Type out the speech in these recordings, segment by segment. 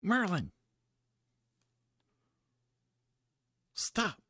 Merlin, stop.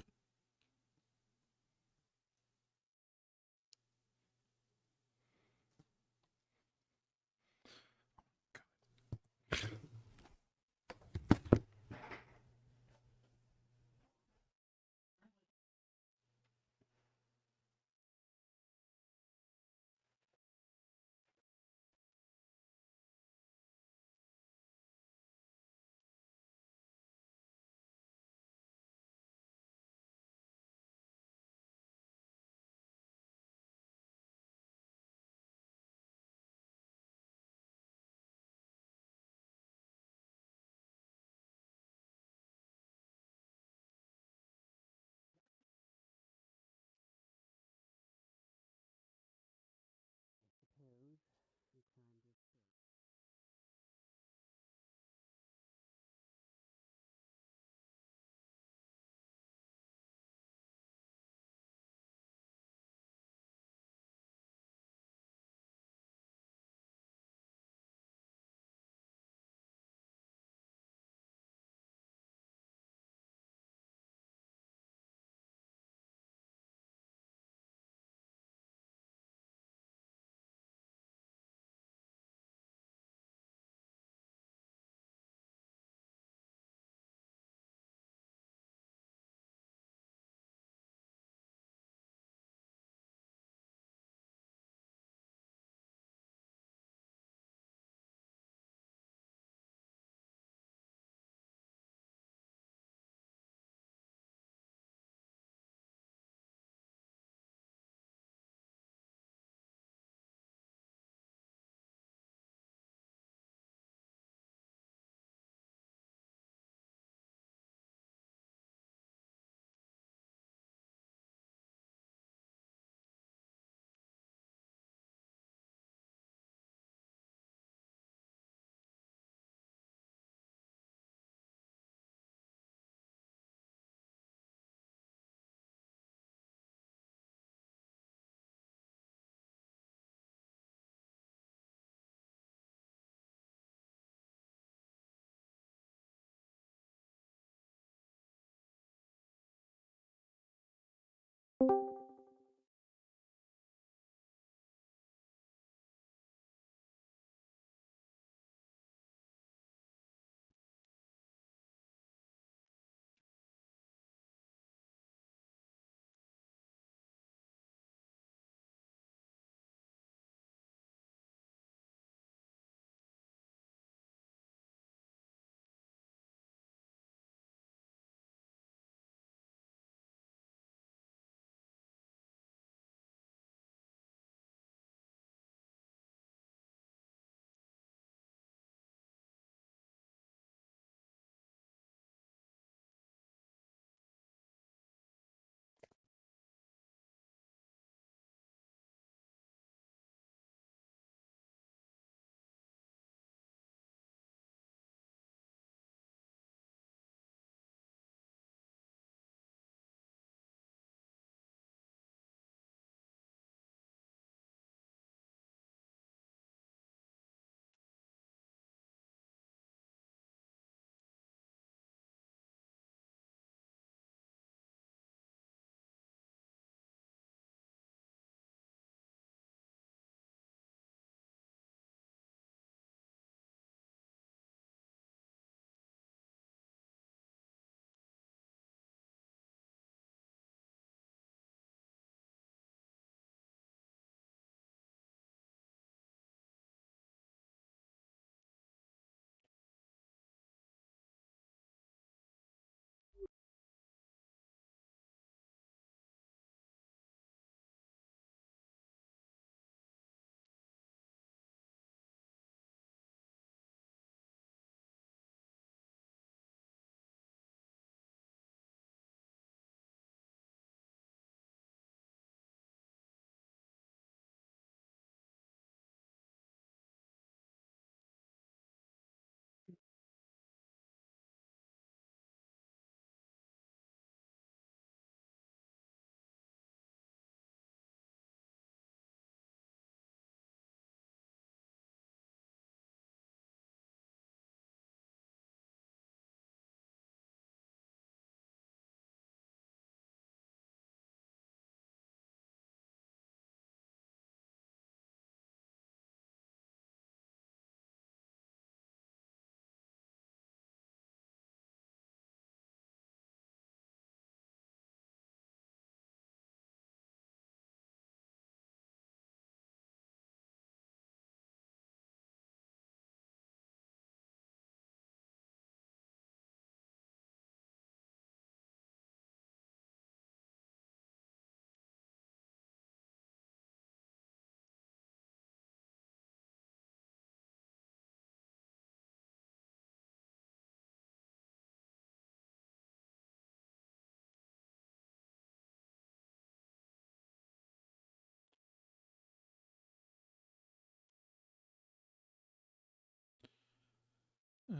Uh,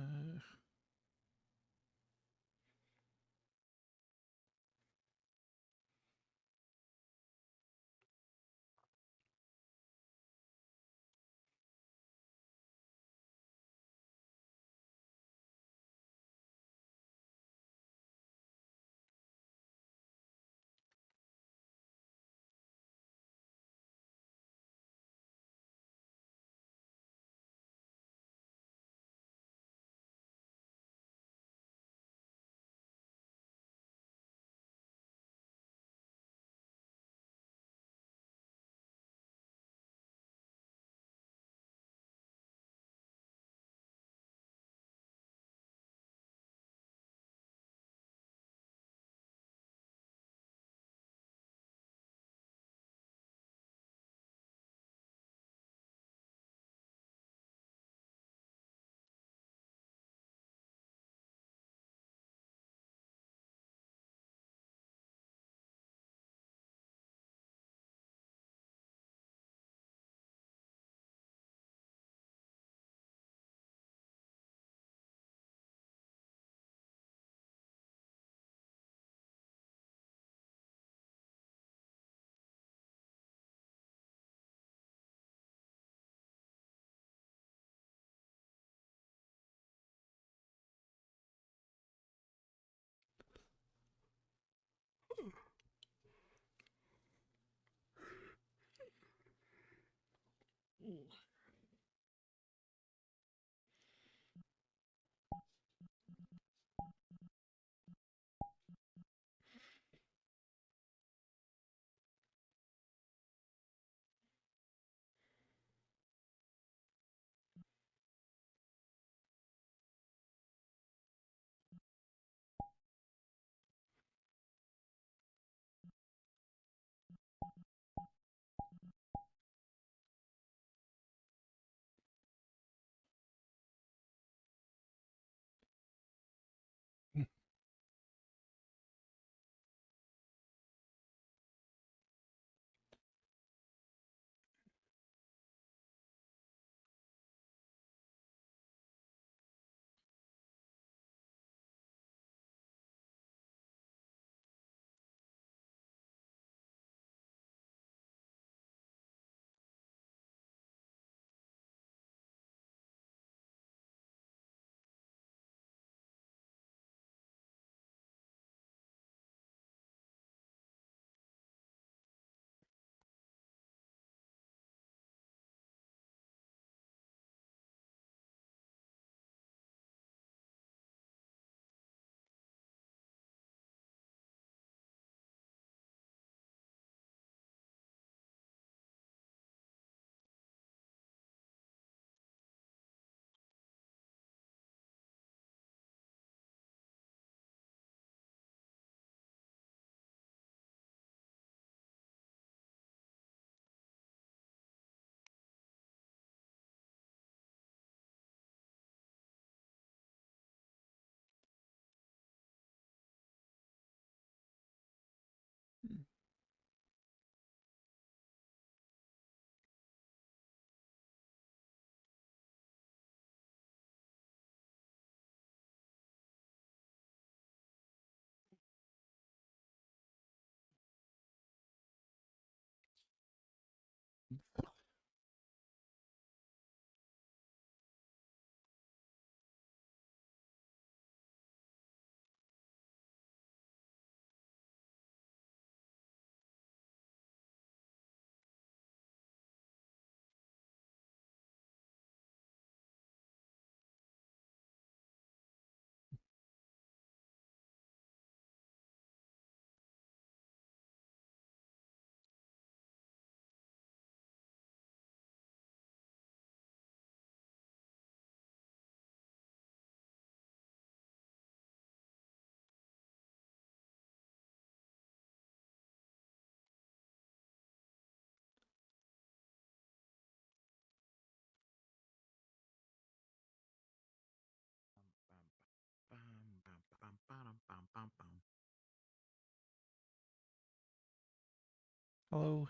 hello.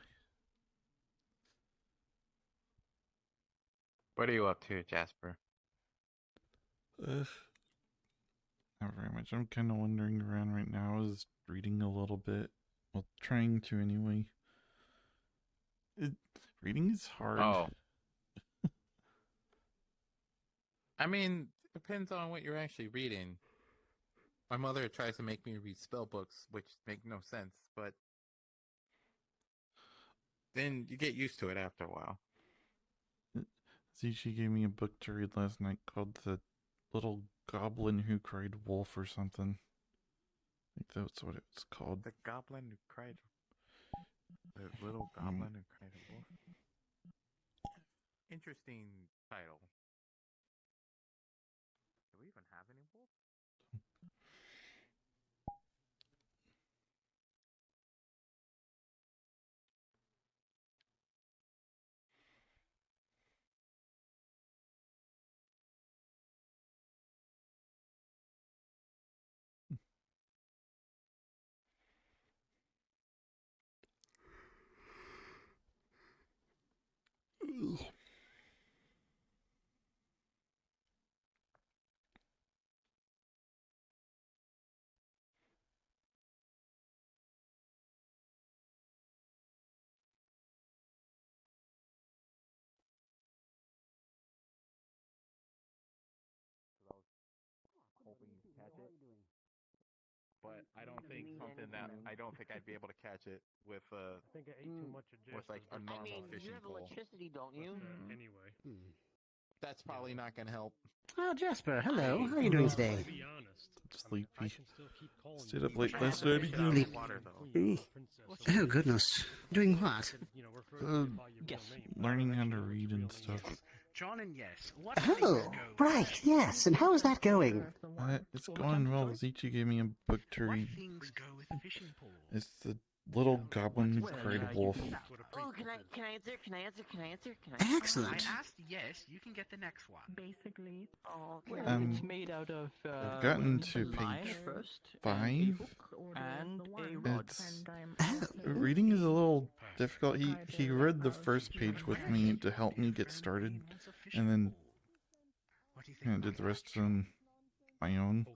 What are you up to, Jasper? Not very much. I'm kind of wandering around right now. I was reading a little bit. Well, trying to anyway. Reading is hard. Oh. I mean, depends on what you're actually reading. My mother tries to make me read spell books, which make no sense, but then you get used to it after a while. See, she gave me a book to read last night called The Little Goblin Who Cried Wolf or something. I think that's what it's called. The Goblin Who Cried... The Little Goblin Who Cried Wolf? Interesting title. Do we even have any wolves? Hoping you catch it, but I don't think I'd be able to catch it with I think I ate too much of with like a normal fishing you have pole. electricity, don't you? Anyway. That's probably not gonna help. Oh, Jasper, hello. How are you doing today? To be honest, Sleepy. I can still keep calling Stayed you. up late I last have to night fish it out of again. the water, though. Queen, princess, Oh, goodness. Doing what? you know, refer to me by your real name. Learning how to Actually, read your and real name. stuff. John and Yes. What Oh, right, yes. And how is that going? It's going well. Zichi gave me a book to What read. things go with fishing poles? It's The Little Goblin Who Cried Wolf. Oh, can I answer? Excellent. I asked Yes, you can get the next one. Basically, Oh, It's made out of I've gotten to lime page first, 5. and a rod. It's reading is a little difficult. He read the first page with me to help me get started, and then What do you kind of did the rest on my own.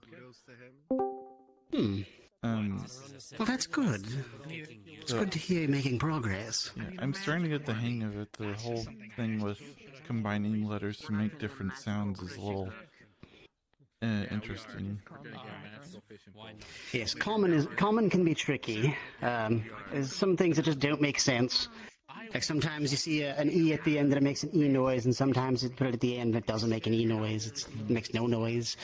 Well, that's good. It's good to hear you making progress. Yeah, I'm starting to get the hang of it. The whole thing with combining letters to make different sounds is a little interesting. Yes, common can be tricky. There's some things that just don't make sense. Like sometimes you see an E at the end and it makes an E noise, and sometimes you put it at the end and it doesn't make an E noise. It makes no noise.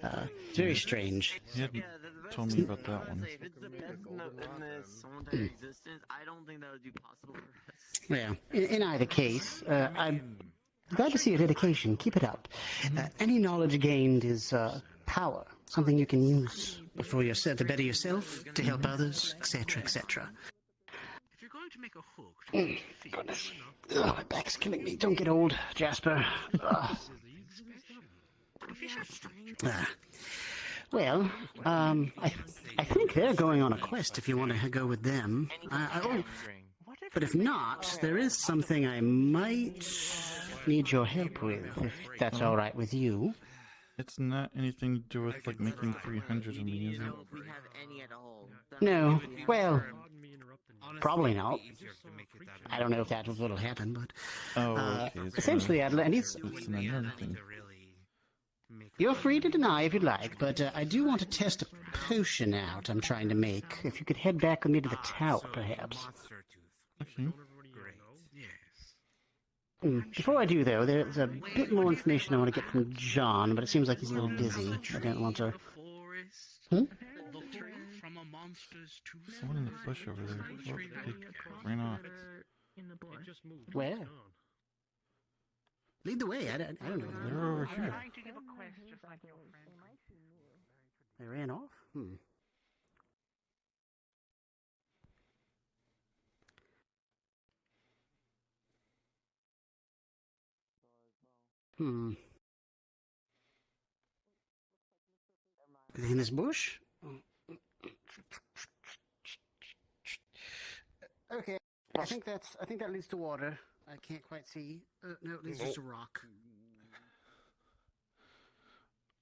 It's very strange. He hadn't told me about that one. If it's the best note in this whole entire existence, I don't think that would be possible for us. Well, in either case, I'm glad to see your dedication. Keep it up. Any knowledge gained is power, something you can use for yourself, to better yourself, to help others, etc., etc. If you're going to make a hook, Goodness. My back's killing me. Don't get old, Jasper. Well, I think they're going on a quest if you want to go with them. But if not, there is something I might need your help with, if that's all right with you. It's not anything to do with like making 300 of me, is it? We have any at all. No, well, probably not. I don't know if that was what'll happen, but Oh, okay. essentially, Adela, It's an unknown thing. you're free to deny if you'd like, but I do want to test a potion out I'm trying to make. If you could head back with me to the tower, perhaps. Okay. Before I do, though, there's a bit more information I want to get from John, but it seems like he's a little busy. I don't want to... From a monster's tooth. Someone in the bush over there. Oh, they ran off. Where? Lead the way. I don't know. They're over here. Trying to give a quest just like your friend. They ran off? Are they in this bush? Okay, I think that leads to water. I can't quite see. No, it leads just to rock.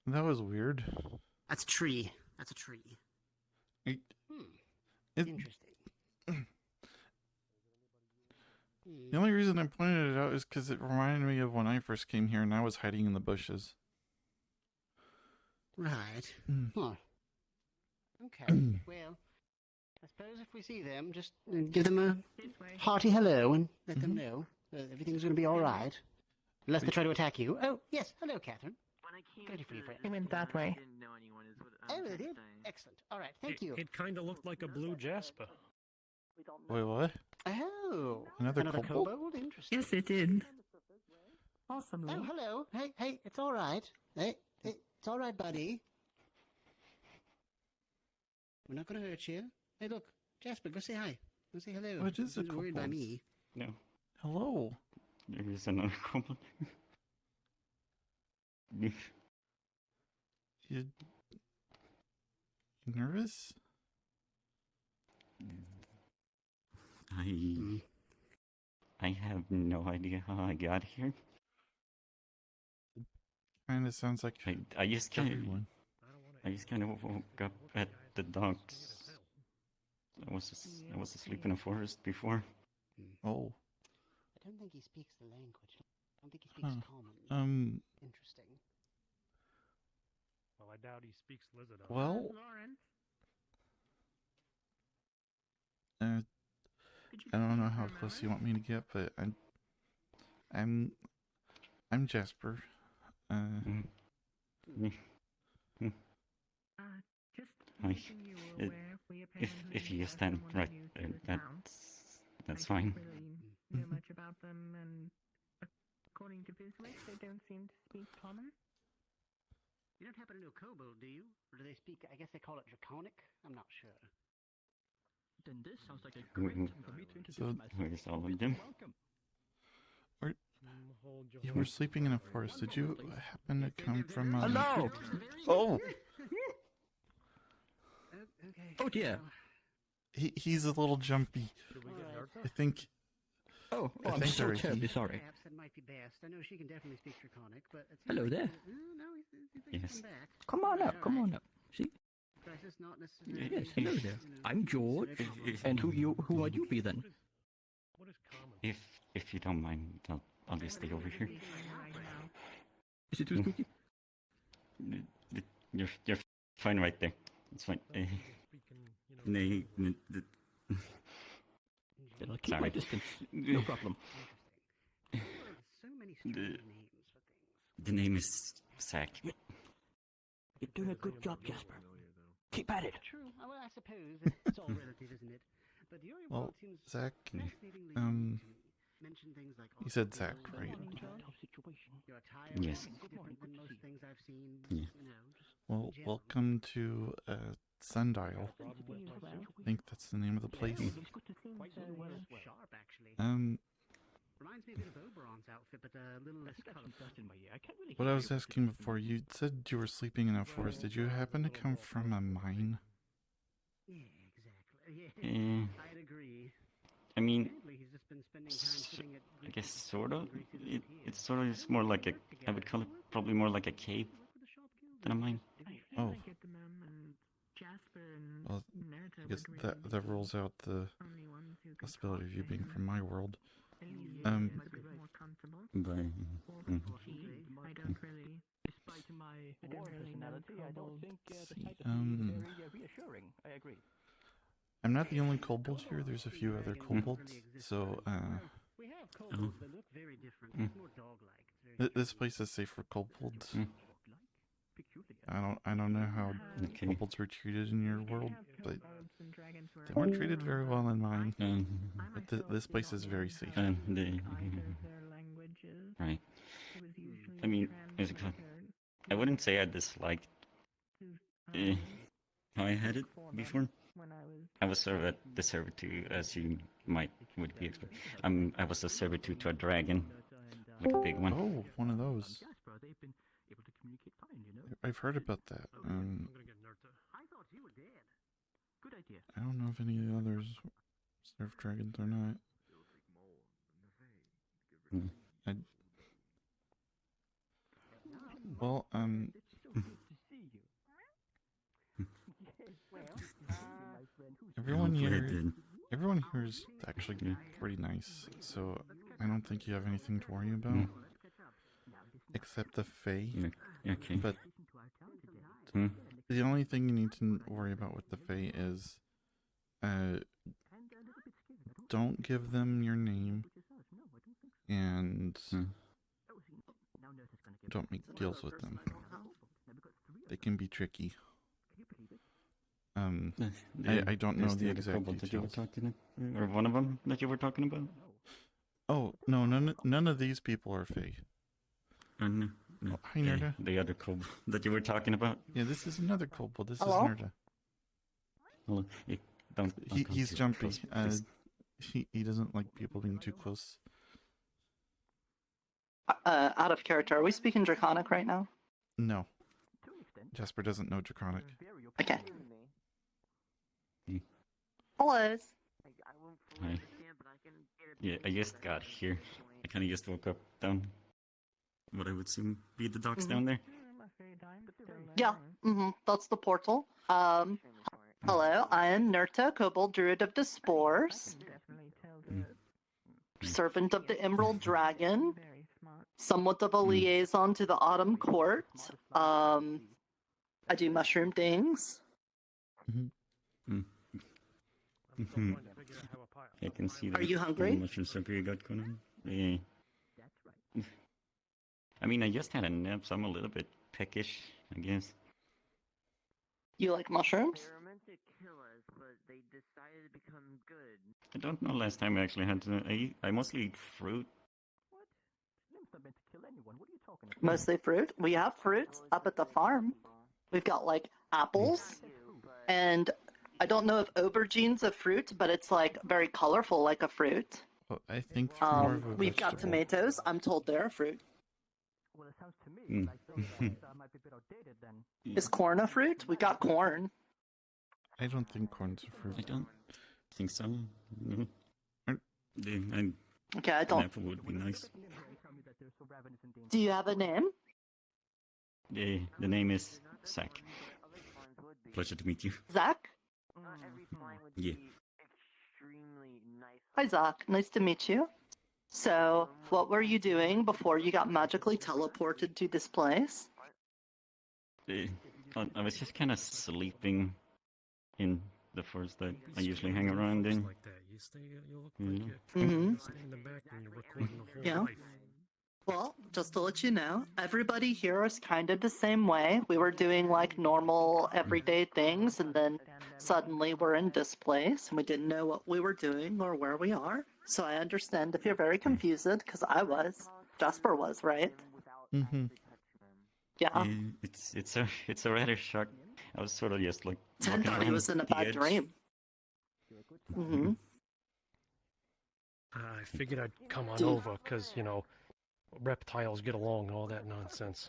That was weird. That's a tree. That's a tree. It, Hmm. it, Interesting. the only reason I pointed it out is because it reminded me of when I first came here and I was hiding in the bushes. Right. Mm. Huh. Okay. Well, I suppose if we see them, just give them a hearty hello and let them know that everything's going to be all right. Unless they try to attack you. Oh, yes. Hello, Catherine. When I came Ready for you, to friend. this I went that school, I way. didn't know anyone is what Oh, I'm they trying to did? say. Excellent. All right. Thank you. It kind of looked like a blue Jasper. Wait, what? Oh. Another Kobold? kobold? Interesting. Yes, it did. Awesomely. Oh, hello. Hey, it's all right. Hey, it's all right, buddy. We're not going to hurt you. Hey, look. Jasper, go say hi. Go say hello. What is a He's worried by kobold? me. No, Hello. there is another kobold. You nervous? I have no idea how I got here. Kind of sounds like I just kind everyone. of woke up at the docks. I was asleep in a forest before. Oh. I don't think he speaks the language. I don't think he speaks common. Interesting. Well, I doubt he speaks lizard. Well, Lawrence, I don't know how close you want me to get, but I'm Jasper. just I- making you it- aware, we If apparently you have stand someone right new to there, the town. that's I fine. don't really know much about them, and according to Biswick, they don't seem to speak common. You don't happen to know Kobold, do you? Or do they speak, I guess they call it Draconic? I'm not sure. Then this sounds like a great time for me to introduce So- myself. Where's all of them? Welcome. Hold your You were sleeping in a forest. Did you happen to come from? Hello. Oh, Okay. Oh dear. he's a little jumpy. Should we get Alright. Nerta? I think. Oh, I I'm think so they're terribly he. sorry. Perhaps that might be best. I know she can definitely speak Draconic, but it seems Hello like there. No, he's Yes. come back. Come on up. Come on up. See? But it's not necessarily. Yes. Hello there. you know, I'm George. considered common. And who are you be then? What is common? If you don't mind, I'll just stay over here. Is it too spooky? You're fine right there. It's fine. Speaking, you know, Then I'll keep my Sorry. distance. No problem. Interesting. So many strange names for things. The name is Zach. You're doing a good job, Jasper. Keep at it. True. Well, I suppose it's all relative, isn't it? But your Well, world seems Zach. fascinatingly um, unique to me. Mention things like You said Zach, obstacles, right? Tough situation. Your attire Yes. is different than most things I've seen. Yeah. You know, just Well, Yeah. welcome to Sundial. problem with my I situation. think that's the name of the place. It's good to see you. quite sharp, actually. Reminds me a bit of Oberon's outfit, but a little less colorful. Dust in my ear. I can't really What hear I was you. asking before, you said you were sleeping in a forest. Did you happen to come from a mine? Yeah, exactly. Yeah, I'd agree. I mean, Apparently, he's just been spending time sitting at. I guess sort of. It's sort of. It's more like a. I would call it probably more like a cave than a mine. I feel Oh. like at the moment, Jasper and Well, Nerta I guess would really be that the rules out the only ones who could possibility talk of you to being him. from my world. At least Um, he might be more comfortable. But Or Mhm. she, I don't really. Despite my I don't warm really know personality, I don't Kobold. think the See, sight of you is very reassuring. I agree. I'm not the only kobold here. There's a few other kobolds. So, We have kobolds that look very different. It's more dog-like. It's very this place is safe for kobolds. Mm. Peculiar. I don't know how Okay. kobolds were treated in your world, have but kobolds and dragons who are they weren't treated very well in mine. I But myself this do place not is know very how safe. to the speak either of their languages. right. It was usually I mean, it's translated I wouldn't say I disliked to, eh, how I had it for them before. when I was I was served at the servitude, as you would be expected. I was a servitude to a dragon, like a big one. Oh, one of those. Jasper, they've been able to communicate fine, you know? I've heard about that. I'm gonna get Nerta. I thought you were dead. Good idea. I don't know if any of the others serve dragons or not. Mm. Well, Everyone hopefully I here, did. everyone here is actually Yeah. pretty nice, so I don't think you have anything to worry about, Mm. except the Fae. Yeah, okay. But Hmm. the only thing you need to worry about with the Fae is, don't give them your name, and Hmm. don't make deals with them. They can be tricky. I don't know the exact kobold that you were details. talking about, or one of them that you were talking about. Oh no, none of these people are Fae. No. Oh, hi, Nerda. The other kobold that you were talking about. Yeah, this is another kobold. This Hello? is Nerda. Hello. Don't come He's too jumpy. close, please. He doesn't like people being too close. Out of character, are we speaking Draconic right now? No. Jasper doesn't know Draconic. Okay. Hmm. Hello. Hi. Yeah, I just got here. I kind of just woke up down what I would assume be the docks down there. Yeah, that's the portal. Hello, I am Nurta, Kobold Druid of the Spores, Servant of the Emerald Dragon, somewhat of a liaison to the Autumn Court. I do mushroom things. I can see that. Are you hungry? Mushroom supper you got going on. Yeah. I mean, I just had a nap, so I'm a little bit peckish, I guess. You like mushrooms? They were meant to kill us, but they decided to become good. I don't know last time I actually had to. I mostly eat fruit. Mostly fruit. We have fruits up at the farm. We've got like apples, and I don't know if aubergine's a fruit, but it's like very colorful like a fruit. Well, I think they're more of a We've got vegetable. tomatoes. I'm told they're a fruit. Well, it sounds to me like that might be a bit outdated then. Is corn a fruit? We got corn. I don't think corn's a I fruit. don't think so. No. Er- Okay, I An don't. apple would be nice. Do you have a name? The name is Zach. Pleasure to meet you. Zach? Every flying would Yeah. be extremely nice. Hi, Zach. Nice to meet you. So, what were you doing before you got magically teleported to this place? I was just kind of sleeping in the forest that I usually hang around in. Like that. You stay. You look Mhm. like you Mm-hmm. stay in the back and you're recording the whole Yeah. life. Well, just to let you know, everybody here is kind of the same way. We were doing like normal, everyday things, and then suddenly we're in this place, and we didn't know what we were doing or where we are. So I understand if you're very confused, because I was. Jasper was, right? Mm-hmm. Yeah. It's a rather shock. I was sort of just like Ted walking thought he around was in a the bad edge. dream. Mm-hmm. I figured I'd come on over because, you know, reptiles get along and all that nonsense.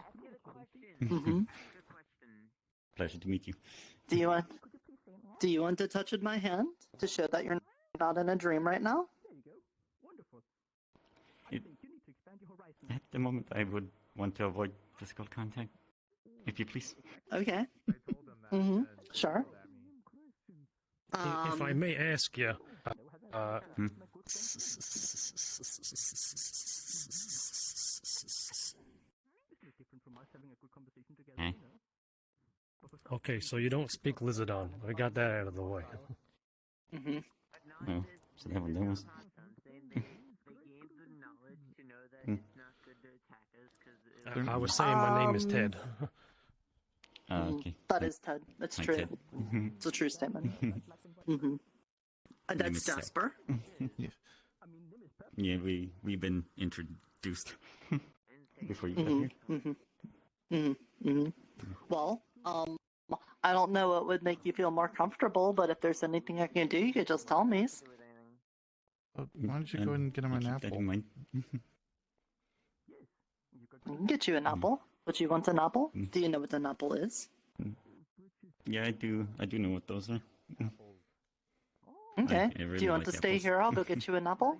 Mm-hmm. Pleasure to meet you. Do you want to touch my hand to show that you're not in a dream right now? At the moment, I would want to avoid physical contact, if you please. Okay. Mm-hmm. Sure. If I may ask you, Hmm? Eh? okay, so you don't speak Lizardon. I got that out of the way. Mm-hmm. Oh, so that was. I was saying my name is Ted. Okay. That is Ted. That's Hi, true. Ted. It's a true statement. Mm-hmm. And Name that's is Zach. Jasper. Yeah, we've been introduced before you got Mm-hmm. here. Mm-hmm. Mm-hmm. Mm-hmm. Well, I don't know what would make you feel more comfortable, but if there's anything I can do, you could just tell me. Oh, why don't you go ahead and get him I'll an keep that apple? in mind. I can get you an apple. Would you want an apple? Mm. Do you know what an apple is? Yeah, I do know what those are. Okay. I really Do you want like to stay apples. here? I'll go get you an apple.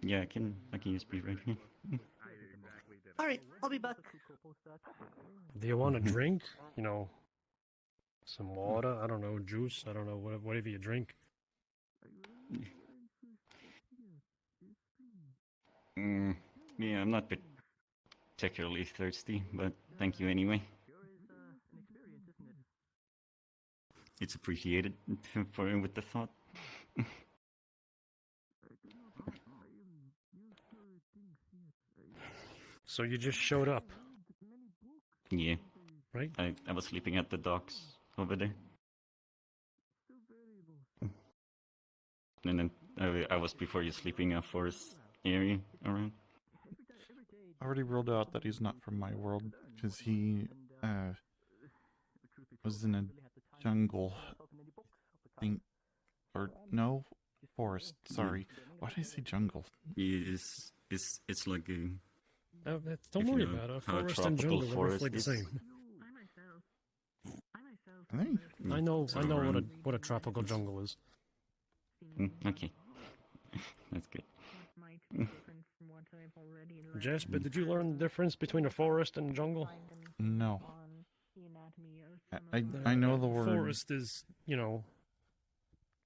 Yeah, I can just be right here. All right, I'll be back. Do you want a drink? You know, some water. I don't know, juice. I don't know, whatever you drink. Yeah, I'm not particularly thirsty, but thank you anyway. It's appreciated for with the thought. So you just showed up, Yeah, right? I was sleeping at the docks over there. And then I was before you sleeping in a forest area around. I already ruled out that he's not from my world because he was in a jungle thing, or no, forest. Sorry, why did I say jungle? It's like a. Don't If you worry know about it. how a Forest and tropical jungle are roughly forest the is. same. I think. I know So what around- what a tropical jungle is. Okay, that's good. Might be different from what I've already learned. Jasper, did you learn the difference between a forest and a jungle? No. On the anatomy of some I of know the word. Forest is,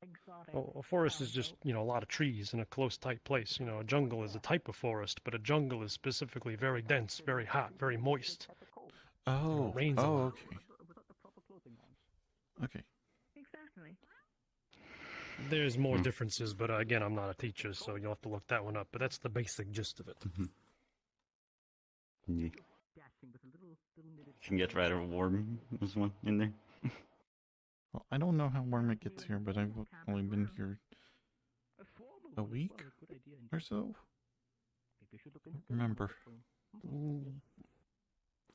exotic a forest is just, a lot of trees in a close, tight place. A jungle is a type of forest, but a jungle is specifically very dense, very hot, very moist. Oh, rains a lot. okay. Okay. Exactly. There's more differences, but again, I'm not a teacher, so you'll have to look that one up. But that's the basic gist of it. Yeah. Can get rather warm as well in there. Well, I don't know how warm it gets here, but I've only been here a week or so. Remember.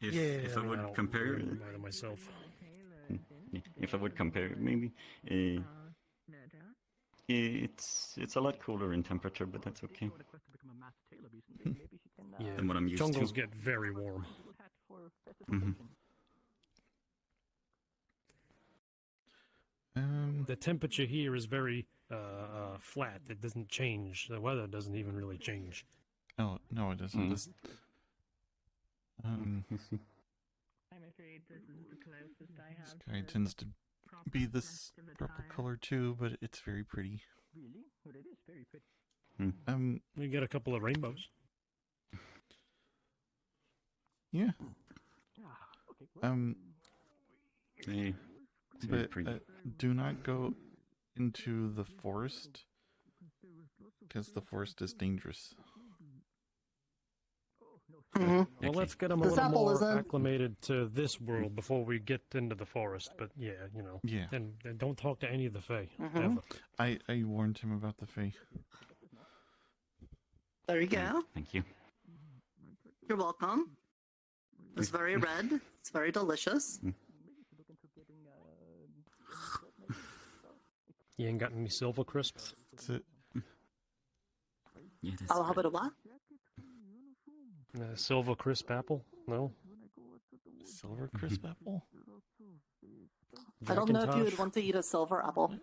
If I would don't compare, really remember myself. if I would compare, maybe it's a lot cooler in temperature, but that's okay. Yeah, Than what I'm used jungles to. get very warm. The temperature here is very flat. It doesn't change. The weather doesn't even really change. Oh, no, it doesn't. This, I'm afraid this is the closest I this have. guy to tends to proper be this collective purple attire. color too, but it's very pretty. Really? Well, it is very pretty. We get a couple of rainbows. Yeah. Okay, well, Yeah, it's very But pretty. do not go into the forest because the forest is dangerous. Mhm. Well, let's get them a This little apple more isn't- acclimated to this world before we get into the forest. But yeah, Yeah. And don't talk to any of the Fae. Mhm. Ever. I warned him about the Fae. There you go. Thank you. You're welcome. It's very red. It's very delicious. You ain't got any silver crisps? That's it. Yeah, that's I'll have good. it a what? Silver crisp apple? No? Silver crisp apple? I don't know if you would Jackintosh? want to eat a silver apple.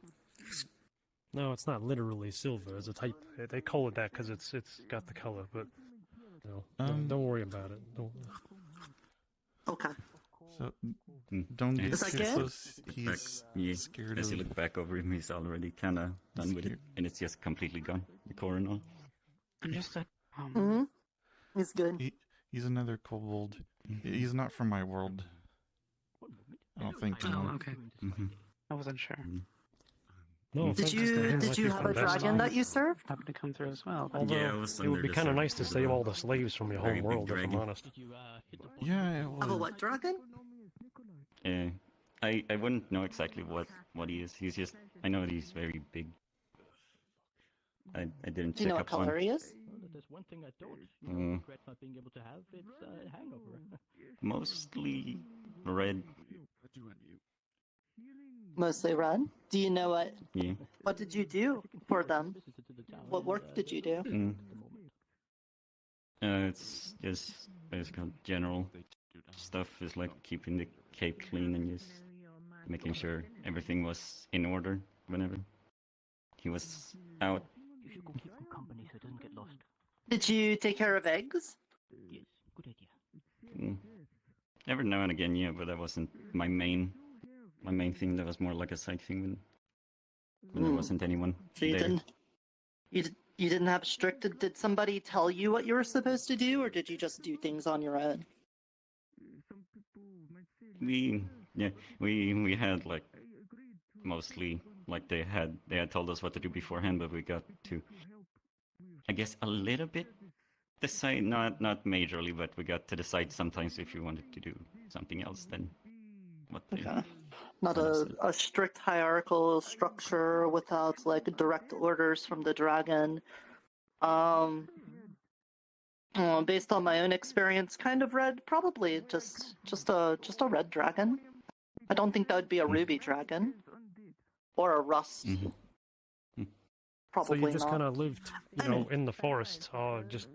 No, it's not literally silver. It's a type. They call it that because it's got the color. But don't worry about it. Don't. Okay. So don't get Is that too good? close. Back, He's yeah, scared as you of. look back over him, he's already kind of done with it, Scared. and it's just completely gone. The core and all. Understood. Mm-hmm. It's good. He's another kobold. He's not from my world. I don't think so. Oh, okay. Mhm. I wasn't sure. No, Did offense to you him, did like you you're have from a Best dragon Buy. that you served? Happened to come through as well. Although Yeah, I was it would under be the kind of surface nice to of save the all the slaves from your very home big world, if I'm dragon. honest. Did you hit the Yeah, it Of a was. what dragon? I wouldn't know exactly what he is. He's just. I know he's very big. I didn't Do you check know what up on. color he is? Well, if there's one thing I don't regret not being able to have, it's a hangover. Mostly red. Mostly red. Do you know Yeah. what did you do for them? What work did you do? It's just basically general stuff. Is like keeping the cape clean and just making sure everything was in order whenever he was out. You should go keep him company so it doesn't get lost. Did you take care of eggs? Yes, good idea. Every now and again, yeah, but that wasn't my main my main thing. That was more like a side thing when there wasn't anyone So you there. you didn't have strict. Did somebody tell you what you were supposed to do, or did you just do things on your own? We had like mostly like they had told us what to do beforehand, but we got to, I guess, a little bit decide, not majorly, but we got to decide sometimes if we wanted to do something else than what they Not a strict hierarchical structure without like direct orders from the dragon. Based on my own experience, kind of red, probably just a red dragon. I don't think that would be a ruby dragon or a rust. Probably so you just not. kind of lived, in the forest, just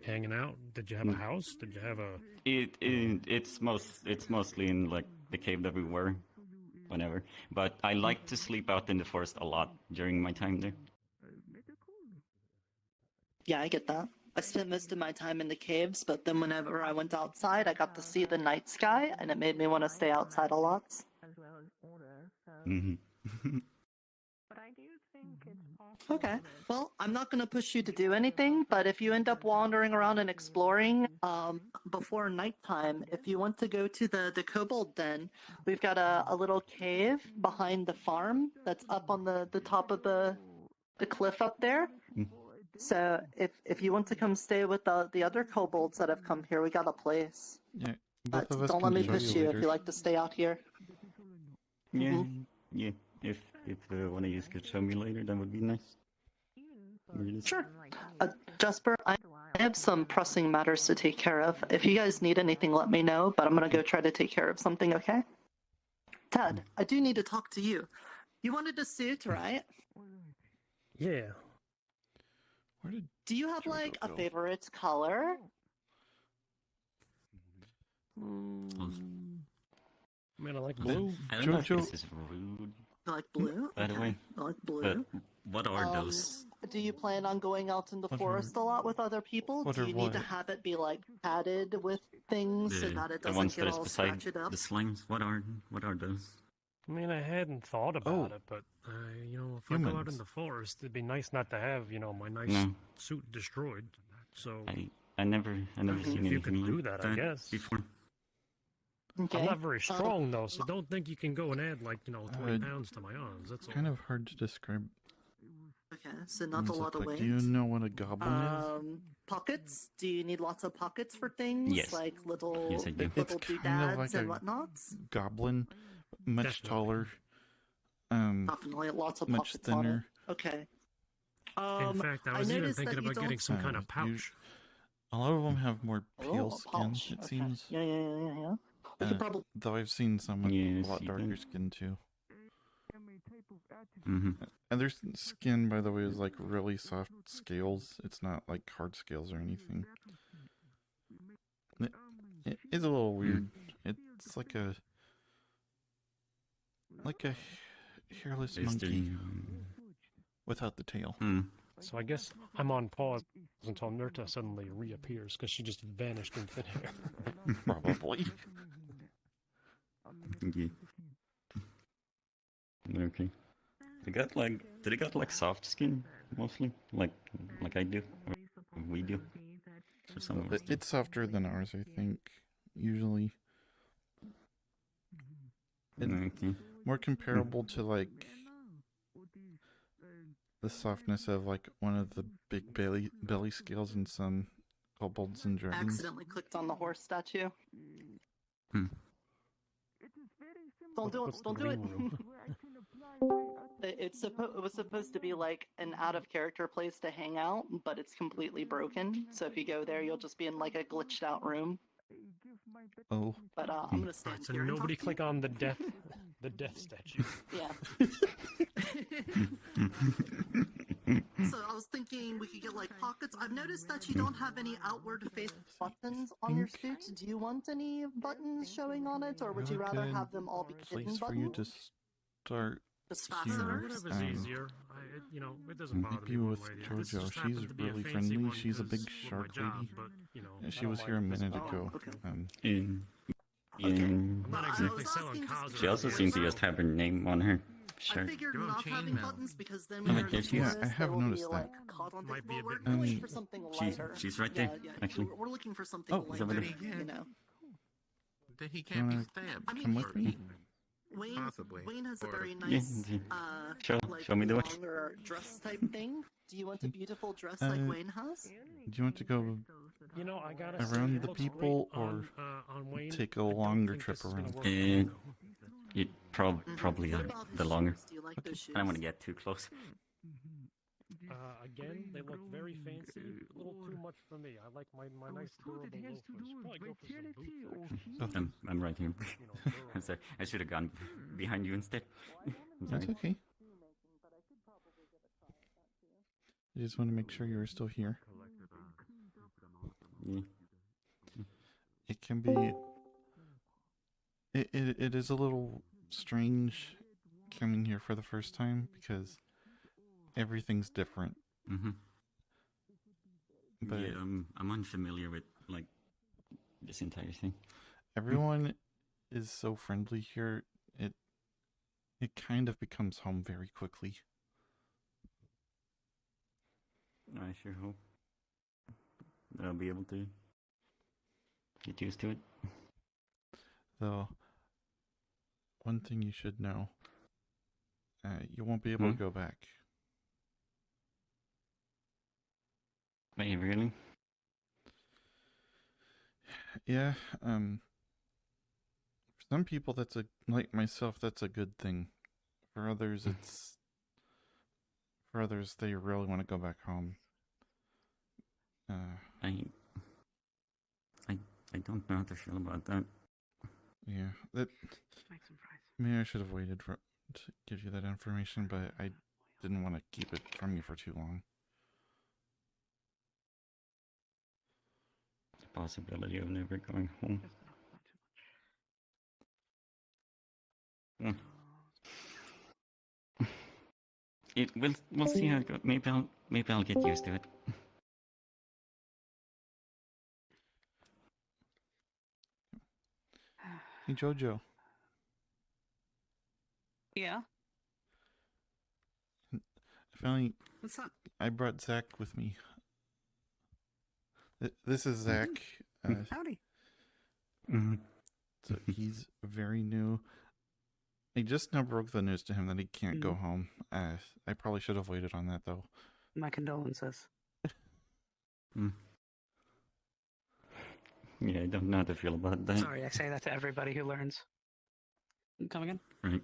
hanging out. Did you have a house? Did you have a? It's mostly in like the cave that we were, whenever. But I like to sleep out in the forest a lot during my time there. Yeah, I get that. I spent most of my time in the caves, but then whenever I went outside, I got to see the night sky, and it made me want to stay outside a lot. As well as order, so. But I do think it's possible. Okay. Well, I'm not going to push you to do anything, but if you end up wandering around and exploring before nighttime, if you want to go to the Kobold Den, we've got a little cave behind the farm that's up on the top of the cliff up there. So if you want to come stay with the other kobolds that have come here, we got a place. Yeah, But both of us don't can let me show push you if later. you like to stay out here. Yeah, yeah. If one of you could show me later, that would be nice. Sure. Jasper, I have some pressing matters to take care of. If you guys need anything, let me know, but I'm going to go try to take care of something, okay? Ted, I do need to talk to you. You wanted a suit, right? Yeah. Where did Do you have, Jojo like, a go? favorite color? I mean, I like blue. I don't know if Jojo- this is rude, You like blue? by the way. I like blue. But what are those? Do you plan on going out in the What forest a lot with other people? what Do are you need to what? have it be, like, padded with things so that it The doesn't ones get that is all beside scratched up? the slimes. What are those? I mean, I hadn't thought about Oh. it, but if I go out in Humans. the forest, it'd be nice not to have, my nice No. suit destroyed. So I never seen if you can anything do like that, I guess. before. Okay. I'm not very strong though, so don't think you can go and add like 20 Uh, pounds to my arms. That's all. Kind of hard to describe. Okay, so not a things lot look of like. weight. Do you know what a goblin is? Pockets? Do you need lots of pockets for things? Yes. Like little, Yes, I do. It's little kind of doodads like and a whatnots? goblin, much Definitely. taller, Definitely lots of much pockets on it. thinner. Okay. In fact, I was even noticed thinking that you about getting don't- some kind of you- pouch. A lot of them have more pale Oh, a skin, pouch. it Okay. seems. Yeah. We could probably. Though I've seen some with Yeah, a lot see darker that. skin too. Mm-hmm. And their skin, by the way, is like really soft scales. It's not like hard scales or anything. It is a little weird. It's like a hairless monkey without the tail. So I guess I'm on pause until Nurta suddenly reappears because she just vanished in thin air. Probably. Yeah. Okay. They got like soft skin mostly, like I do, or we do. For some of us. It's softer than ours, I think. Usually, Okay. more comparable to like the softness of like one of the big belly scales in some kobolds and dragons. Accidentally clicked on the horse statue. Hmm. Don't do it. What's the Don't do it. green room? It was supposed to be like an out of character place to hang out, but it's completely broken. So if you go there, you'll just be in like a glitched out room. Oh, But I'm gonna stand Alright, so here. and nobody talk to click on the death statue. you. Yeah. So I was thinking we could get like pockets. I've noticed that you don't have any outward face buttons on your suit. Do you want any buttons showing on it, or would you rather good have them all be hidden place for you buttons? to start. Just here. fasteners? Whatever's easier. It doesn't bother Maybe me one with way or the other. This Jojo. just happened She's to be a really fancy friendly. one She's a big 'cause of my shark job, lady. but, Yeah, I she don't was mind here a if it's minute not. ago. okay. In And I'm not exactly selling cars. she also seems to just have her name on her I shirt. figured Give 'em not having chainmail. buttons because then Oh, when wait, you're there in the she is. forest, Yeah, I have they will noticed be, that. like, caught on Might things. be a Well, bit we're looking much. for something She's lighter. right there, actually. We're looking for something Oh, is that lighter. what it You know. That he Do you can't be wanna stabbed. I mean, come with or me? eaten. Wayne, Possibly. Wayne has a Or- very Yeah, nice, show me the way. longer dress type thing. Do you want a beautiful dress Uh, like Wayne has? Do you want to go You know, I gotta say, around it the looks people great or on Wayne. take a I don't longer think trip this is gonna around? work for me, though. Probably What about the his longer. shoes? Do you like those shoes? I don't want to get too close. Again, they look very fancy. A little too much for me. I like my nice durable loafers. Probably go for some boots, actually. I'm right here. You know, durable. I'm sorry. I should have gone behind you instead. I'm That's sorry. okay. I just want to make sure you're still here. Yeah. It can be. It is a little strange coming here for the first time because everything's different. Mm-hmm. But Yeah, I'm unfamiliar with like this entire thing. everyone is so friendly here. It kind of becomes home very quickly. I sure hope that I'll be able to get used to it. Though, one thing you should know, you won't be able to go back. Wait, really? Yeah, for some people like myself, that's a good thing. For others, they really want to go back home. I don't know how to feel about that. Yeah, that Make some fries. maybe I should have waited to give you that information, but I didn't want to keep it from you for too long. The possibility of never going home. Not too much. We'll see how it goes. Maybe I'll get used to it. Hey, Jojo. Yeah. Finally, What's up? I brought Zach with me. This is Zach. Howdy. Mm-hmm. So he's very new. I just now broke the news to him that he can't go home. I probably should have waited on that, though. My condolences. Yeah, I don't know how to feel about that. Sorry, I say that to everybody who learns. Come again? Right.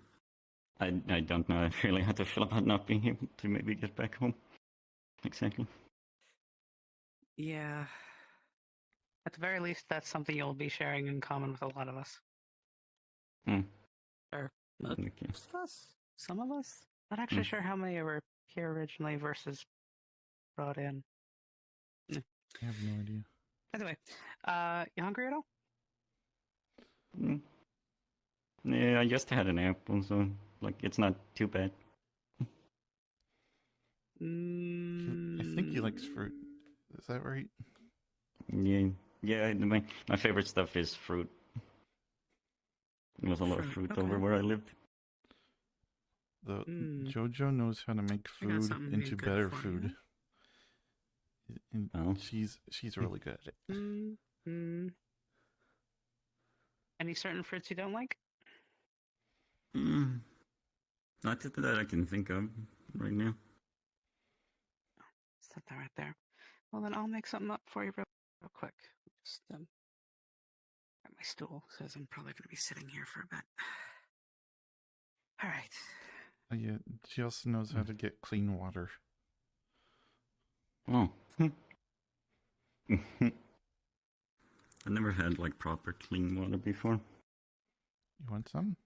I don't know really how to feel about not being able to maybe get back home. Exactly. Yeah. At the very least, that's something you'll be sharing in common with a lot of us. Or most Okay. of us? Some of us? Not actually sure how many were here originally versus brought in. I have no idea. Anyway, you hungry at all? Yeah, I just had an apple, so like it's not too bad. I think he likes fruit. Is that right? Yeah. My favorite stuff is fruit. There was a lot of fruit okay. over where I lived. Jojo knows how to make I got food something into good better for food. And Oh. she's really good at it. Any certain fruits you don't like? Not that I can think of right now. Set that right there. Well, then I'll make something up for you real quick. Just grab my stool, because I'm probably going to be sitting here for a bit. All right. Yeah, she also knows how to get clean water. Oh. I never had like proper clean water before. You want some?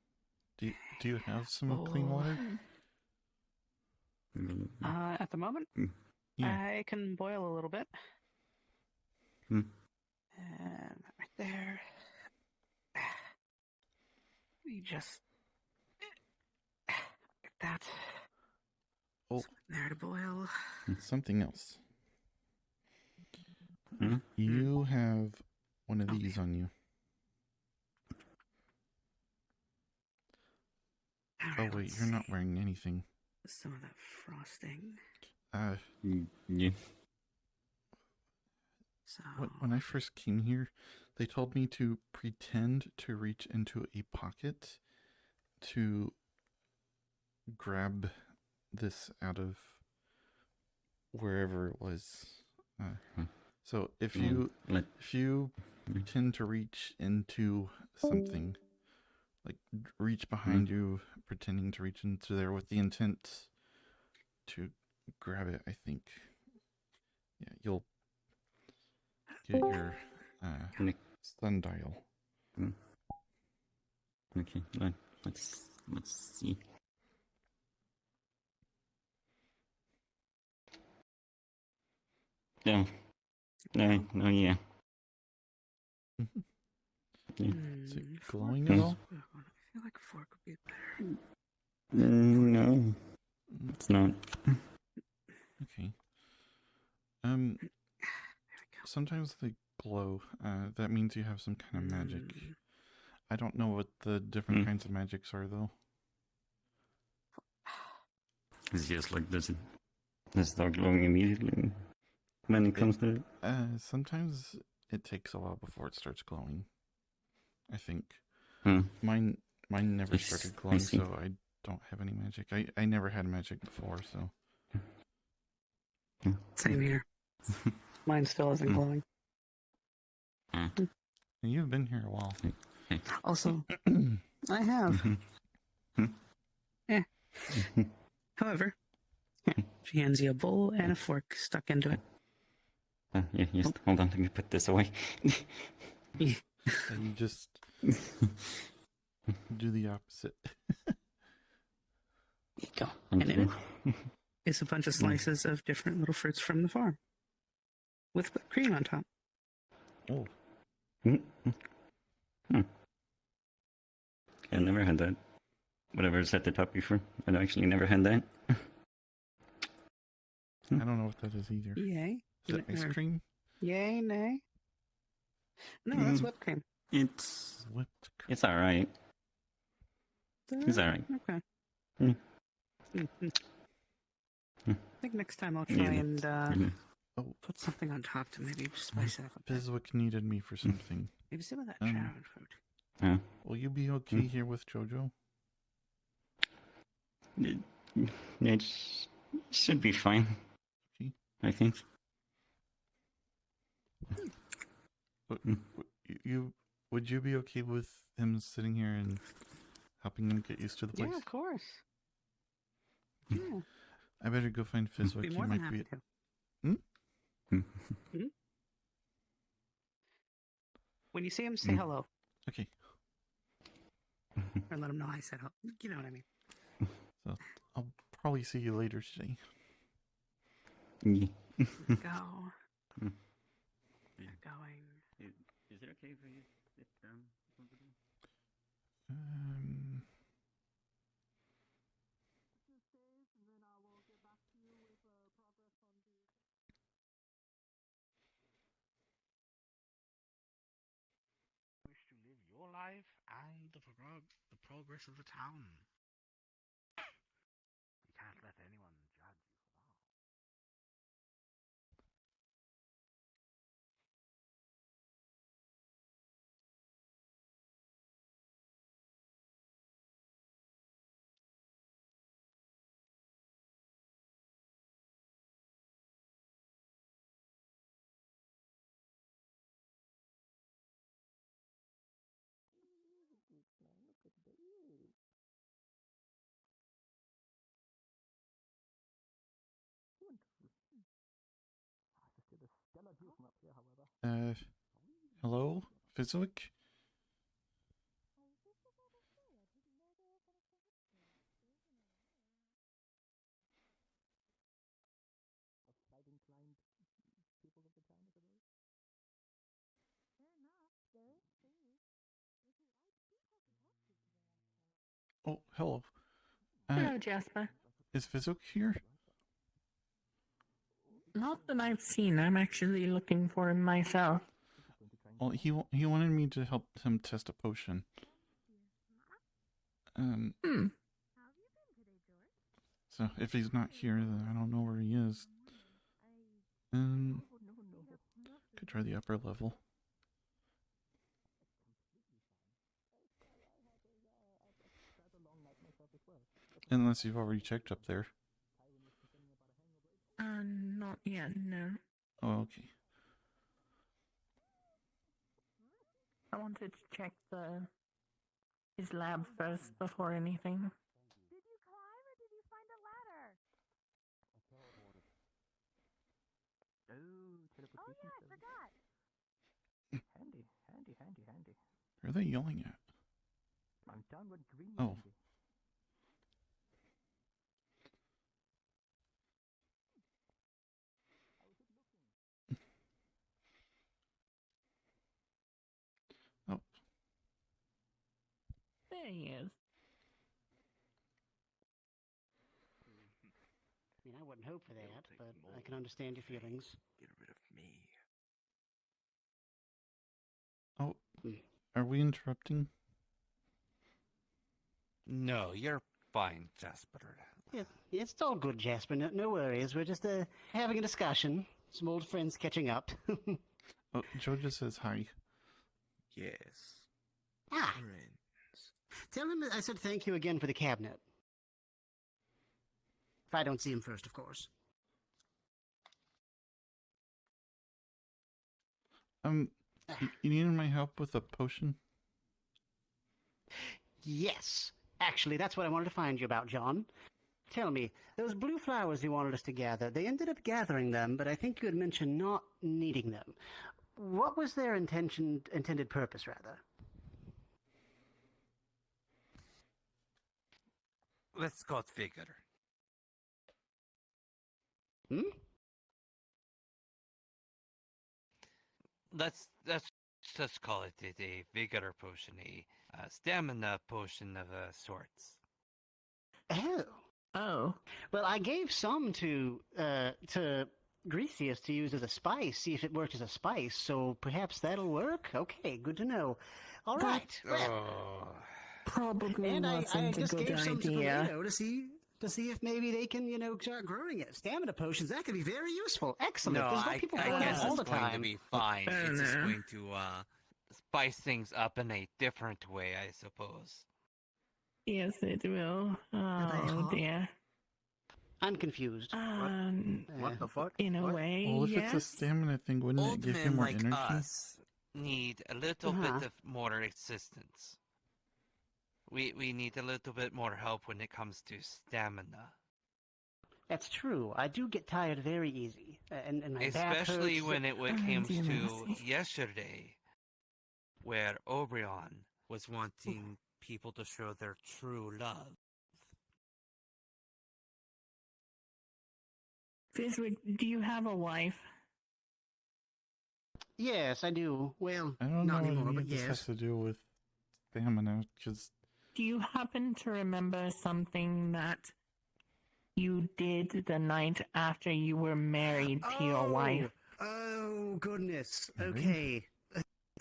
Do you have some clean water? At the moment, Yeah. I can boil a little bit. And right there. We just get that. Oh, There to boil. something else. Hmm? You have one of these on you. Oh wait, you're not wearing anything. Some of that frosting. Yeah. So When I first came here, they told me to pretend to reach into a pocket to grab this out of wherever it was. So if you pretend to reach into something, like reach behind you, pretending to reach into there with the intent to grab it, I think, yeah, you'll get your sundial. Okay, let's see. No, yeah. Yeah. Is it glowing at all? I feel like a fork would be better. No, it's not. Okay. Sometimes they glow. That means you have some kind of magic. I don't know what the different kinds of magics are, though. It's just like does it start glowing immediately when it comes to it? Sometimes it takes a while before it starts glowing. I think. Hmm. Mine never started glowing, so I don't have any magic. I never had magic before, so. Same here. Mine still isn't glowing. You've been here a while. Also, I have. However, she hands you a bowl and a fork stuck into it. Yeah, just hold on, let me put this away. You just do the opposite. There you go. And in it is a bunch of slices of different little fruits from the farm. With whipped cream on top. Oh. I never had that. Whatever's at the top before. I actually never had that. I don't know what that is either. Yay. Is it ice cream? Yay, nay. No, that's whipped cream. It's whipped cream. It's alright. It's alright. Okay. I think next time I'll try and put something on top to maybe spice it up a bit. Biswick needed me for something. Maybe some of that sharon fruit. Will you be okay here with Jojo? It should be fine. Okay. I think. Would you be okay with him sitting here and helping him get used to the place? Yeah, of course. Yeah. I better go find Fizwick. Be more than happy to. When you see him, say hello. Okay. Or let him know I said hello. You know what I mean. So I'll probably see you later today. Go. You're going. Is it okay for you to sit down over there? Wish to live your life and the progress of the town. You can't let anyone judge you for that. Hello, Fizwick? Oh, hello. Hello, Jasper. Is Fizwick here? Not that I've seen. I'm actually looking for him myself. Well, he wanted me to help him test a potion. So if he's not here, then I don't know where he is. Could try the upper level. Unless you've already checked up there. Not yet, no. Oh, okay. I wanted to check his lab first before anything. Did you climb or did you find a ladder? Oh yeah, I forgot. Handy. Who are they yelling at? I'm done with green. Oh. Oh. There he is. I mean, I wouldn't hope for that, but I can understand your feelings. Get rid of me. Oh, are we interrupting? No, you're fine, Jasper. Yeah, it's all good, Jasper. No worries. We're just having a discussion. Some old friends catching up. Oh, Joe just says hi. Yes. Ah. Friends. Tell him that I said thank you again for the cabinet. If I don't see him first, of course. You needed my help with a potion? Yes. Actually, that's what I wanted to find you about, John. Tell me, those blue flowers you wanted us to gather, they ended up gathering them, but I think you had mentioned not needing them. What was their intended purpose, rather? Let's go figure. Hmm? Let's just call it a vigor potion, a stamina potion of sorts. Oh. Well, I gave some to Grecius to use as a spice, see if it worked as a spice, so perhaps that'll work? Okay, good to know. All right. Well, probably and wasn't I just a good gave some to idea. Toledo to see if maybe they can, start growing it. Stamina potions, that could be very useful. Excellent. No, This is what people go on guess all it's the going time. to be fine. Oh, It's just no. going to spice things up in a different way, I suppose. Yes, it will. Oh dear. I'm confused. What the fuck? In a way, Well, if yes. it's a stamina thing, wouldn't it Old give him men more like energy? us need a little bit of more assistance. We need a little bit more help when it comes to stamina. That's true. I do get tired very easy, and my back Especially hurts. when it came dear to mercy. yesterday, where Oberon was wanting people to show their true love. Fizwick, do you have a wife? Yes, I do. Well, I don't not know anymore, what but this has yes. to do with stamina, because Do you happen to remember something that you did the night after you were married to your wife? Oh, goodness. Married? Okay.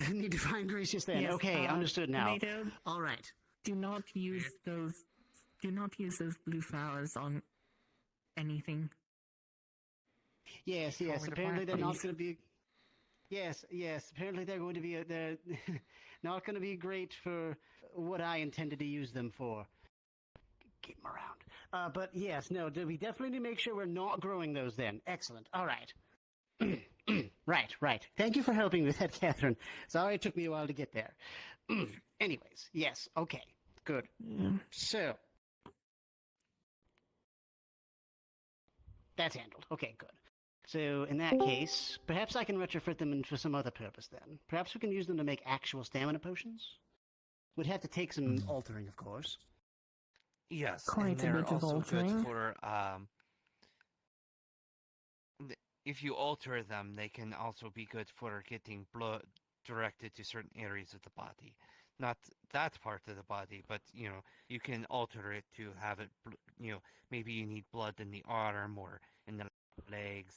I need to find Gracious then. Yes, okay, understood now. Tomato, All right. do not use those. Do not use those blue flowers on anything. Yes, apparently they're not going to be... Yes, apparently they're going to be... They're not going to be great for what I intended to use them for. Keep them around. But yes, no, we definitely need to make sure we're not growing those then. Excellent. All right. Right. Thank you for helping with that, Catherine. Sorry it took me a while to get there. Anyways, yes, okay, good. So, that's handled. Okay, good. So, in that case, perhaps I can retrofit them for some other purpose then. Perhaps we can use them to make actual stamina potions? Would have to take some altering, of course. Yes, Quite and a they're bit of also altering. good for if you alter them, they can also be good for getting blood directed to certain areas of the body. Not that part of the body, but you can alter it to have it. Maybe you need blood in the arm or in the legs.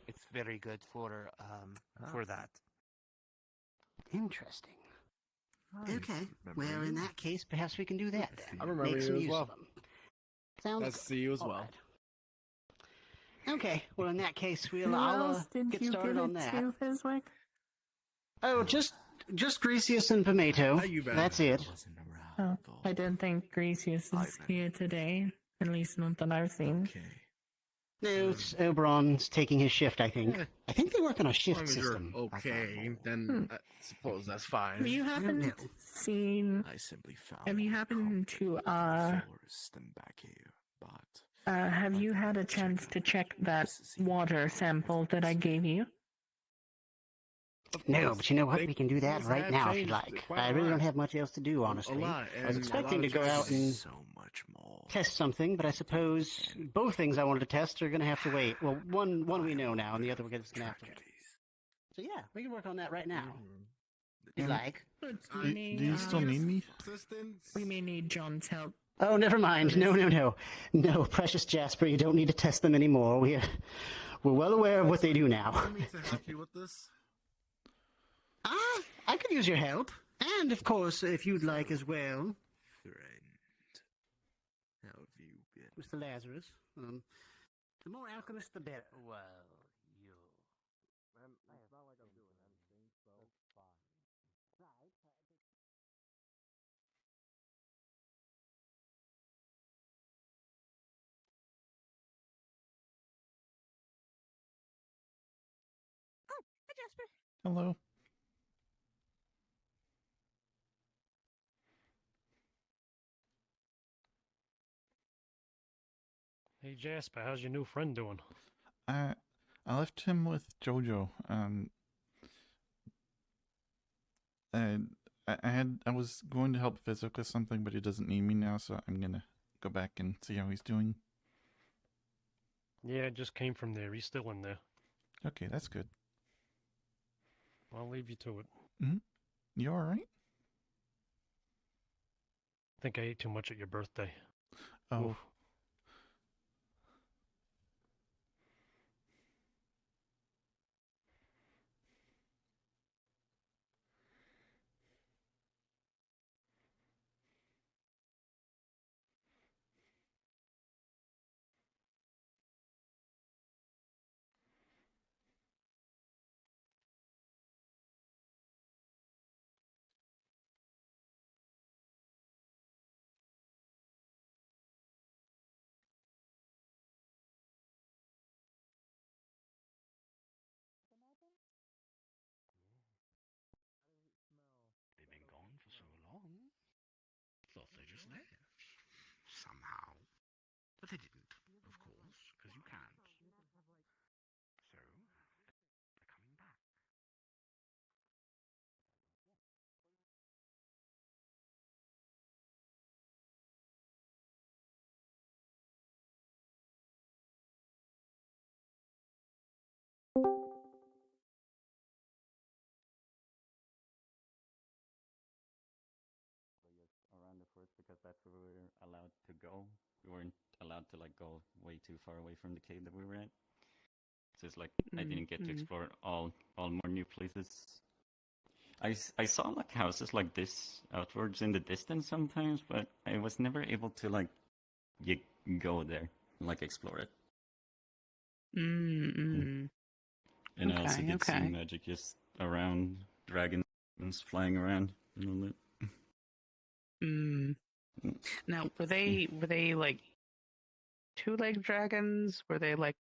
It's very good for that. Interesting. I Okay, remember well, in you. that case, perhaps we can do that then. I remember Make you some as use well. of them. Sounds That's good. to you as All well. right. Okay, well in that case, Who I'll else did get you started give on it that. to, Fizwick? Oh, just Greasius and Pomato. How you been? That's it. Oh, I don't think Gracious is here today. At least not that I've seen. No, it's Oberon's taking his shift, I think. Yeah. I think they work on a As shift long as you're system. okay, then I suppose that's fine. Have you happened seen? I simply found Have you happened to forest and back here, but have you had a chance to check that water sample that I gave you? No, but you know what? We can do that right now if you like. I really don't have much else to do, honestly. I was expecting to go out and so much more. test something, but I suppose both things I wanted to test are going to have to wait. Well, one we know now, and the other we're just going to have to wait. So yeah, we can work on that right now. If you like. Do you still need me? We may need John's help. Oh, never mind. No. No, precious Jasper, you don't need to test them anymore. We're well aware of what they do now. Want me to help you with this? I could use your help. And, of course, if you'd like as well. Friend, how have you been? Mr. Lazarus. The more alchemist, the better. Well, you... It's not like I'm doing anything, so it's fine. Oh, hi, Jasper. Hello. Hey Jasper, how's your new friend doing? I left him with Jojo. And I was going to help Physic with something, but he doesn't need me now, so I'm gonna go back and see how he's doing. Yeah, I just came from there. He's still in there. Okay, that's good. I'll leave you to it. You alright? I think I ate too much at your birthday. Oh. Oof. They've been gone for so long. Thought they just left. Somehow. But they didn't, of course, because you can't. So, they're coming back. Around the fort because that's where we were allowed to go. We weren't allowed to like go way too far away from the cave that we were at. So it's like I didn't get to explore all more new places. I saw like houses like this outwards in the distance sometimes, but I was never able to like go there and like explore it. And I also did see magic just around, dragons flying around and all that. Now, were they like two-legged dragons? Were they like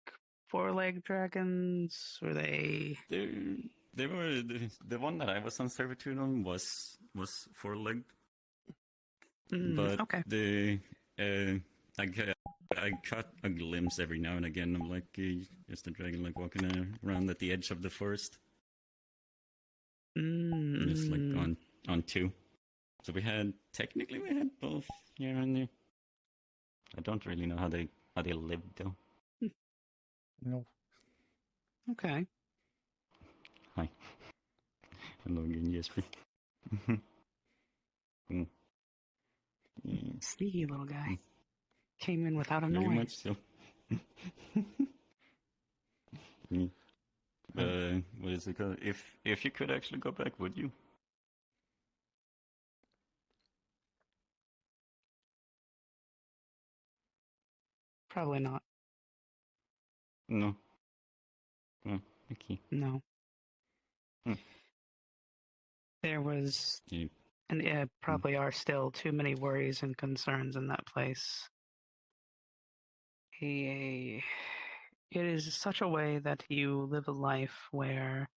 four-legged dragons? Were they? They were the one that I was on servitude on was four-legged. But I caught a glimpse every now and again of like just a dragon like walking around at the edge of the forest. Just like on two. So we had both here and there. I don't really know how they lived though. No. Okay. Hi. Hello again, Jesper. Sneaky little guy. Came in without a Very noise. much so. What is it called? If you could actually go back, would you? Probably not. No. Oh, okay. No. Hmm. There was, You, and probably are still, too many worries and concerns in that place. It is such a way that you live a life where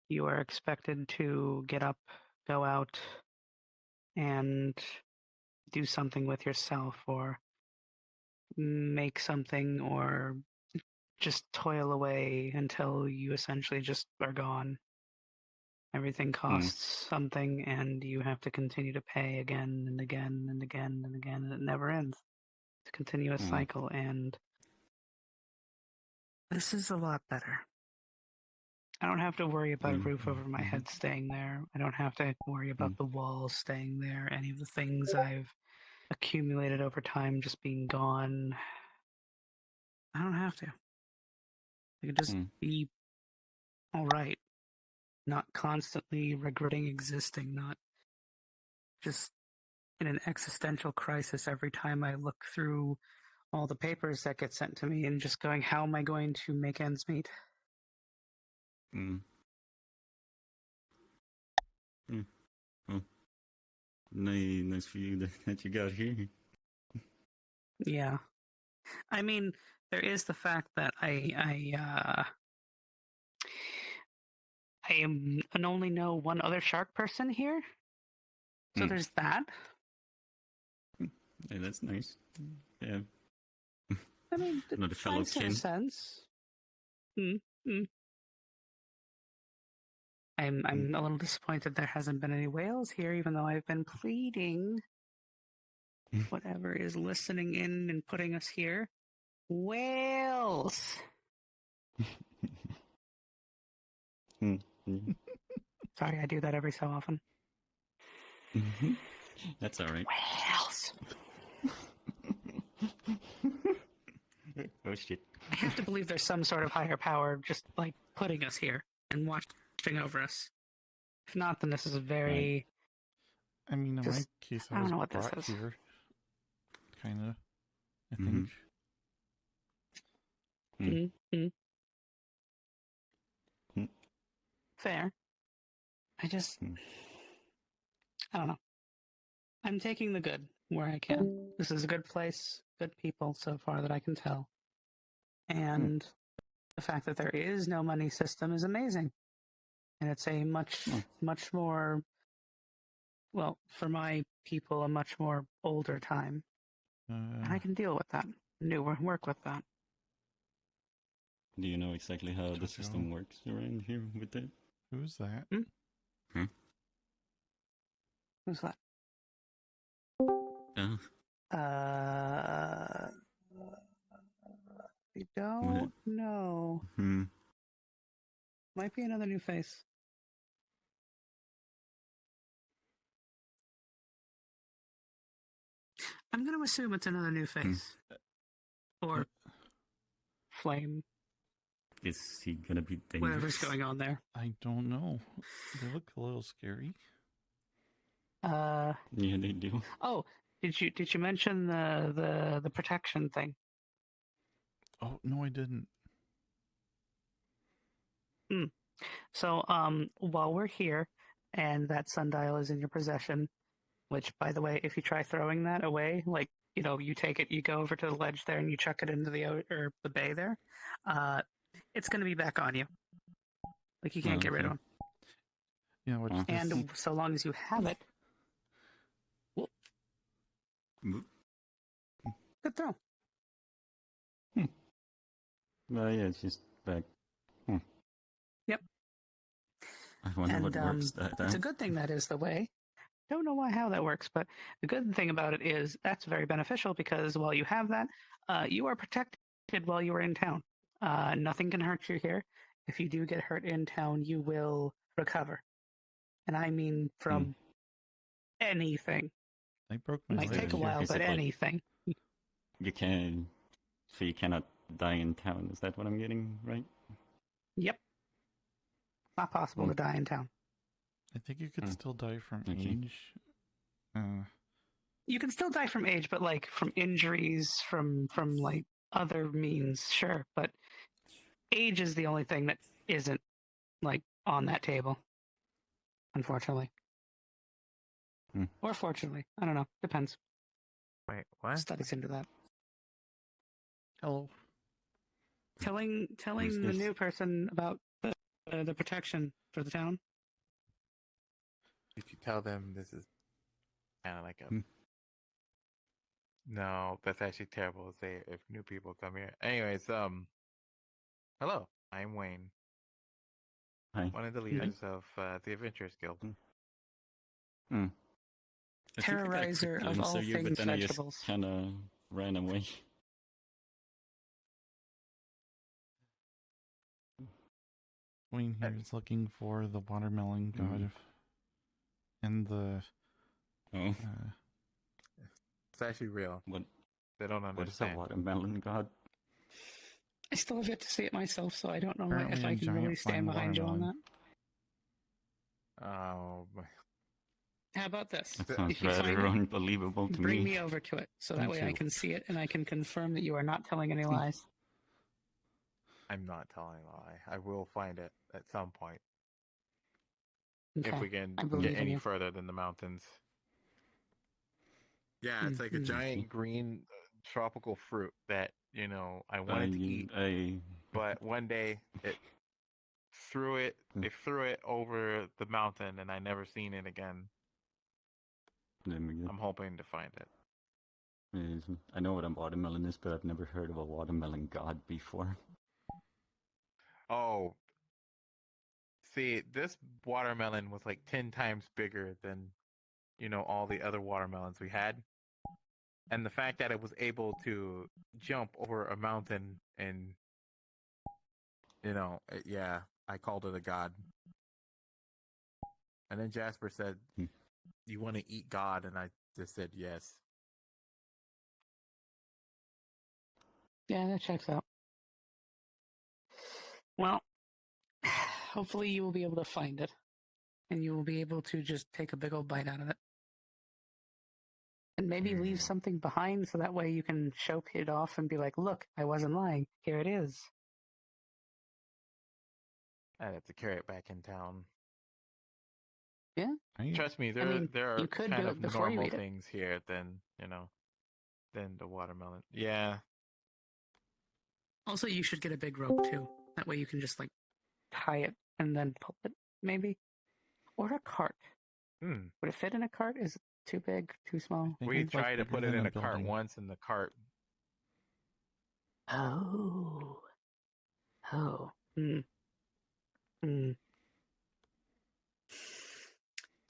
you are expected to get up, go out, and do something with yourself, or make something, or just toil away until you essentially just are gone. Everything costs something, and you have to continue to pay again and again and again and again, and it never ends. It's a continuous cycle, and this is a lot better. I don't have to worry about a roof over my head staying there. I don't have to worry about the walls staying there, any of the things I've accumulated over time just being gone. I don't have to. I can just be alright. Not constantly regretting existing, not just in an existential crisis every time I look through all the papers that get sent to me and just going, how am I going to make ends meet? Oh. Nice for you that you got here. Yeah. I mean, there is the fact that I only know one other shark person here. So there's that. Yeah, that's nice. Yeah. I mean, Not a fellow nice in a kin. sense. I'm a little disappointed there hasn't been any whales here, even though I've been pleading. Whatever is listening in and putting us here. Whales! Sorry, I do that every so often. That's alright. Whales! Oh shit. I have to believe there's some sort of higher power just, like, putting us here and watching over us. If not, then this is a very... I mean, in my case, I don't was know what this brought is. here. Kind of, I think. Fair. I don't know. I'm taking the good where I can. This is a good place, good people so far that I can tell. And the fact that there is no money system is amazing. And it's a much more, well, for my people, a much more older time. And I can deal with that. Work with that. Do you know exactly how the system works around here with that? Who's that? Who's that? I don't know. Might be another new face. I'm going to assume it's another new face. Or flame. Is he gonna be dangerous? Whatever's going on there. I don't know. They look a little scary. Yeah, they do. Oh, did you mention the protection thing? Oh no, I didn't. So while we're here and that sundial is in your possession, which by the way, if you try throwing that away, like you take it, you go over to the ledge there and you chuck it into the bay there, it's going to be back on you. Like you can't get rid of them. Yeah, and so long as you have it. Good throw. Well, yeah, it's just back. Yep. I wonder what works that It's a good thing that is the way. Don't know how that works, but the good thing about it is that's very beneficial because while you have that, you are protected while you are in town. Nothing can hurt you here. If you do get hurt in town, you will recover. And I mean from anything. I broke my leg. Might take a while, but anything. You can... So you cannot die in town, is that what I'm getting, right? Yep. Not possible to die in town. I think you could still die from age. You can still die from age, but like from injuries, from like other means, sure. But age is the only thing that isn't like on that table, unfortunately. Or fortunately, I don't know. Depends. Wait, what? Studies into that. Hello. Telling the new person about the protection for the town. Did you tell them this is kind of like a? No, that's actually terrible to say if new people come here. Anyways, hello, I'm Wayne. Hi. One of the leaders of the Adventurers Guild. Terrorizer of all things vegetables. Kind of ran away. Wayne here is looking for the watermelon god and the. Oh. It's actually real. What? They don't What is a understand. watermelon god? I still have yet to see it myself, so I don't know Apparently if I a can really giant stand flying behind you on that. watermelon. Oh. How about this? That sounds If you rather find it, unbelievable to bring me. me over to it, so that Me way I too. can see it and I can confirm that you are not telling any lies. I'm not telling a lie. I will find it at some point. Okay. If we can I believe get in any you. further than the mountains. Yeah, it's like a giant green tropical fruit that, I wanted to eat. But one day they threw it over the mountain and I never seen it again. I'm hoping to find it. I know what a watermelon is, but I've never heard of a watermelon god before. Oh. See, this watermelon was like 10 times bigger than, all the other watermelons we had. And the fact that it was able to jump over a mountain and, yeah, I called it a god. And then Jasper said, "You want to eat God?" And I just said yes. Yeah, that checks out. Well, hopefully you will be able to find it, and you will be able to just take a big old bite out of it. And maybe leave something behind so that way you can show it off and be like, look, I wasn't lying. Here it is. I'd have to carry it back in town. Yeah. Trust me, there are you could kind do of it before you normal eat it. things here than the watermelon. Yeah. Also, you should get a big rope too. That way you can just like tie it and then pull it, maybe. Or a cart. Would it fit in a cart? Is it too big, too small? We tried to put it in a cart once, and the cart. Oh.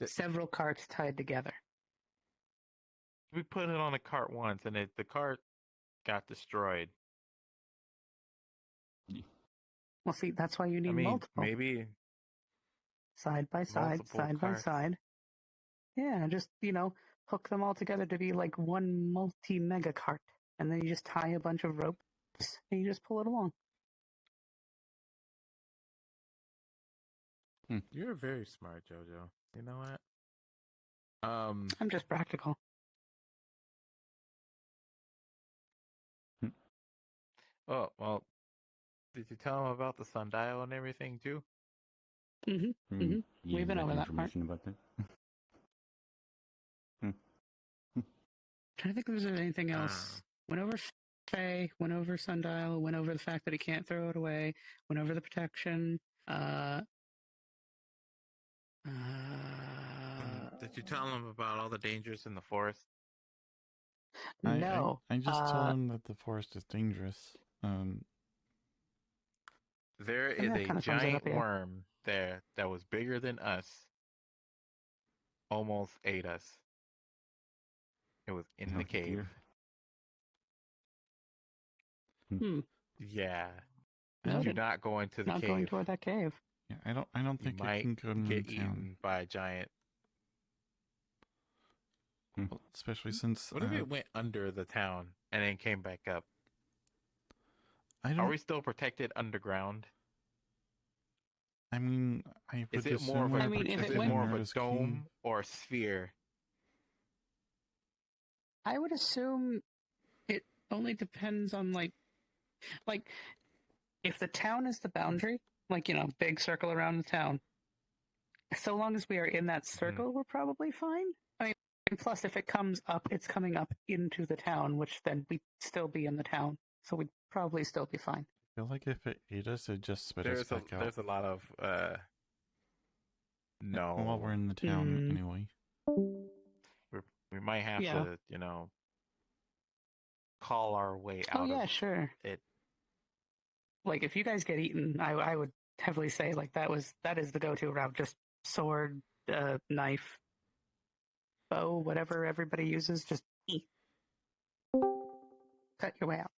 Several carts tied together. We put it on a cart once, and the cart got destroyed. Well, see, that's why you need multiple. Maybe side by side, multiple side carts. by side. Yeah, just, hook them all together to be like one multi-mega cart. And then you just tie a bunch of ropes and you just pull it along. You're very smart, Jojo. You know what? I'm just practical. Oh, well, did you tell him about the sundial and everything too? We've been over that part. About that. Trying to think if there's anything else. Went over Faye, went over Sundial, went over the fact that he can't throw it away, went over the protection. Did you tell him about all the dangers in the forest? No. I just told him that the forest is dangerous. There And is that a kinda sums it giant up, yeah. worm there that was bigger than us. Almost ate us. It was in the cave. Yeah. Noted. Do not go into the Not cave. going toward that cave. Yeah, I don't think You it can might go in get town. eaten by a giant. Well, especially since. What if it went under the town and then came back up? I don't. Are we still protected underground? I mean, I would Is it more of assume a, we're is protected it more in of a Nerdist dome King. or a sphere? I would assume it only depends on like if the town is the boundary, like big circle around the town. So long as we are in that circle, we're probably fine. I mean, plus if it comes up, it's coming up into the town, which then we'd still be in the town, so we'd probably still be fine. I feel like if it ate us, it'd just spit us back out. There's a lot of no. While we're in the town, anyway. We might have to, call our way out. Oh yeah, of sure. It. Like if you guys get eaten, I would heavily say like that is the go-to route. Just sword, knife, bow, whatever everybody uses. Just eat. Cut your way out.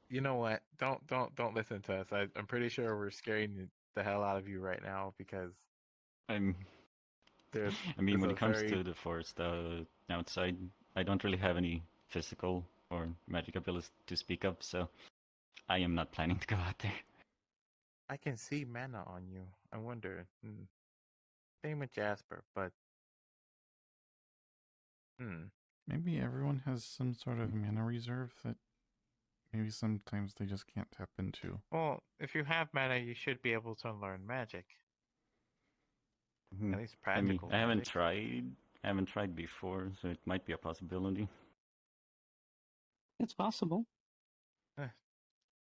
You know what? Don't listen to us. I'm pretty sure we're scaring the hell out of you right now because when it comes to the forest outside, I don't really have any physical or magic abilities to speak of, so I am not planning to go out there. I can see mana on you. I wonder. Same with Jasper, but maybe everyone has some sort of mana reserve that maybe sometimes they just can't tap into. Well, if you have mana, you should be able to learn magic. At least practical. I haven't tried before, so it might be a possibility. It's possible.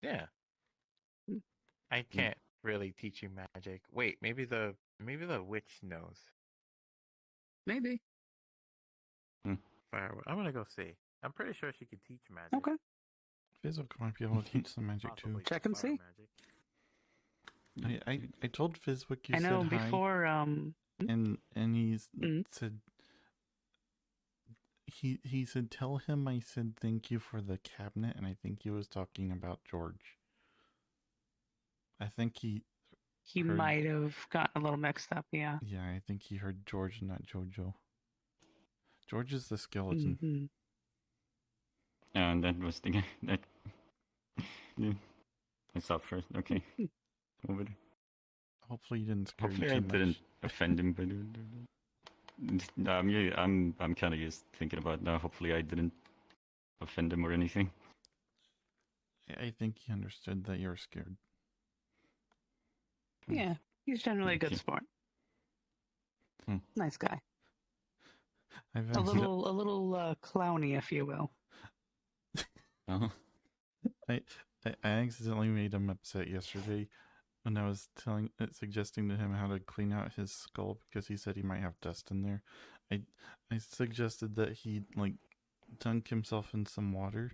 Yeah. I can't really teach you magic. Wait, maybe the witch knows. Maybe. I'm gonna go see. I'm pretty sure she could teach magic. Okay. Fizwick might be able to teach some magic too. Check and see. I told Fizwick you I know said before hi, and he said he said tell him I said thank you for the cabinet, and I think he was talking about George. I think he might have gotten a little mixed up. Yeah. Yeah, I think he heard George, not Jojo. George is the skeleton. Mm-hmm. And that was the guy that I saw first. Okay, over there. Hopefully you didn't scare Hopefully you I too much. didn't offend him, but I'm kind of just thinking about now. Hopefully I didn't offend him or anything. I think he understood that you were scared. Yeah, he's generally a good sport. Nice guy. A little clowny, if you will. I accidentally made him upset yesterday when I was suggesting to him how to clean out his skull because he said he might have dust in there. I suggested that he dunk himself in some water.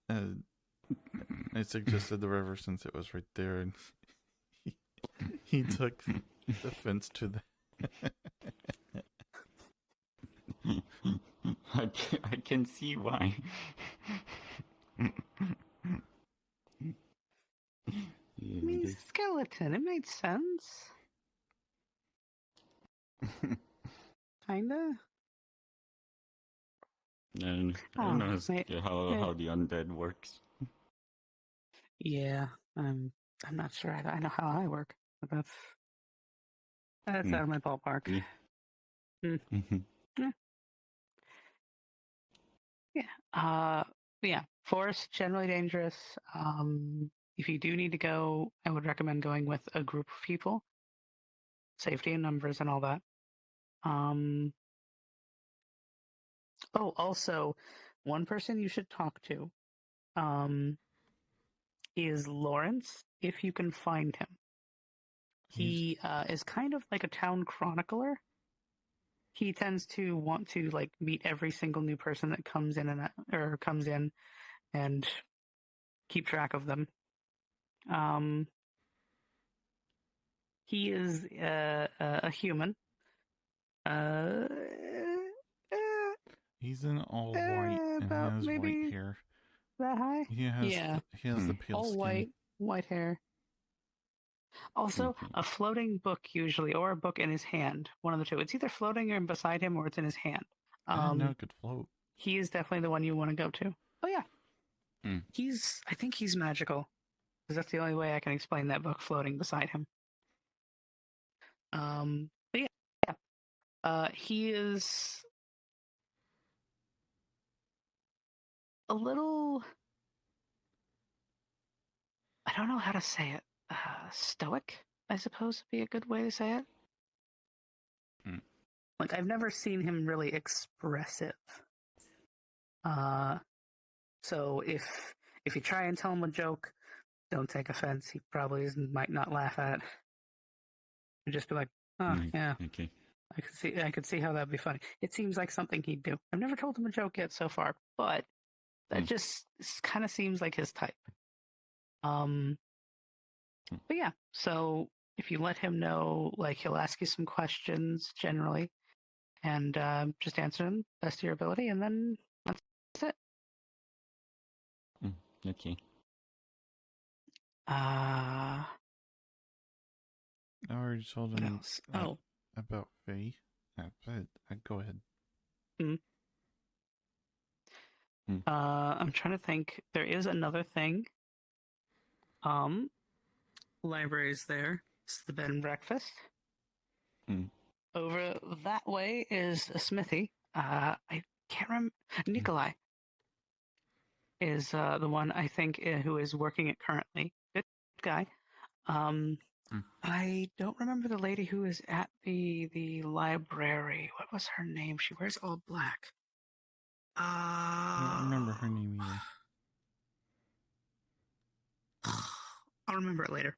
I suggested the river since it was right there, and he took offense to that. I can see why. He's a skeleton. It made sense. Kinda. And I don't know how the undead works. Yeah, I'm not sure. I know how I work, but that's out of my ballpark. Yeah. Forest generally dangerous. If you do need to go, I would recommend going with a group of people. Safety in numbers and all that. Also, one person you should talk to is Lawrence, if you can find him. He is kind of like a town chronicler. He tends to want to meet every single new person that comes in and keep track of them. He is a human. He's in all white and has white hair. That high? He has the pale all skin. white hair. Also, a floating book usually, or a book in his hand. One of the two. It's either floating or beside him, or it's in his hand. I didn't know it could float. He is definitely the one you want to go to. Oh yeah, I think he's magical, because that's the only way I can explain that book floating beside him. But yeah. He is a little. I don't know how to say it. Stoic, I suppose, would be a good way to say it. Like, I've never seen him really expressive. So if you try and tell him a joke, don't take offense. He probably might not laugh at it. And just be like, "Oh, yeah, okay. I could see how that'd be funny." It seems like something he'd do. I've never told him a joke yet so far, but that just kind of seems like his type. But yeah, so if you let him know, like, he'll ask you some questions generally, and just answer them best of your ability, and then that's it. Okay. I already told him about Faye. Go ahead. I'm trying to think. There is another thing. Library's there. It's the bed and breakfast. Over that way is a smithy. I can't remember. Nikolai is the one, I think, who is working it currently. Good guy. I don't remember the lady who is at the library. What was her name? She wears all black. I don't remember her name either. I'll remember it later.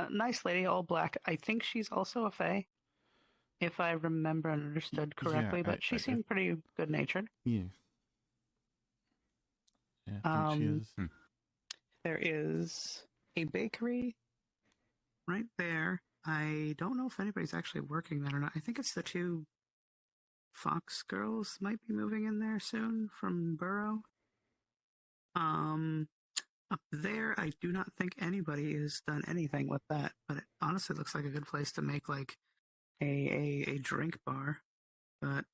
Nice lady, all black. I think she's also a fae, if I remember and understood correctly, but she seemed pretty good-natured. Yeah. Yeah, I think she is. There is a bakery right there. I don't know if anybody's actually working there or not. I think it's the two Fox girls might be moving in there soon from Burrow. Up there, I do not think anybody has done anything with that, but it honestly looks like a good place to make, like, a drink bar. But,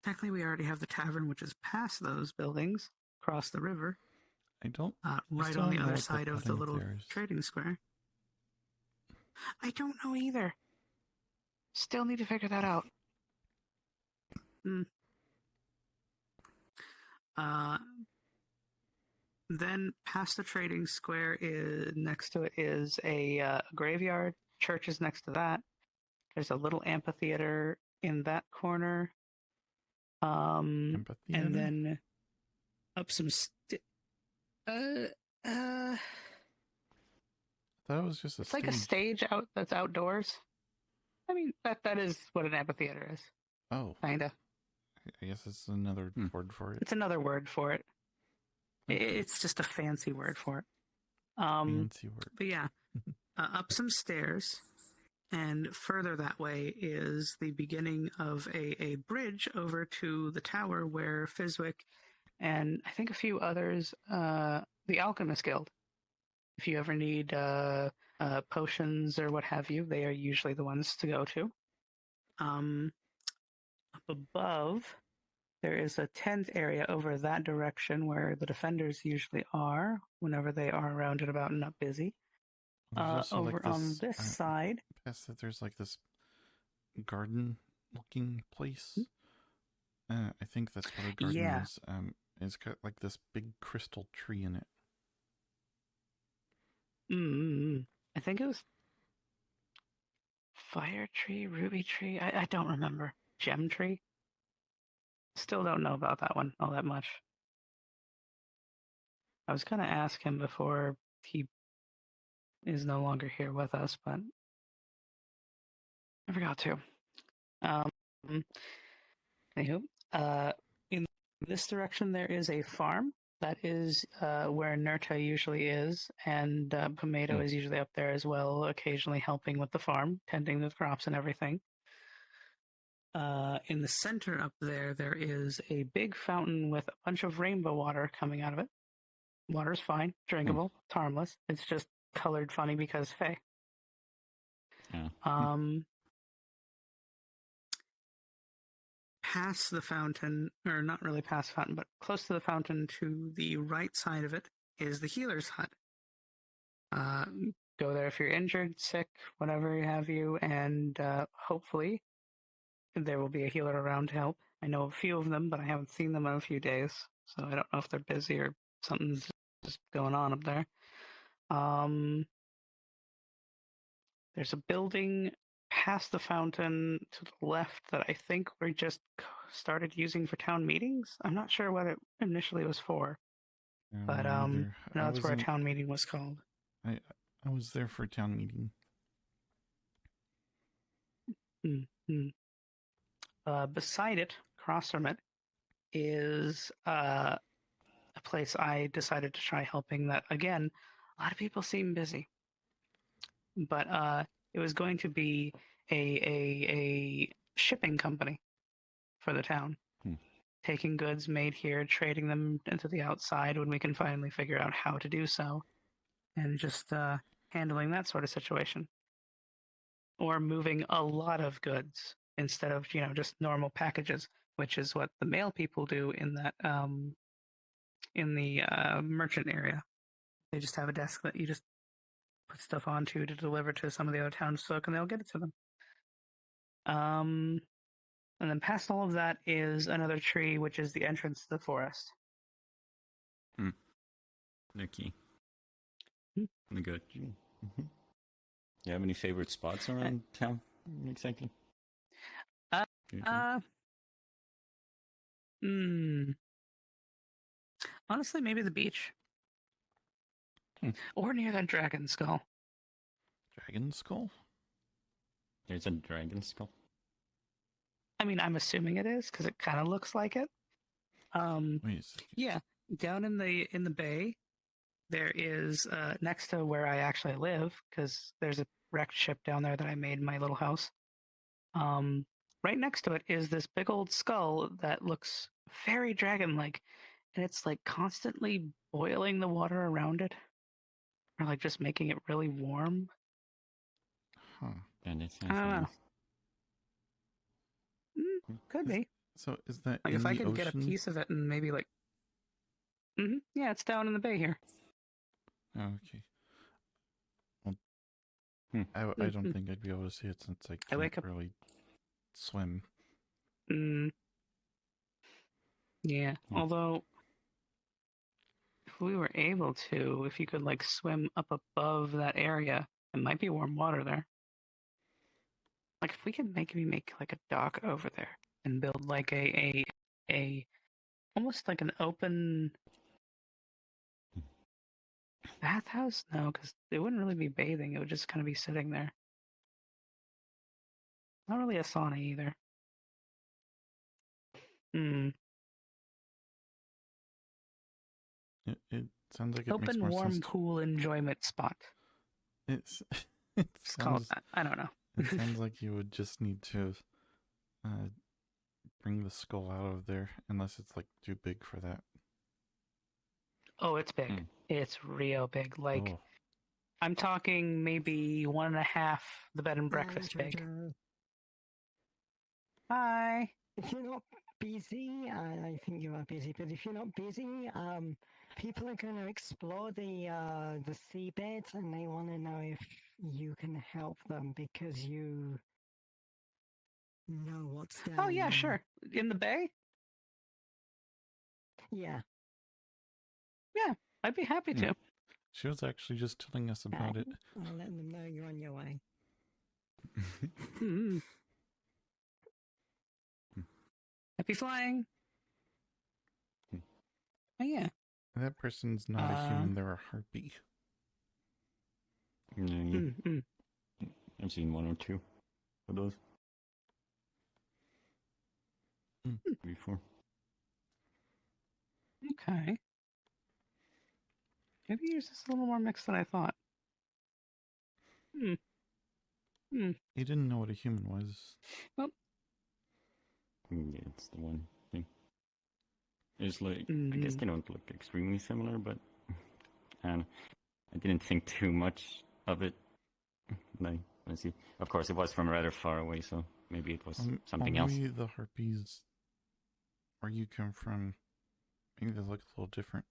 technically we already have the tavern, which is past those buildings, across the river. I don't... right on the other side of the little trading square. I don't know either. Still need to figure that out. Then past the trading square, next to it is a graveyard. Church is next to that. There's a little amphitheater in that corner. And then up some That was just it's like a stage that's outdoors. I mean, that is what an amphitheater is. Oh. Kinda. I guess it's another word for it. It's another word for it. It's just a fancy word for it. Fancy word. But yeah, up some stairs, and further that way is the beginning of a bridge over to the tower where Fizwick and I think a few others, the Alchemist Guild. If you ever need potions or what have you, they are usually the ones to go to. Up above, there is a tent area over that direction where the defenders usually are whenever they are around and about and not busy. Over on this side, past that, there's like this garden-looking place. I think that's what a garden is. It's got like this big crystal tree in it. I think it was fire tree, ruby tree. I don't remember. Gem tree. Still don't know about that one all that much. I was going to ask him before he is no longer here with us, but I forgot to. Anywho, in this direction there is a farm. That is where Nerta usually is, and Pomato is usually up there as well, occasionally helping with the farm, tending the crops and everything. In the center up there, there is a big fountain with a bunch of rainbow water coming out of it. Water's fine, drinkable, it's harmless. It's just colored funny because Fae. Past the fountain, or not really past the fountain, but close to the fountain to the right side of it is the healer's hut. Go there if you're injured, sick, whatever have you, and hopefully there will be a healer around to help. I know a few of them, but I haven't seen them in a few days, so I don't know if they're busy or something's just going on up there. There's a building past the fountain to the left that I think we just started using for town meetings. I'm not sure what it initially was for, but no, that's where a town meeting was called. I was there for a town meeting. Beside it, across from it, is a place I decided to try helping. That again, a lot of people seem busy, but it was going to be a shipping company for the town, taking goods made here, trading them into the outside when we can finally figure out how to do so, and just handling that sort of situation, or moving a lot of goods instead of just normal packages, which is what the mail people do in that in the merchant area. They just have a desk that you just put stuff onto to deliver to some of the other townsfolk, and they'll get it to them. And then past all of that is another tree, which is the entrance to the forest. Okay. Good. Do you have any favorite spots around town? Exactly. Honestly, maybe the beach. Or near that dragon skull. Dragon skull? There's a dragon skull? I mean, I'm assuming it is, because it kind of looks like it. Wait a second. Yeah, down in the bay, there is, next to where I actually live, because there's a wrecked ship down there that I made in my little house. Right next to it is this big old skull that looks very dragon-like, and it's like constantly boiling the water around it, or like just making it really warm. Huh. And it I don't know. Could be. So is that like in if I the could get a ocean? piece of it and maybe like, yeah, it's down in the bay here. Oh, okay. Well, I don't think I'd be able to see it since I can't really swim. Yeah. Although, if we were able to, if you could like swim up above that area, it might be warm water there. Like if we could maybe make like a dock over there and build like a almost like an open bathhouse. No, because it wouldn't really be bathing. It would just kind of be sitting there. Not really a sauna either. It sounds like it makes Open, more warm, sense. cool enjoyment spot. It's called that. I don't know. It sounds like you would just need to bring the skull out of there, unless it's like too big for that. Oh, it's big. It's real big. Like, I'm talking maybe 1.5 the bed and breakfast big. Hi. If you're not busy, I think you are busy, but if you're not busy, people are going to explore the seabed, and they want to know if you can help them because you know what's down Oh, yeah, there. sure. In the bay? Yeah. Yeah, I'd be happy to. She was actually just telling us about it. I'll let them know you're on your way. Happy flying. Oh, yeah. That person's not a human, they're a harpy. I've seen one or two of those before. Okay. Maybe yours is a little more mixed than I thought. He didn't know what a human was. Well, yeah, it's the one thing. It's like, I guess they don't look extremely similar, but I didn't think too much of it. Like, let's see. Of course, it was from rather far away, so maybe it was something else. Maybe the harpies where you come from, maybe they look a little different.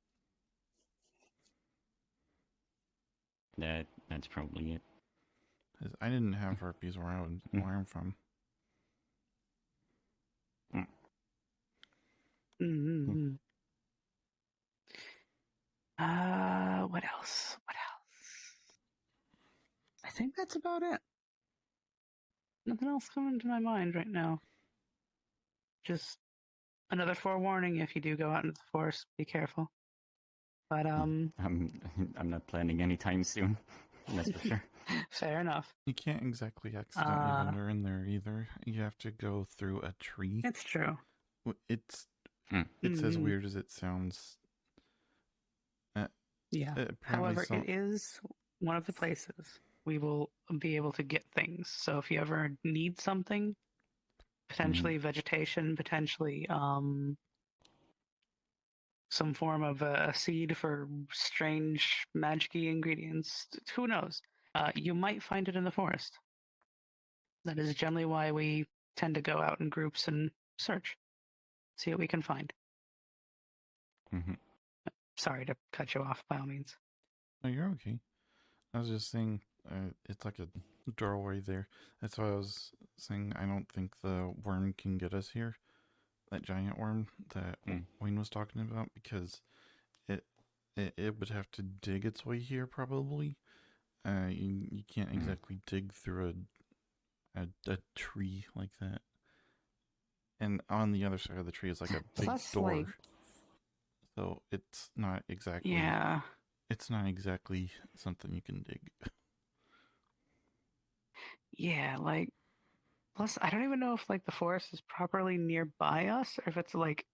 That's probably it. 'Cause I didn't have harpies where I'm from. that's about it. Nothing else coming to my mind right now. Just another forewarning: if you do go out into the forest, be careful. But I'm not planning anytime soon. That's for sure. Fair enough. You can't exactly accidentally wander in there either. You have to go through a tree. It's true. It's as weird as it sounds. Yeah. However, it is one of the places we will be able to get things. So if you ever need something, potentially vegetation, potentially some form of a seed for strange magic-y ingredients, who knows? You might find it in the forest. That is generally why we tend to go out in groups and search, see what we can find. Sorry to cut you off, by all means. No, you're okay. I was just saying, it's like a doorway there. That's why I was saying I don't think the worm can get us here. That giant worm that Wayne was talking about, because it would have to dig its way here probably. You can't exactly dig through a tree like that. And on the other side of the tree is like a big door. So it's not exactly... Yeah. It's not exactly something you can dig. Yeah, like... Plus, I don't even know if, like, the forest is properly nearby us, or if it's, like,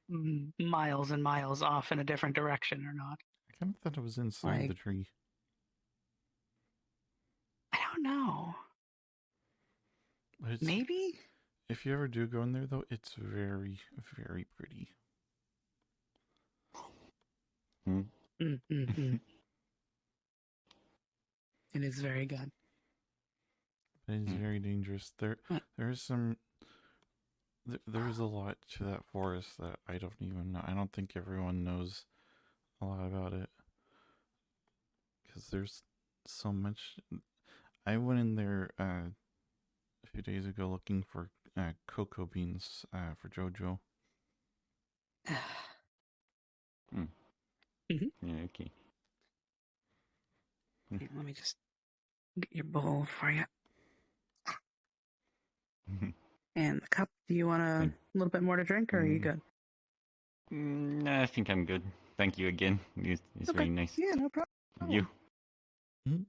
miles and miles off in a different direction or not. I kind of thought it was inside the tree. I don't know. Maybe? If you ever do go in there, though, it's very, very pretty. It is very good. It is very dangerous. There is a lot to that forest that I don't even know. I don't think everyone knows a lot about it, because there's so much. I went in there a few days ago looking for cocoa beans for JoJo. Yeah, okay. Here, let me just get your bowl for you. And the cup, do you want a little bit more to drink, or are you good? No, I think I'm good. Thank you again. It's Okay. very nice. Yeah, no problem. You? Do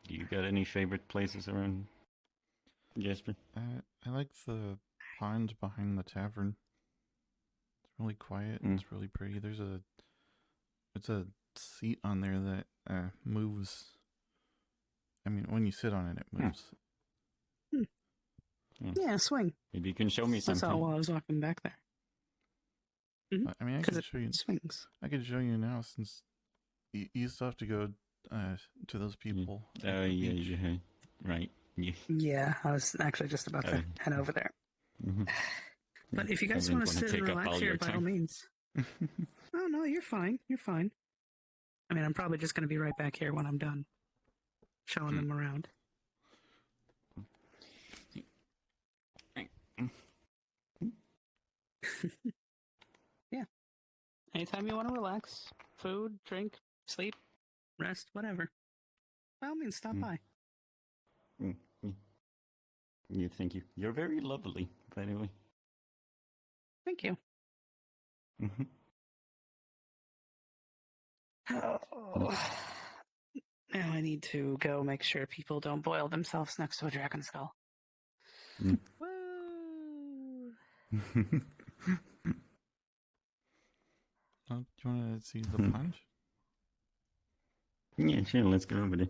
you got any favorite places around, Jasper? I like the pond behind the tavern. It's really quiet and it's really pretty. There's a seat on there that moves. I mean, when you sit on it, it moves. Yeah, swing. Maybe you can show me I saw it something. while I was walking back there. I mean, I could show you. Swings. I could show you now, since you still have to go to those people. Yeah, right. Yeah. Yeah, I was actually just about to head over there. But if you guys want to sit and relax here, by all means. Oh, no, you're fine. You're fine. I mean, I'm probably just going to be right back here when I'm done showing them around. Yeah. Anytime you want to relax, food, drink, sleep, rest, whatever. By all means, stop by. Yeah, thank you. You're very lovely, by the way. Thank you. Oh. Now I need to go make sure people don't boil themselves next to a dragon skull. Woo! Do you want to see the pond? Yeah, sure. Let's go over there.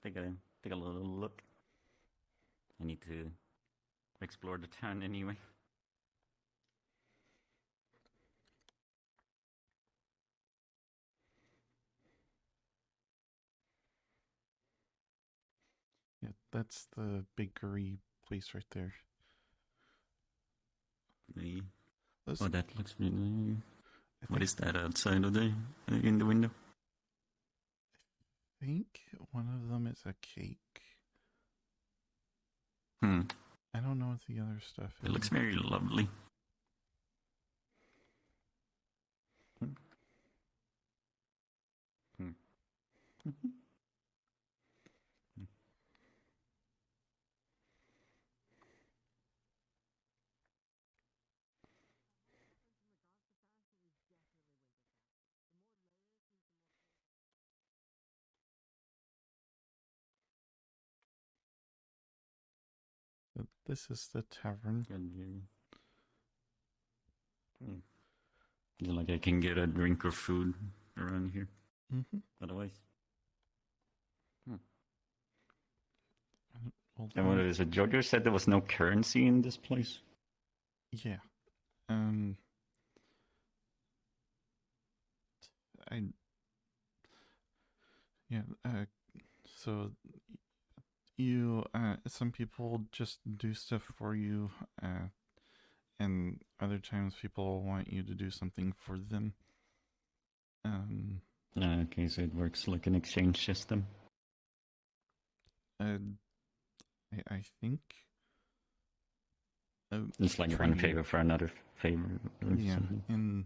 Take a little look. I need to explore the town anyway. Yeah, that's the bakery place right there. Oh, that looks really... What is that outside of the in the window? I think one of them is a cake. I don't know what the other stuff is. It looks very lovely. This is the tavern. Is it like I can get a drink or food around here? Mm-hmm. Otherwise. Hold And what on. is it? Jojo said there was no currency in this place? Yeah. So you, some people just do stuff for you, and other times people want you to do something for them. Okay, so it works like an exchange system. I think. It's like one favor for another favor. Or yeah, something. and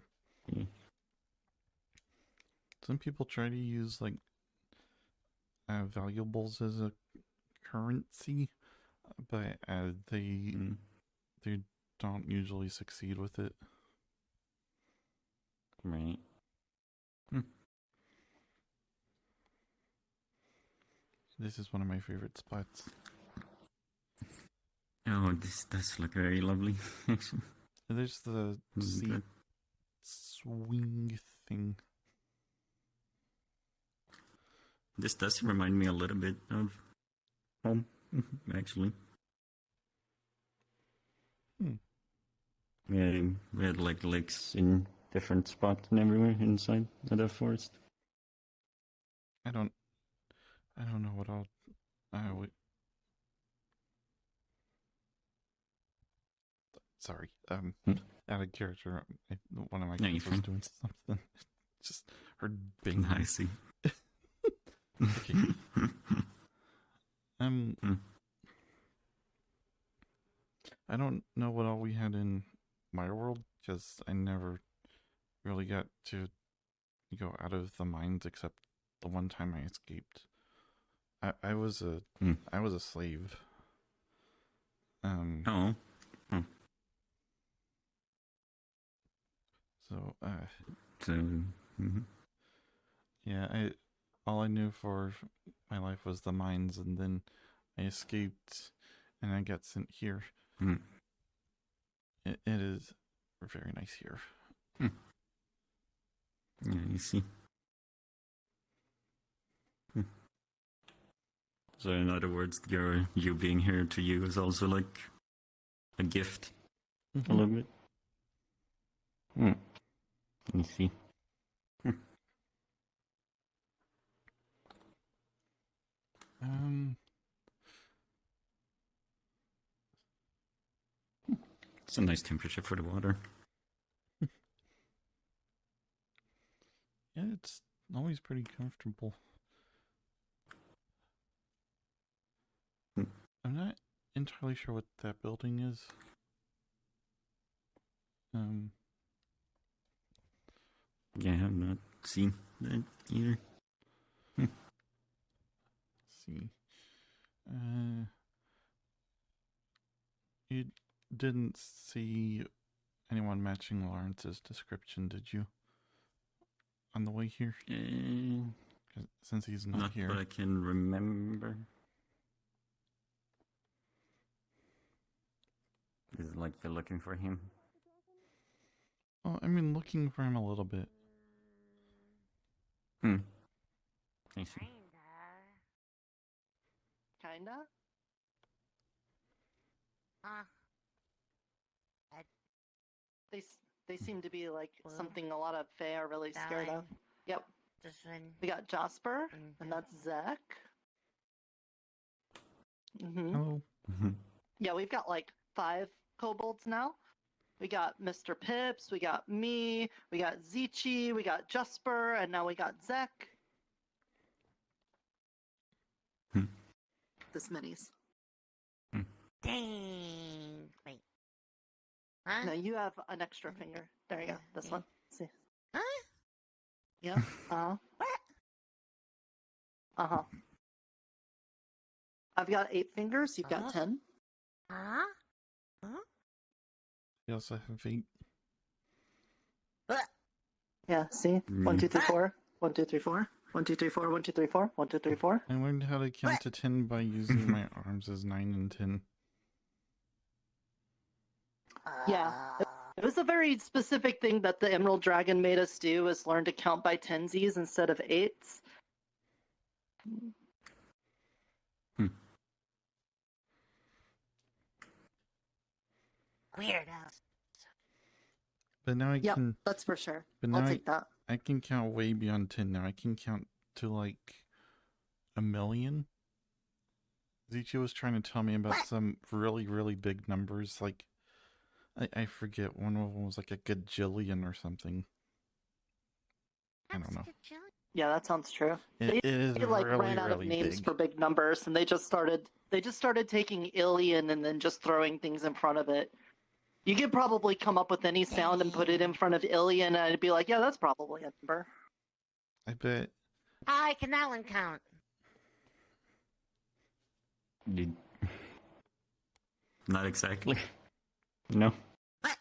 some people try to use like valuables as a currency, but they don't usually succeed with it. Right. This is one of my favorite spots. Oh, this does look very lovely. There's the seat swing thing. This does remind me a little bit of home, actually. Yeah, we had like lakes in different spots and everywhere inside of the forest. I don't know what I'll. Sorry. Out of character. One of my kids was doing something. Just heard bang. I see. Okay. I don't know what all we had in my world because I never really got to go out of the mines except the one time I escaped. I was a slave. So yeah, all I knew for my life was the mines, and then I escaped and I got sent here. It is very nice here. Yeah, you see. So in other words, you being here to you is also like a gift, a little bit. Let me see. It's a nice temperature for the water. Yeah, it's always pretty comfortable. I'm not entirely sure what that building is. Yeah, I have not seen that either. Let's see. You didn't see anyone matching Lawrence's description, did you? On the way here? Since he's not here. Not that I can remember. Is it like you're looking for him? Well, I mean, looking for him a little bit. I see. Kinda? They seem to be like something a lot of Fae are really scared of. Yep. We got Jasper, and that's Zach. Hello. Yeah, we've got like 5 kobolds now. We got Mr. Pips, we got me, we got Zichi, we got Jasper, and now we got Zach. This minis. Dang. Wait. Huh? No, you have an extra finger. There you go. This one. See. Huh? Yeah. What? Uh-huh. I've got 8 fingers, you've got 10. You also have 8. Yeah, see? 1, 2, 3, 4. 1, 2, 3, 4. 1, 2, 3, 4. 1, 2, 3, 4. 1, 2, 3, 4. I learned how to count to 10 by using my arms as 9 and 10. Yeah. It was a very specific thing that the Emerald Dragon made us do, is learn to count by tensies instead of 8s. Weirdos. But now I Yep, can... that's for sure. But I'll now take that. I can count way beyond 10 now. I can count to like 1,000,000. Zichi was trying to tell me about some really, really big numbers. Like, I forget. One of them was like a gajillion or something. I don't know. Yeah, that sounds true. It is They like really, ran out of really names big. for big numbers, and they just started taking alien and then just throwing things in front of it. You could probably come up with any sound and put it in front of alien, and I'd be like, yeah, that's probably a number. I bet. How high can that one count? Not exactly. No. What?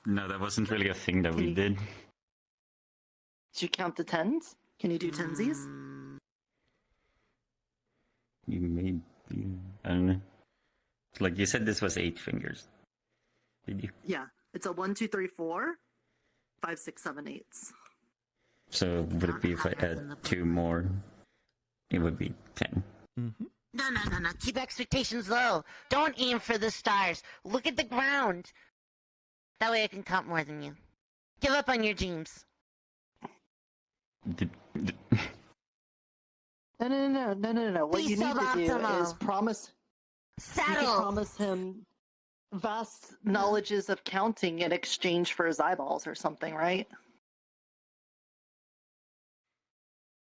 No, that wasn't really a thing that we did. Did you count the 10s? Can you do tensies? You maybe... I don't know. Like you said, this was 8 fingers. Did you? Yeah, it's a 1, 2, 3, 4, 5, 6, 7, 8. So would it be if I add 2 more? It would be 10. Mm-hmm. No. Keep expectations low. Don't aim for the stars. Look at the ground. That way I can count more than you. Give up on your dreams. No. What Be you need to do suboptimal. is promise. Saddle. You can promise him vast knowledges of counting in exchange for his eyeballs or something, right?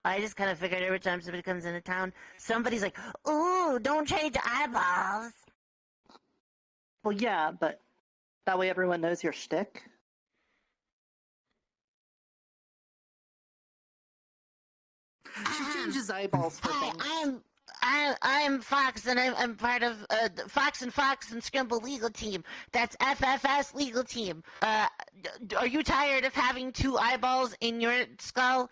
I just kind of figured every time somebody comes into town, somebody's like, ooh, don't trade eyeballs. Well, yeah, but that way everyone knows your shtick. She changes eyeballs for things. I'm Fox, and I'm part of Fox and Scrimble legal team. That's FFS legal team. Are you tired of having 2 eyeballs in your skull?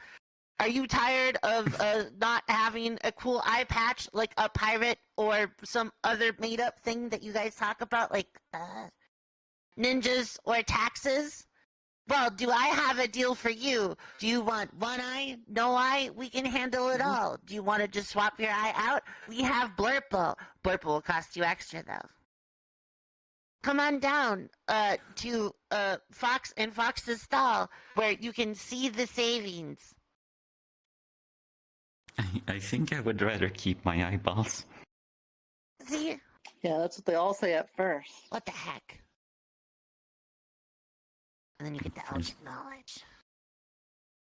Are you tired of not having a cool eye patch like a pirate or some other made-up thing that you guys talk about, like ninjas or taxes? Well, do I have a deal for you? Do you want 1 eye, no eye? We can handle it all. Do you want to just swap your eye out? We have Blurple. Blurple will cost you extra, though. Come on down to Fox and Fox's stall, where you can see the savings. I think I would rather keep my eyeballs. See? Yeah, that's what they all say at first. What the heck? And then you get the algebra knowledge.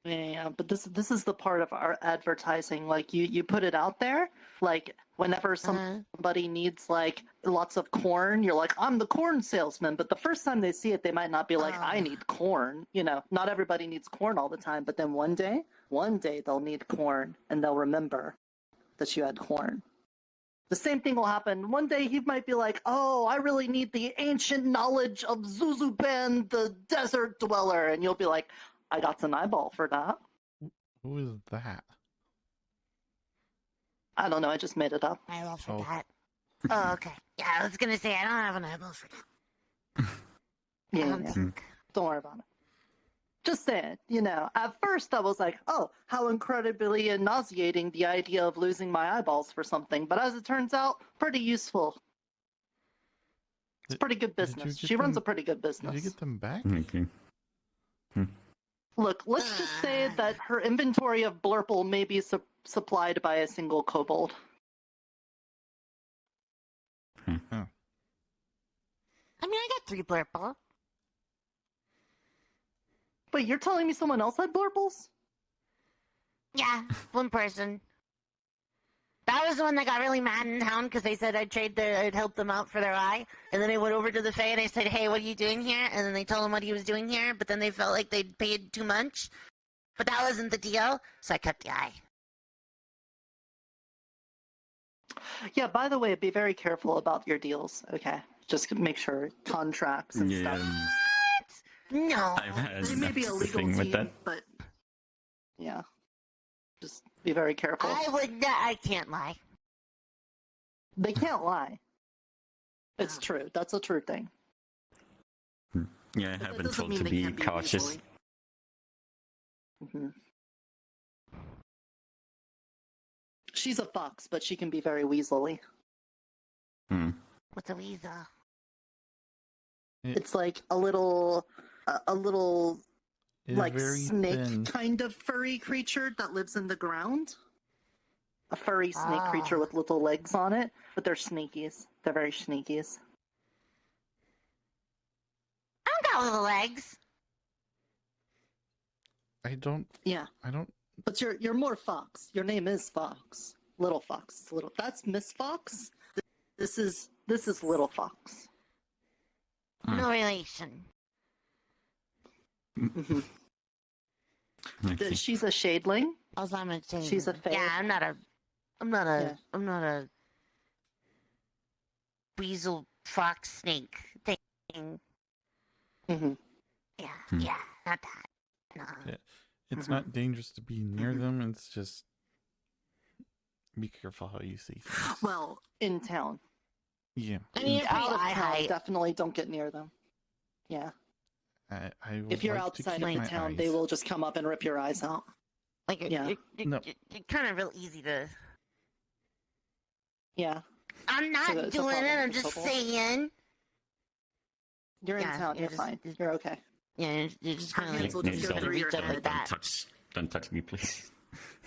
Yeah, but this is the part of our advertising. Like you put it out there. Like whenever somebody needs like lots of corn, you're like, I'm the corn salesman. But the first time they see it, they might not be like, I need corn. You know, not everybody needs corn all the time. But then one day they'll need corn, and they'll remember that you had corn. The same thing will happen. One day he might be like, oh, I really need the ancient knowledge of Zuzuban, the desert dweller. And you'll be like, I got an eyeball for that. Who is that? I don't know. I just made it up. Eyeball for that. Oh, okay. Yeah, I was going to say, I don't have an eyeball for that. Yeah. Don't worry about it. Just saying, you know, at first I was like, oh, how incredibly nauseating the idea of losing my eyeballs for something. But as it turns out, pretty useful. It's pretty good business. She runs a pretty good business. Did you get them back? Okay. Look, let's just say that her inventory of Blurple may be supplied by a single kobold. I mean, I got 3 Blurple. Wait, you're telling me someone else had Blurples? Yeah, 1 person. That was the one that got really mad in town because they said I'd help them out for their eye. And then I went over to the Fae and I said, hey, what are you doing here? And then they told him what he was doing here, but then they felt like they'd paid too much. But that wasn't the deal, so I cut the eye. Yeah, by the way, be very careful about your deals, okay? Just make sure contracts and stuff. No. I've had They may be a that legal thing with team, that. but yeah. Just be very careful. I can't lie. They can't lie. It's true. That's a true thing. Yeah, I But have that been doesn't told mean to they be can't be cautious. Mm-hmm. She's a fox, but she can be very weaselly. What's a weasel? It's like a little It's like very snake thin. kind of furry creature that lives in the ground. A furry snake Ah. creature with little legs on it, but they're sneakies. They're very sneakies. I don't got little legs. I don't. Yeah. I don't. But you're more Fox. Your name is Fox. Little Fox. Little. That's Miss Fox. This is Little Fox. No relation. Mm-hmm. She's a shadeling. Also, I'm a shade. She's a fae. Yeah, I'm not a weasel fox snake thing. Mm-hmm. Yeah, yeah, not that. No. Yeah. It's not dangerous to be near them. It's just be careful how you see things. Well, in town. Yeah. I mean, Out of I town, definitely don't get near them. Yeah. I would If you're like to outside keep of the my town, eyes. they will just come up and rip your eyes out. Like, Yeah. No. you're kind of real easy to. Yeah. I'm not it's a doing problem it. I'm with just Kobold. saying. You're in Yeah, town. you're You're just- fine. You're okay. Yeah, you're just kind of hands like will just you're go gonna through your reach up head. like that. Don't touch me, please.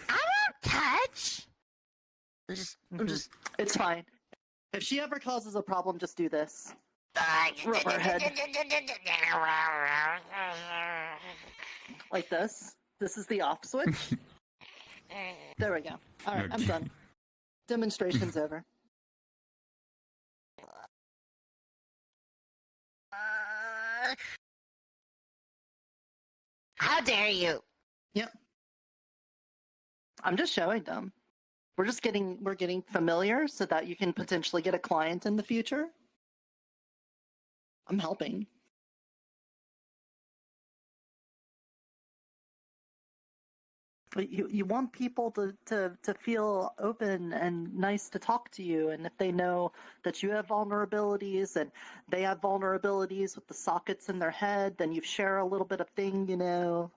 I won't touch. I'm just. It's fine. If she ever causes a problem, just do this. Rub her head. Like this. This is the off switch. There we go. All right, I'm done. Demonstration's over. How dare you? Yep. I'm just showing them. We're getting familiar so that you can potentially get a client in the future. I'm helping. But you want people to feel open and nice to talk to you, and if they know that you have vulnerabilities and they have vulnerabilities with the sockets in their head, then you share a little bit of thing, that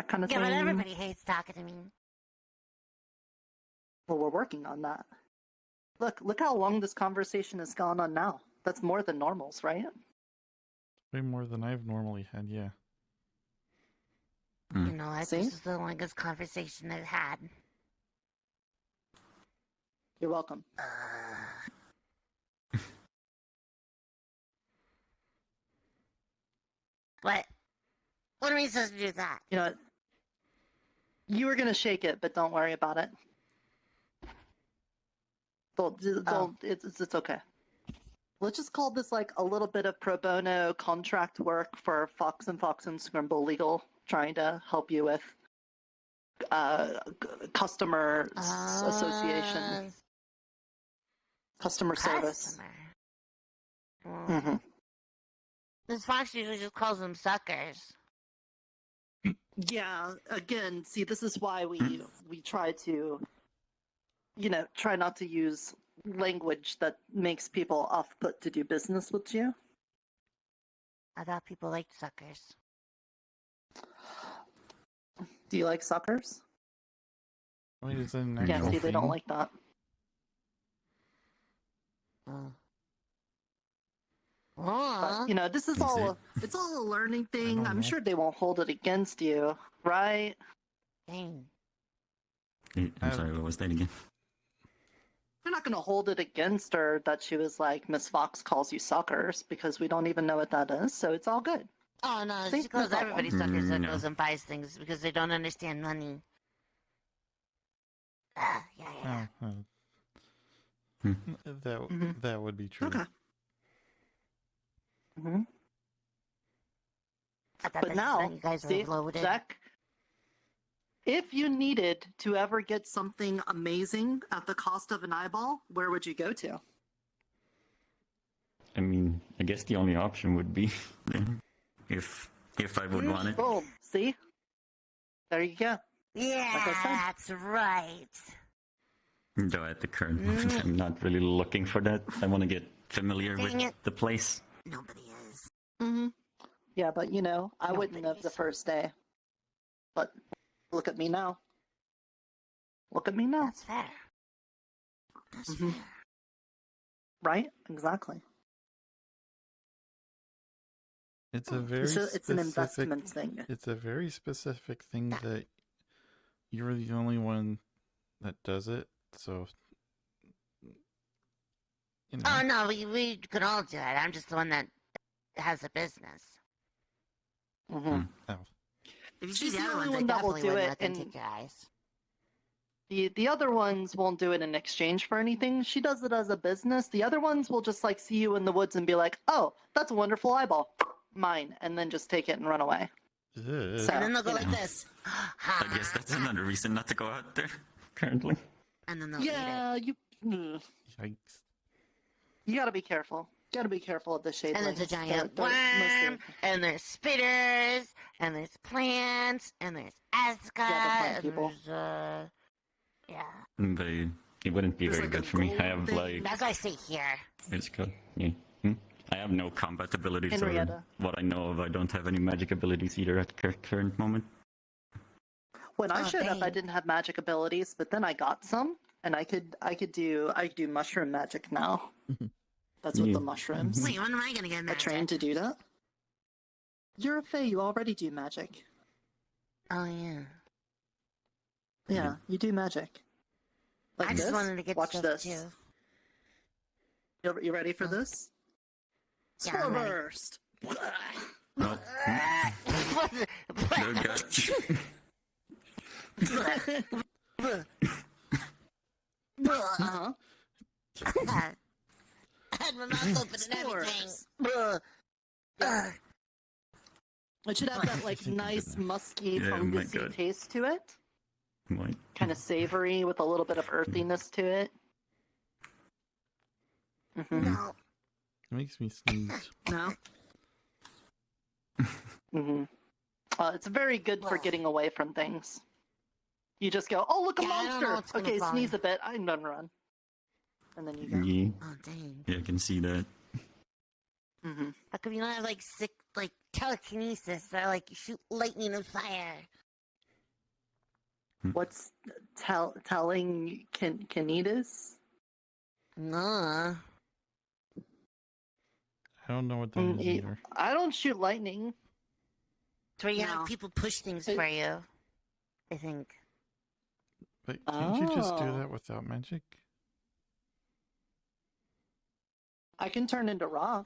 kind of Yeah, thing. but everybody hates talking to me. Well, we're working on that. Look how long this conversation has gone on now. That's more than normals, right? Way more than I've normally had, yeah. You know, this See? is the longest conversation I've had. You're welcome. What? What are we supposed to do with that? You know what? You were gonna shake it, but don't worry about it. It's okay. Let's just call this like a little bit of pro bono contract work for Fox and Scrimble Legal, trying to help you with customer association, customer service. Mm-hmm. This Fox usually just calls them suckers. Yeah, again, see, this is why we try to, try not to use language that makes people off-put to do business with you. I thought people liked suckers. Do you like suckers? Wait, is that an Yeah, actual see, they don't thing? like that. But, this is all it's all a learning thing. I'm sure they won't hold it against you, right? Dang. I'm sorry, what was that again? We're not going to hold it against her that she was like, Miss Fox calls you suckers, because we don't even know what that is, so it's all good. Oh no, See? she calls No everybody problem. suckers that No. goes and buys things because they don't understand money. Yeah. That would be true. Okay. Mm-hmm. I thought But this now, is when you guys see, were loaded. Zach, If you needed to ever get something amazing at the cost of an eyeball, where would you go to? I mean, I guess the only option would be if I would want it. Boom. See? There you go. Yeah, Like I said. that's right. Though at the current moment, I'm not really looking for that. I want to get familiar with the place. Nobody is. Mm-hmm. Yeah, but you know, I wouldn't have the first day. But look at me now. Look at me now. That's fair. That's Mhm. fair. Right? Exactly. It's a very It's an investment thing. It's a very specific thing that you're the only one that does it. So, you know. Oh no, we could all do it. I'm just the one that has a business. Mm-hmm. Oh. If you She's see the the other only ones, I one that will definitely do wouldn't it, let them and take your eyes. The other ones won't do it in exchange for anything. She does it as a business. The other ones will just like see you in the woods and be like, "Oh, that's a wonderful eyeball, mine," and then just take it and run away. And then they'll go like this. I guess that's another reason not to go out there currently. And then they'll eat it. Yeah, Yikes. you gotta be careful. Gotta be careful of the shade. And there's a lines. giant They're worm, mostly- and there's spitters, and there's plants, and there's Azka, plant and people. there's, yeah. But it wouldn't be There's very like a good for me. I have gold like... That's why I stay here. It's good. Yeah. I have no combat abilities, or Henrietta. what I know of, I don't have any magic abilities either at the current moment. When I Oh, showed up, I dang. didn't have magic abilities, but then I got some, and I could do mushroom magic now. That's with Yeah. the mushrooms. Wait, when am I gonna get I magic? trained to do that. You're a fae. You already do magic. Oh yeah. Yeah, you do magic. Like I just this? wanted to get Watch stuff this. too. You ready for this? Yeah, I'm ready. Burst. No. No, God. Uh-huh. I had my mouth open and everything. It should have that like nice musky Yeah, oh my fungusy God. taste to it. What? Kind of savory with a little bit of earthiness to it. Mm-hmm. No. It makes me sneeze. No. Mm-hmm. It's very good for getting away from things. You just go, "Oh, look, a Yeah, I don't know monster!" what's gonna Okay, find. sneeze a bit. I'm done run. And then you go. Yeah. Oh dang. Yeah, I can see that. Mm-hmm. How come you don't have like sick like telekinesis or like you shoot lightning and fire? What's telling kinesis? No. I don't know what that is either. I don't shoot lightning. It's where you No. have people push things for you. I think. But can't you just do Oh. that without magic? I can turn into rock.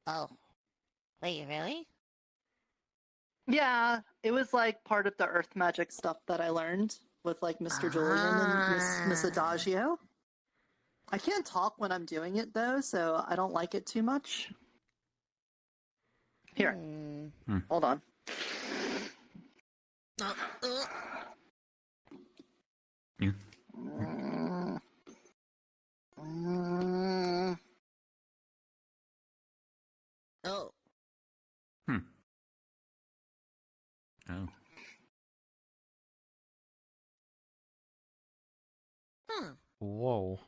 Oh. Wait, really? Yeah, it was like part of the earth magic stuff that I learned with like Mr. Julian and Miss Adagio. I can't talk when I'm doing it though, so I don't like it too much. Here, hold on. Yeah. Oh. Oh. Huh. Whoa.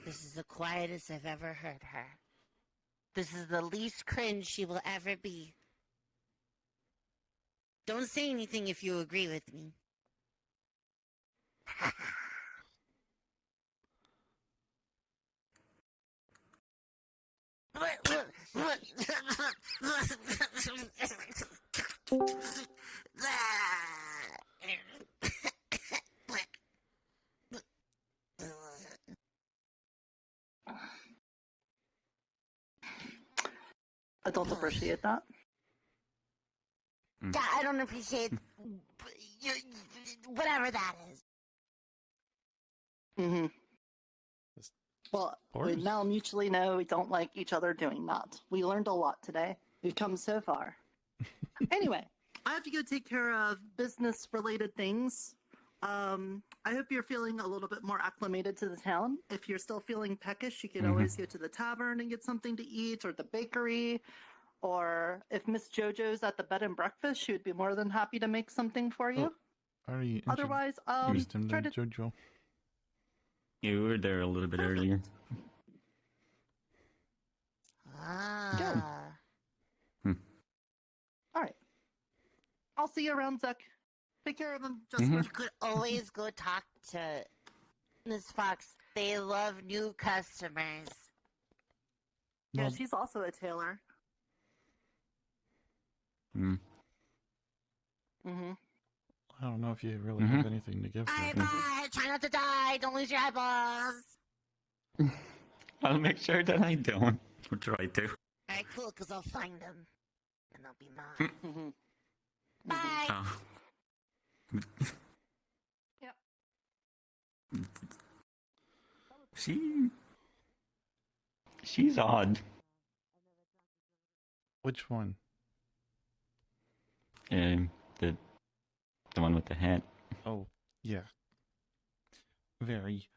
This is the quietest I've ever heard her. This is the least cringe she will ever be. Don't say anything if you agree with me. I don't appreciate that. Yeah, I don't appreciate whatever that is. Mm-hmm. Well, we Spores. now mutually know we don't like each other doing that. We learned a lot today. We've come so far. Anyway, I have to go take care of business-related things. I hope you're feeling a little bit more acclimated to the town. If you're still feeling peckish, you could always go to the tavern and get something to eat, or the bakery. Or if Miss JoJo's at the bed and breakfast, she would be more than happy to make something for you. Already Otherwise, introduced try him to. to JoJo. You were there a little bit earlier. Ah. All right. I'll see you around, Zuck. Take care of them, Jasper. You could always go talk to Miss Fox. They love new customers. Yeah, Well- she's also a tailor. Mm. Mm-hmm. I don't know if you really have anything to give her. Bye. Try not to die. Don't lose your eyeballs. I'll make sure that I don't. Or try to. Alright, cool, because I'll find them. And they'll be mine. Mm-hmm. Bye. Oh. Yep. She's odd. Which one? The one with the hat. Oh, yeah. Very.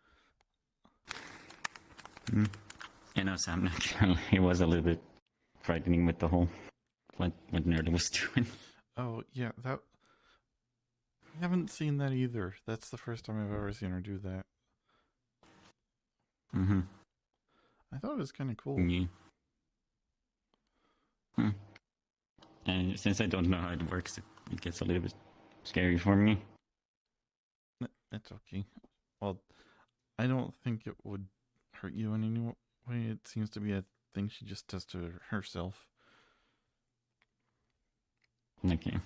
You know, Sam, naturally, it was a little bit frightening with the whole what Nerd was doing. Oh, yeah, that... I haven't seen that either. That's the first time I've ever seen her do that. Mm-hmm. I thought it was kind of cool. Yeah. And since I don't know how it works, it gets a little bit scary for me. That's okay. Well, I don't think it would hurt you in any way. It seems to be a thing she just does to herself. Okay.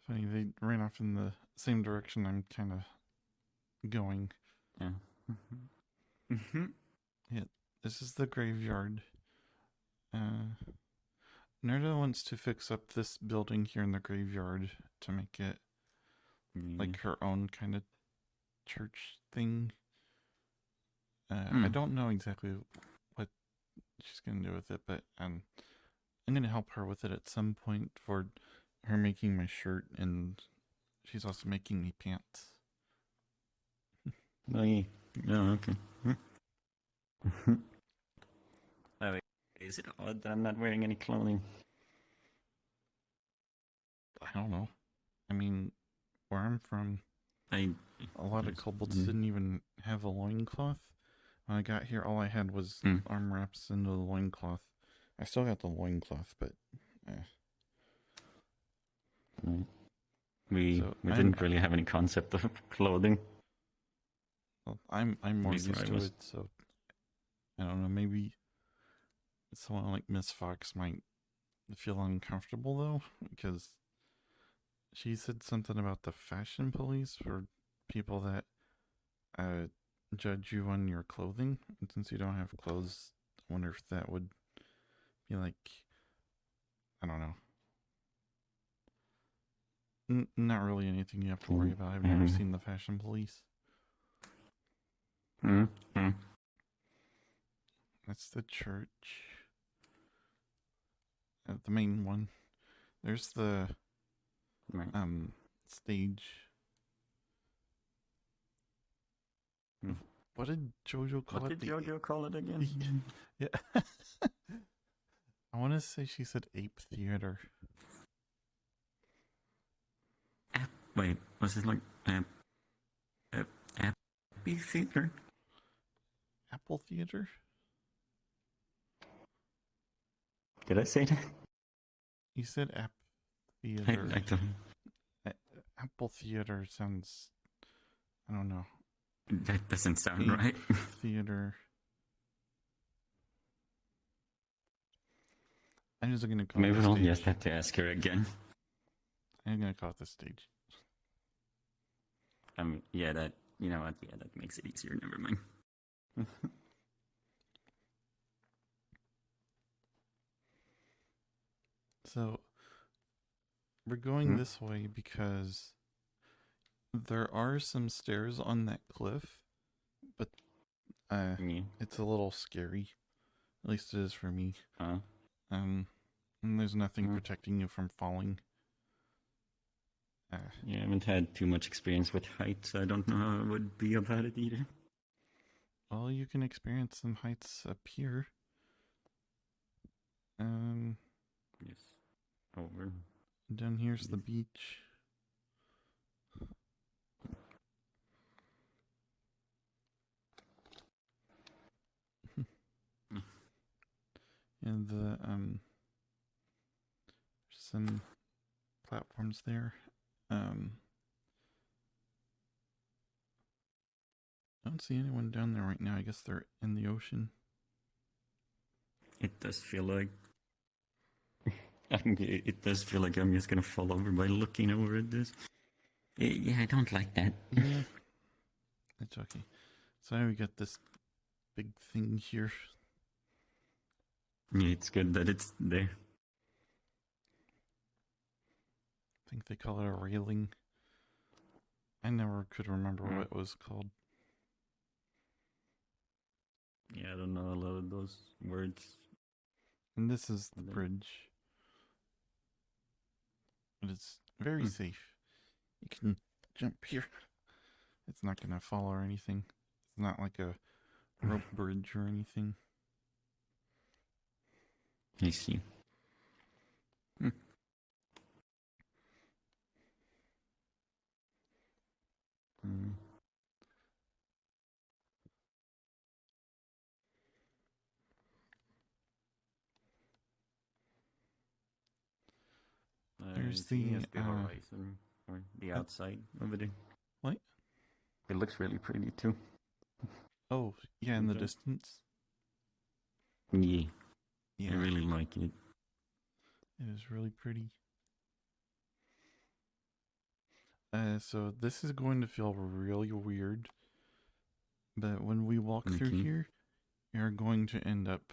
Funny, they ran off in the same direction I'm kind of going. Yeah. Yeah, this is the graveyard. Nerda wants to fix up this building here in the graveyard to make it like her own kind of church thing. I don't know exactly what she's going to do with it, but I'm going to help her with it at some point for her making my shirt, and she's also making me pants. Oh, yeah. Oh, okay. Oh, wait. Is it odd that I'm not wearing any clothing? I don't know. I mean, where I'm from, a lot of kobolds didn't even have a loincloth. When I got here, all I had was arm wraps and a loincloth. I still got the loincloth, but... We didn't really have any concept of clothing. Well, I'm more At least used I to was. it, so... I don't know, maybe someone like Miss Fox might feel uncomfortable, though, because she said something about the fashion police or people that judge you on your clothing. And since you don't have clothes, I wonder if that would be like, I don't know. Not really anything you have to worry about. I've never seen the fashion police. That's the church. The main one. There's the stage. What did JoJo call it? What did JoJo call it again? Yeah. I want to say she said Ape Theater. Wait, was it like Appy Theater? Apple Theater? Did I say that? You said App Theater. I don't... Apple Theater sounds... I don't know. That doesn't sound Ape right. Theater. I'm just gonna call Maybe it the we'll stage. just have to ask her again. I'm gonna call it the stage. Yeah, that, you know what, yeah, that makes it easier, never mind. So, we're going this way because there are some stairs on that cliff, but it's a little scary. At least it is for me. And there's nothing protecting you from falling. Yeah, I haven't had too much experience with heights. I don't know how I would be about it either. Well, you can experience some heights up here. Yes. Over. Down here's the beach. And some platforms there. I don't see anyone down there right now. I guess they're in the ocean. It does feel like it does feel like I'm just gonna fall over by looking over at this. Yeah, I don't like that. Yeah, it's okay. So now we got this big thing here. Yeah, it's good that it's there. I think they call it a railing. I never could remember what it was called. Yeah, I don't know a lot of those words. And this is the bridge. But it's very safe. You can jump here. It's not going to fall or anything. It's not like a rope bridge or anything. I see. There's the horizon or the outside over there. What? It looks really pretty too. Oh, yeah, in the distance. Yeah. Yeah. I really like it. It is really pretty. So this is going to feel really weird. But when we walk through here, you're going to end up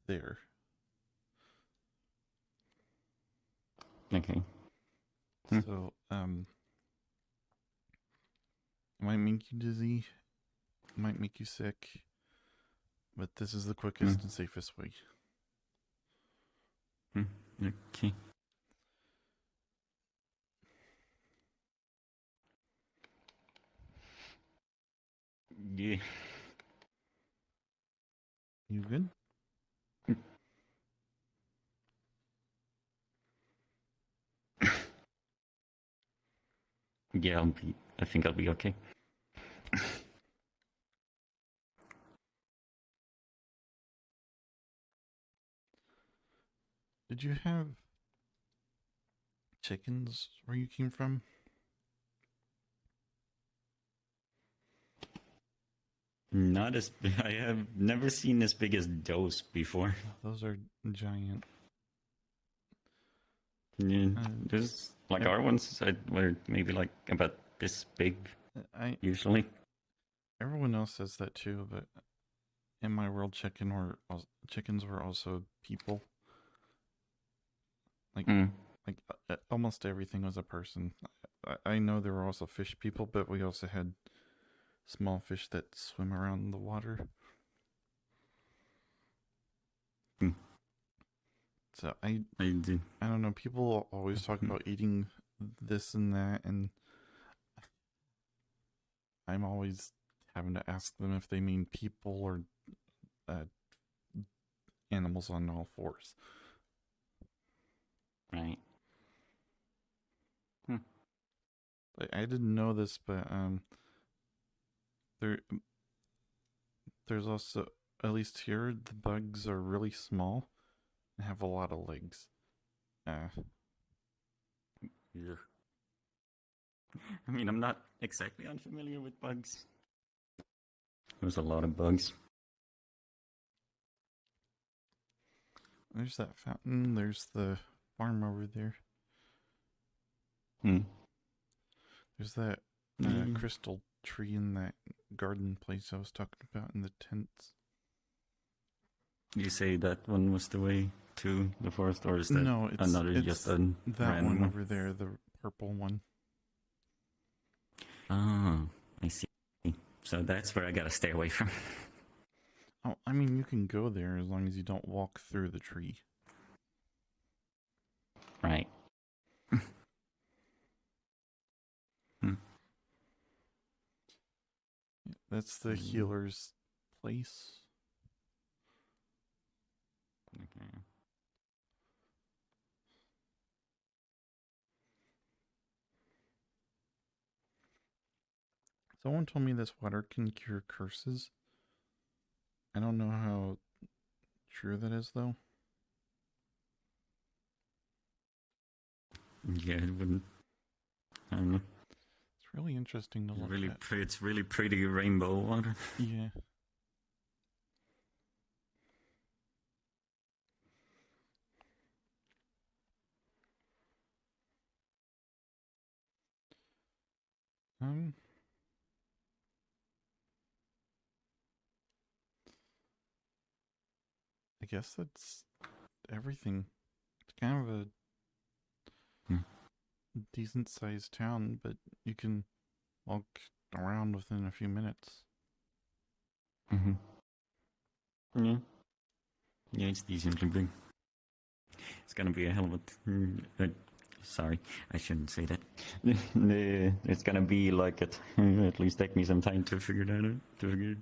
there. Okay. So, it might make you dizzy, it might make you sick, but this is the quickest and safest way. Okay. Yeah. You good? Yeah, I think I'll be okay. Did you have chickens where you came from? Not as big. I have never seen as big as those before. Those are giant. Yeah, there's like our ones were maybe like about this big. Usually. Everyone else says that too, but in my world, chickens were also people. Like almost everything was a person. I know there were also fish people, but we also had small fish that swim around the water. So I don't know. People always talk about eating this and that, and I'm always having to ask them if they mean people or animals on all fours. Right. I didn't know this, but there's also, at least here, the bugs are really small and have a lot of legs. Yeah. I mean, I'm not exactly unfamiliar with bugs. There's a lot of bugs. There's that fountain. There's the farm over there. There's that crystal tree in that garden place I was talking about in the tents. You say that one was the way to the forest, or is that it's just a that random one over there, the purple one. Oh, I see. So that's where I gotta stay away from. Oh, I mean, you can go there as long as you don't walk through the tree. Right. That's the healer's place. Okay. Someone told me this water can cure curses. I don't know how true that is, though. Yeah, it wouldn't. I don't know. It's really interesting to look at. It's really pretty rainbow water. Yeah. I guess that's everything. It's kind of a decent sized town, but you can walk around within a few minutes. Yeah. Yeah, it's decently big. It's gonna be a hell of a... sorry, I shouldn't say that. It's gonna be like it. At least take me some time to figure that out. To figure.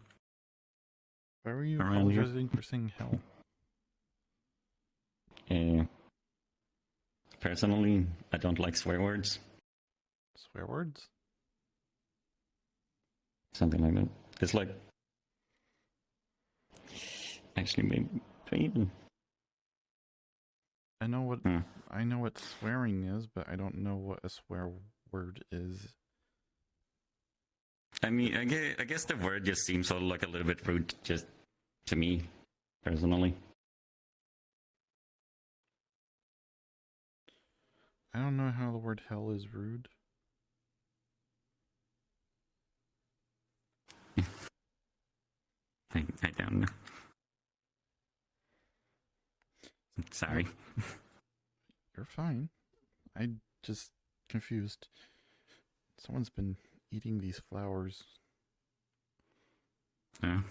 Why were you Around here. apologizing for saying hell? Personally, I don't like swear words. Swear words? Something like that. It's like... Actually, maybe even... I know what swearing is, but I don't know what a swear word is. I mean, I guess the word just seems sort of like a little bit rude, just to me, personally. I don't know how the word hell is rude. I don't know. Sorry. You're fine. I'm just confused. Someone's been eating these flowers. Oh.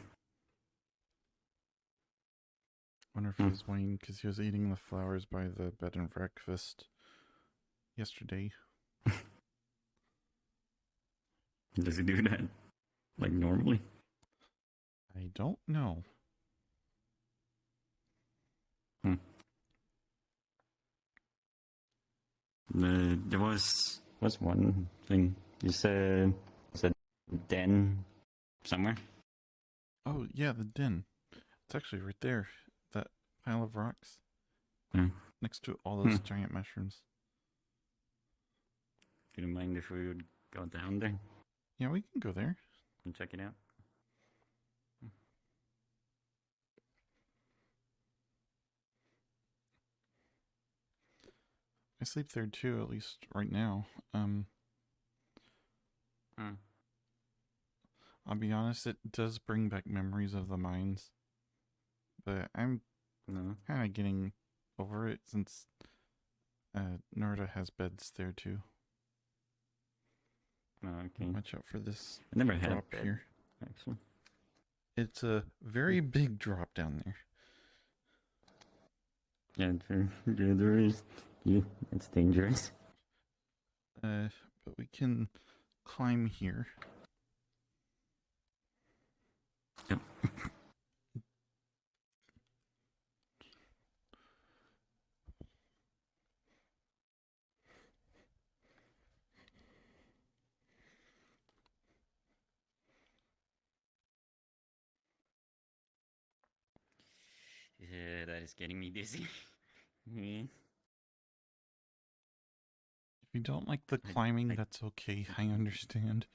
Wonder if it was Wayne, because he was eating the flowers by the bed and breakfast yesterday. Does he do that? Like normally? I don't know. There was one thing. You said den somewhere? Oh, yeah, the den. It's actually right there. That pile of rocks. Next to all those giant mushrooms. Do you mind if we would go down there Yeah, we can go there. and check it out? I sleep there too, at least right now. I'll be honest, it does bring back memories of the mines. But I'm kind of getting over it since Nerda has beds there too. Oh, okay. Watch out for this I never had a drop bed, here. actually. It's a very big drop down there. Yeah, there is. Yeah, it's dangerous. But we can climb here. Yep. Yeah, that is getting me dizzy. If you don't like the climbing, that's okay. I understand.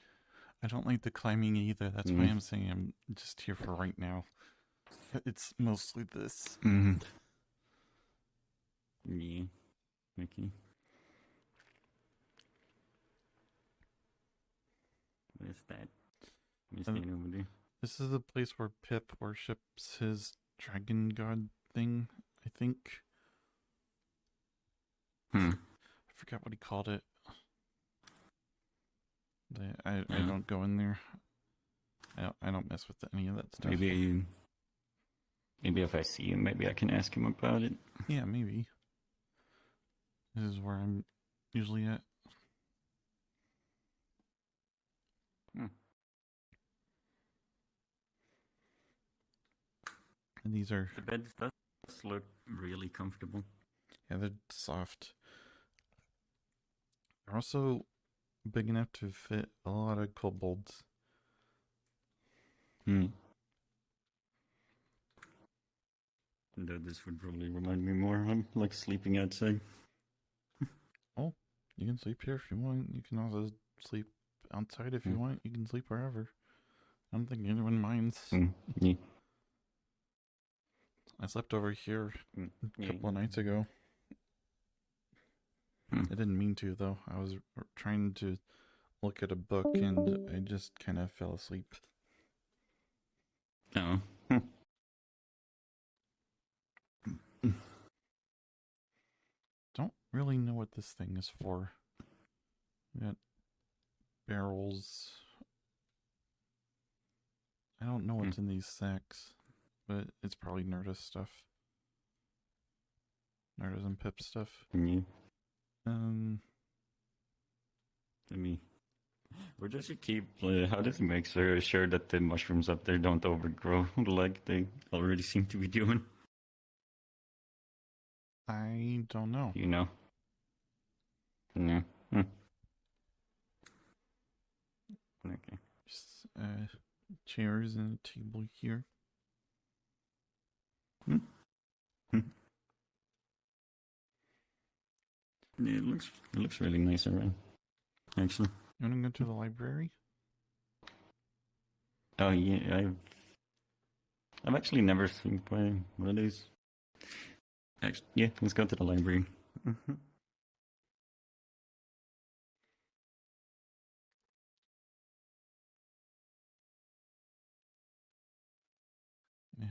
I don't like the climbing either. That's why I'm saying I'm just here for right now. It's mostly this. Yeah. Okay. What is that? Let me stand over there. This is the place where Pip worships his dragon god thing, I think. I forgot what he called it. I don't go in there. I don't mess with any of that stuff. Maybe Maybe if I see him, maybe I can ask him about it. Yeah, maybe. This is where I'm usually at. And these are... The bed does look really comfortable. Yeah, they're soft. They're also big enough to fit a lot of kobolds. Though this would probably remind me more of like sleeping outside. Oh, you can sleep here if you want. You can also sleep outside if you want. You can sleep wherever. I don't think anyone minds. Yeah. I slept over here a couple of nights ago. I didn't mean to, though. I was trying to look at a book and I just kind of fell asleep. Oh. Don't really know what this thing is for. We got barrels. I don't know what's in these sacks, but it's probably Nerdist stuff. Nerdist and Pip stuff. Yeah. Let me... Where does it keep... how does it make sure that the mushrooms up there don't overgrow like they already seem to be doing? I don't know. You know? No. Okay. Just, chairs and a table here. Yeah, it looks really nice around. Actually. You wanna go to the library? Oh yeah, I've actually never seen one of these. Actually, yeah, let's go to the library. I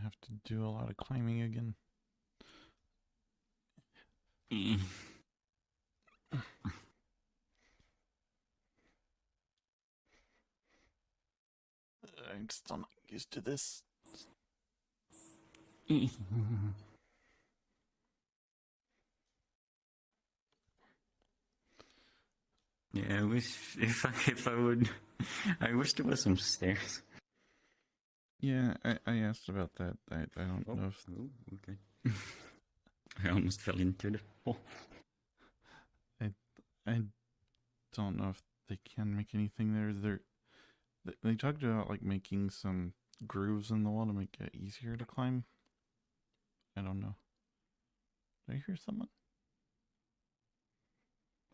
have to do a lot of climbing again. I'm still not used to this. Yeah, I wish if I would. I wish there was some stairs. Yeah, I asked about that. I don't know if... Oh, okay. I almost fell into the hole. I don't know if they can make anything there. They talked about like making some grooves in the wall to make it easier to climb. I don't know. Did I hear someone?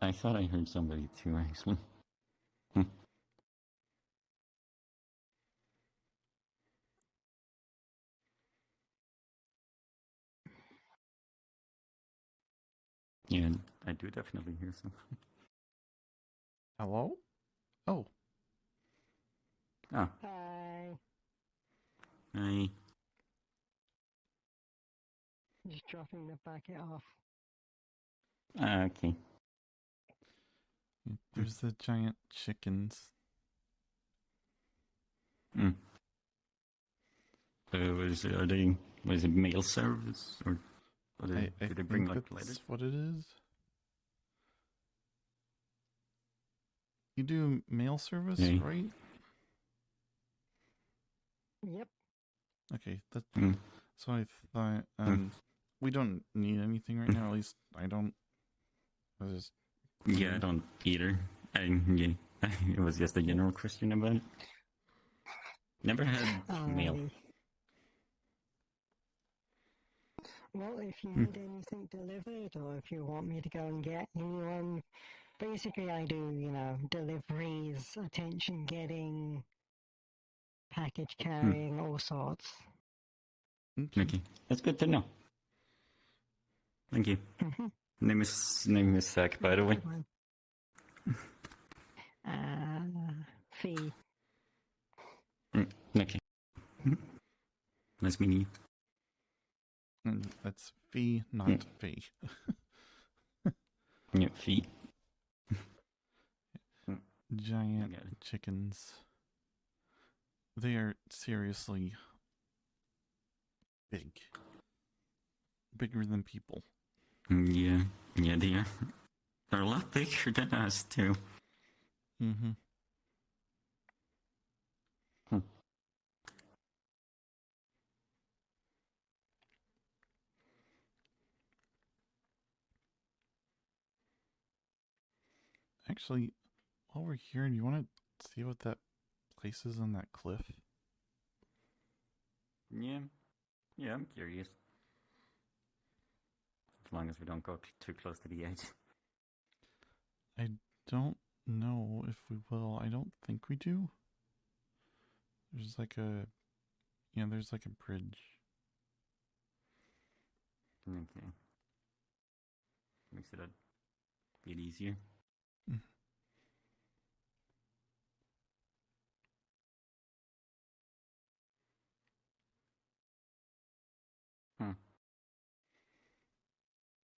I thought I heard somebody too, actually. Yeah, I do definitely hear something. Hello? Oh. Oh. Hi. Hi. Just dropping the bucket off. Okay. There's the giant chickens. Was it mail service or did they bring like that's letters? What it is? You do mail service, right? Yep. Okay, so I thought we don't need anything right now. At least I don't. Yeah, I don't either. Yeah, it was just a general question about it. Never had mail. Well, if you need anything delivered, or if you want me to go and get anyone, basically I do, deliveries, attention getting, package carrying, all sorts. Okay, that's good to know. Thank you. Name is Zach, by the way. Fee. Okay. Nice meeting you. That's fee, not fee. Yeah, fee. Giant chickens. They are seriously big. Bigger than people. Yeah, they are. They're a lot bigger than us, too. Mm-hmm. Actually, while we're here, do you want to see what that place is on that cliff? Yeah, I'm curious. As long as we don't go too close to the edge. I don't know if we will. I don't think we do. There's like a... Yeah, there's like a bridge. Okay. Makes it a bit easier.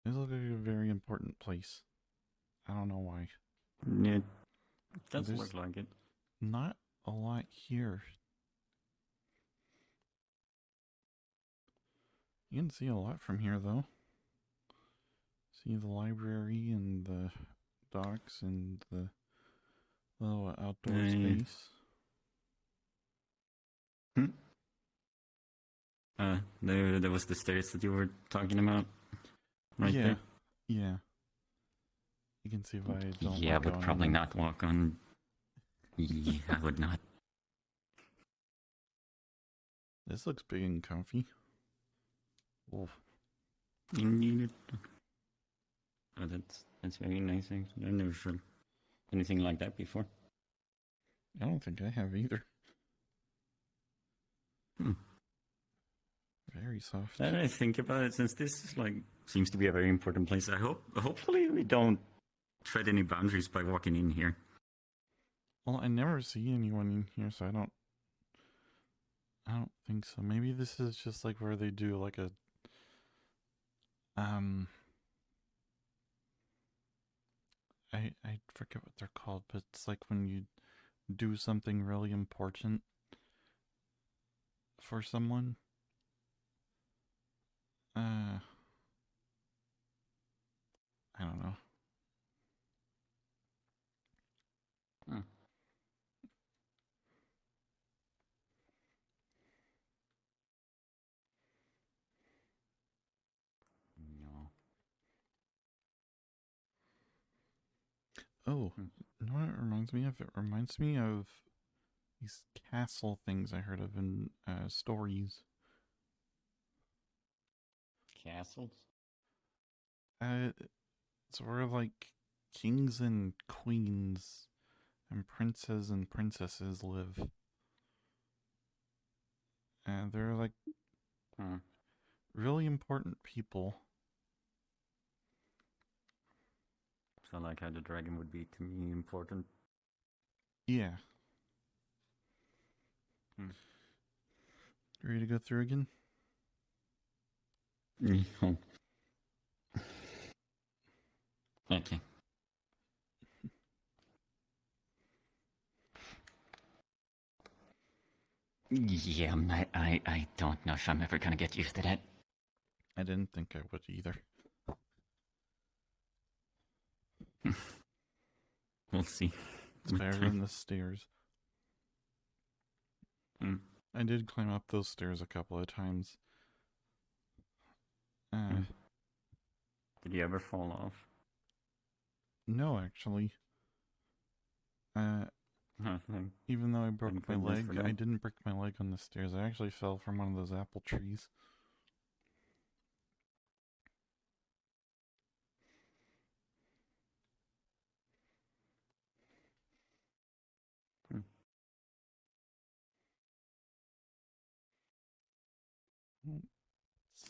This looks like a very important place. I don't know why. Yeah, it does look like it. Not a lot here. You can see a lot from here, though. See the library and the docks and the little outdoor space. There was the stairs that you were talking about. Right there. Yeah. You can see why I don't. Yeah, I would probably not walk on. Yeah, I would not. This looks big and comfy. Wolf. Oh, that's very nice. Actually, I've never seen anything like that before. I don't think I have either. Very soft. Now that I think about it, since this is seems to be a very important place, hopefully we don't tread any boundaries by walking in here. Well, I never see anyone in here, so I don't think so. Maybe this is just like where they do like a I forget what they're called, but it's like when you do something really important for someone. I don't know. No. Oh, you know what it reminds me of? It reminds me of these castle things I heard of in stories. Castles? It's where like kings and queens and princes and princesses live. And they're like really important people. So like how the dragon would be to me important. Yeah. Ready to go through again? Okay. Yeah, I don't know if I'm ever gonna get used to that. I didn't think I would either. We'll see. It's better than the stairs. I did climb up those stairs a couple of times. Did you ever fall off? No, actually. Even though I broke my leg, I didn't break my leg on the stairs. I actually fell from one of those apple trees.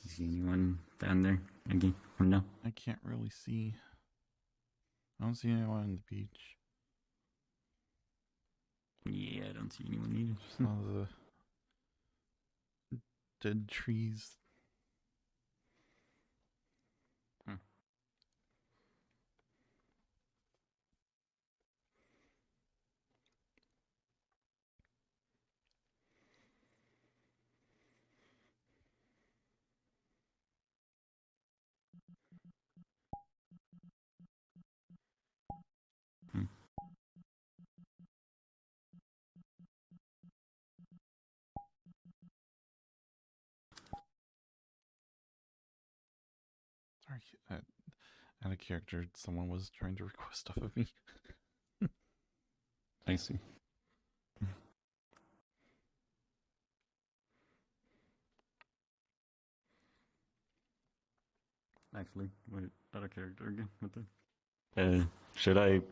See anyone down there again? Or no? I can't really see. I don't see anyone on the beach. Yeah, I don't see anyone either. Just all the dead trees. out of character. Someone was trying to request stuff of me. I see. Actually, wait, out of character again. What the? Should I?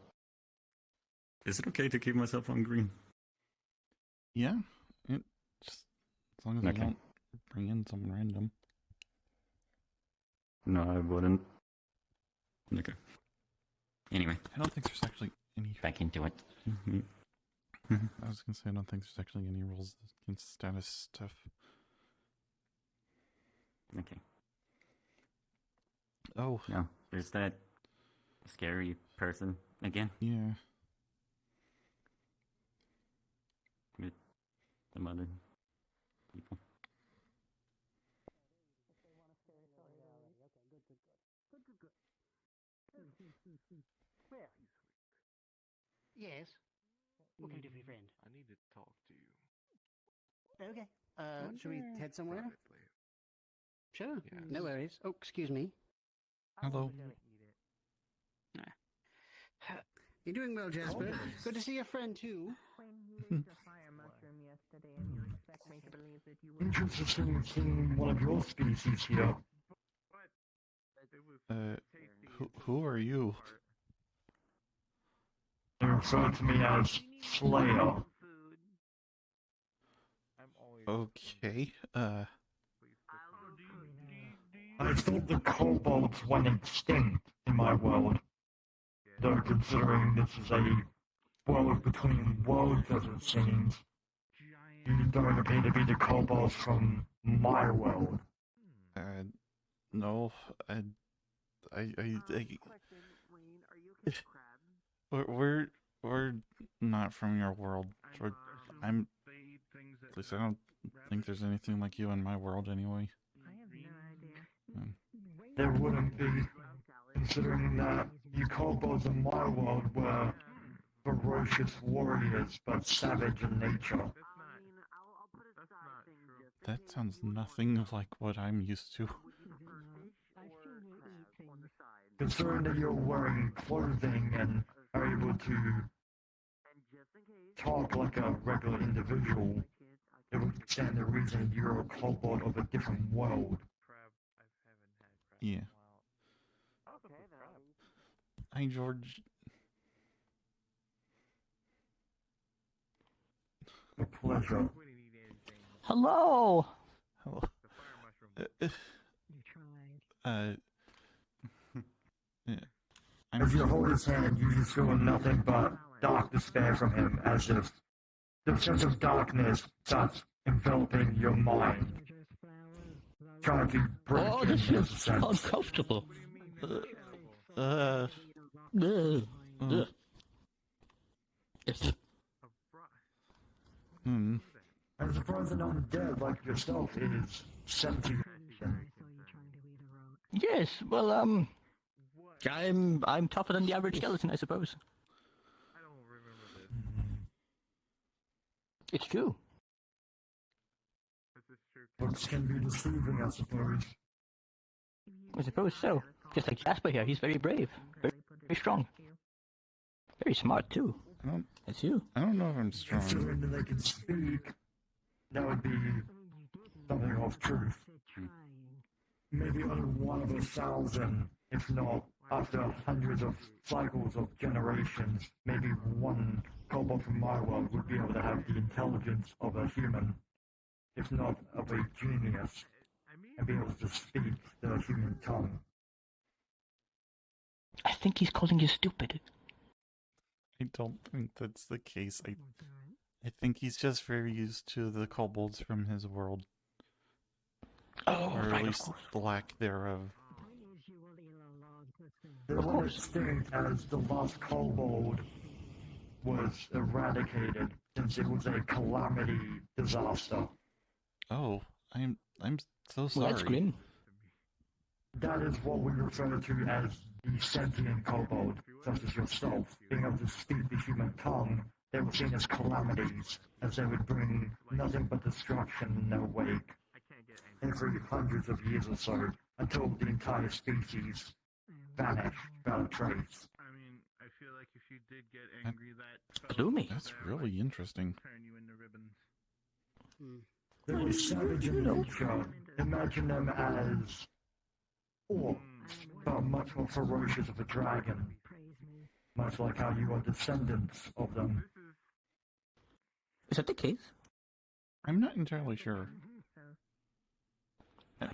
Is it okay to keep myself on green? Yeah, just as long as you don't bring in someone random. No, I wouldn't. Okay. Anyway, I don't think there's actually any. Back into it. I was gonna say I don't think there's actually any rules against status stuff. Okay. Oh. No, there's that scary person again. Yeah. With some other people. Yes. What can I do for your friend? I need to talk to you. Okay. Should we head somewhere? Privately. Sure. Yes. No worries. Oh, excuse me. Hello. You're doing well, Jasper. Good to see your friend too. Interesting seeing one of your species here. Who are you? They refer to me as Slayer. Okay. I thought the kobolds went extinct in my world. Though considering this is a world between worlds as it seems, you don't appear to be the kobolds from my world. No. We're not from your world. At least I don't think there's anything like you in my world anyway. There wouldn't be, considering that you kobolds in my world were ferocious warriors, but savage in nature. That sounds nothing like what I'm used to. Considering that you're wearing clothing and are able to talk like a regular individual, it would stand the reason you're a kobold of a different world. Yeah. Hi, George. A pleasure. Hello. Hello. As you hold his hand, you just feel nothing but dark despair from him, as if the sense of darkness starts enveloping your mind, trying to break Oh, in this your feels sense. uncomfortable. It's And surprised an undead like yourself is sentient. yes. Well, I'm tougher than the average skeleton, I suppose. It's true. Looks can be deceiving, I suppose. I suppose so. Just like Jasper here, he's very brave, very strong, very smart too. That's you. I don't know if I'm strong. Considering that they can speak, that would be something of truth. Maybe only one of 1,000, if not after hundreds of cycles of generations, maybe one kobold from my world would be able to have the intelligence of a human, if not of a genius, and be able to speak the human tongue. I think he's calling you stupid. I don't think that's the case. I think he's just very used to the kobolds from his world. Oh, or right, at least the lack thereof. There was extinct as the last kobold was eradicated, since it was a calamity disaster. Oh, I'm so sorry. Well, that's grim. That is what we refer to as the sentient kobold, such as yourself. Being able to speak the human tongue, they were seen as calamities, as they would bring nothing but destruction in their wake. Every hundreds of years or so, until the entire species vanished without a trace. I mean, I feel like if you did get angry, that Gloomy. That's really interesting. turn you into ribbons. They're savage in nature. Imagine them as orcs, but much more ferocious of a dragon. Much like how you are descendants of them. Is that the case? I'm not entirely sure.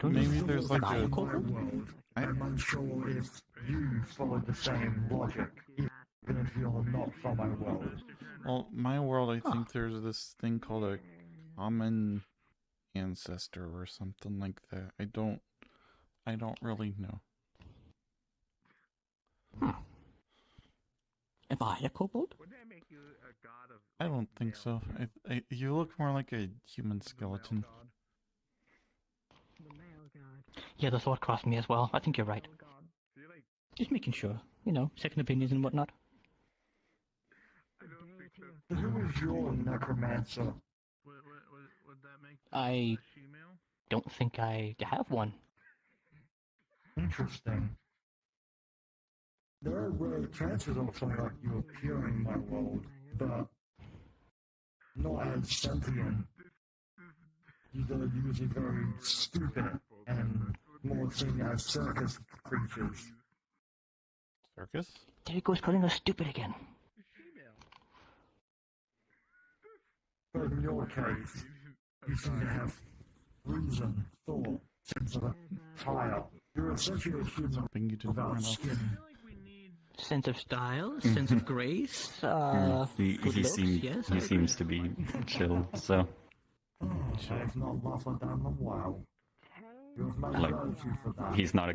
don't Maybe know. there's like Am I a a kobold? I'm unsure if you follow the same logic, even if you're not from my world. Well, my world, I think there's this thing called a common ancestor or something like that. I don't really know. Am I a kobold? Would that make you a god of? I don't think so. You look more like a human skeleton. Yeah, the thought crossed me as well. I think you're right. Just making sure. You know, second opinions and whatnot. Who is your necromancer? Would that make I don't think I have one. Interesting. There are rare chances of something like you appearing in my world, but not as sentient. They're usually very stupid and more seen as circus creatures. Circus? There he goes calling us stupid again. But in your case, you seem to have reason, thought, sense of a child. You're essentially a human without skin. Sense of style, sense of grace, he good looks, yes. he seems to be chill, so I've not laughed at them in a while. You have my like gratitude for that. he's not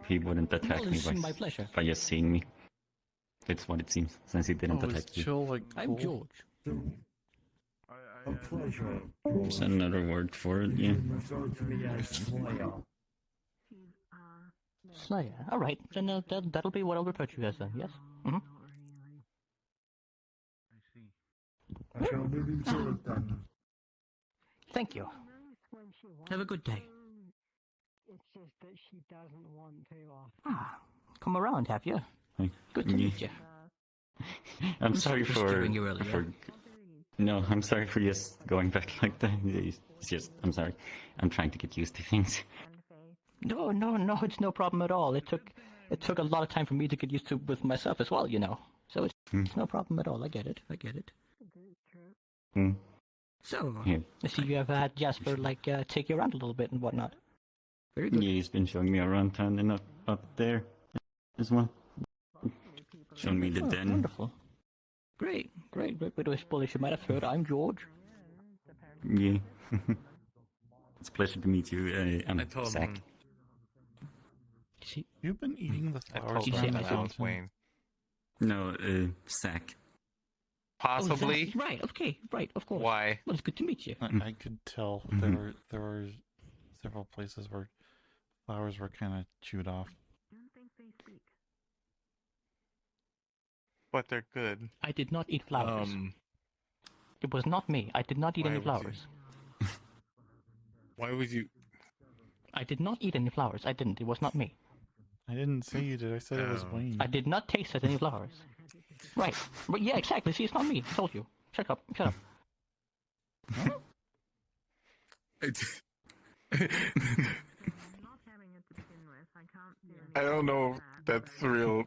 he wouldn't attack Well, me it's my pleasure. by just seeing me. It's what it seems, since he didn't Oh, is attack you. chill like I'm cool? George. A pleasure. It's another word for it, yeah. You can refer to me as Slayer. Slayer. Alright, then that'll be what I'll refer to you as then, yes? Mm-hmm. I shall leave you to it then. Thank you. Have a good day. It's just that she doesn't want to. Ah, come around, have you? Hey. Good to meet you. I'm sorry for for scaring you earlier. No, I'm sorry for just going back like that. It's just, I'm sorry. I'm trying to get used to things. No, it's no problem at all. It took a lot of time for me to get used to with myself as well, you know. So it's no problem at all. I get it. Hmm. So, Yeah. I see you have had Jasper take you around a little bit and whatnot. Very good. Yeah, he's been showing me around town and up there as well. Showing me the den. Wonderful. Great. But I suppose you might have heard I'm George. Yeah. It's a pleasure to meet you. I'm told Zach. him. You've been eating the I flowers told around him the that I was mountain. Wayne. No, Zach. Possibly. Oh, Zach. Right, okay, right, of course. Why? Well, it's good to meet you. I could tell there were several places where flowers were kind of chewed off. But they're good. I did not eat flowers. It was not me. I did not eat Why any would you? flowers. Why would you? I did not eat any flowers. I didn't. It was not me. I didn't say you did. I said it was Oh. Wayne. I did not taste any flowers. Right. But yeah, exactly. See, it's not me. I told you. Shut up. I don't know if that's real.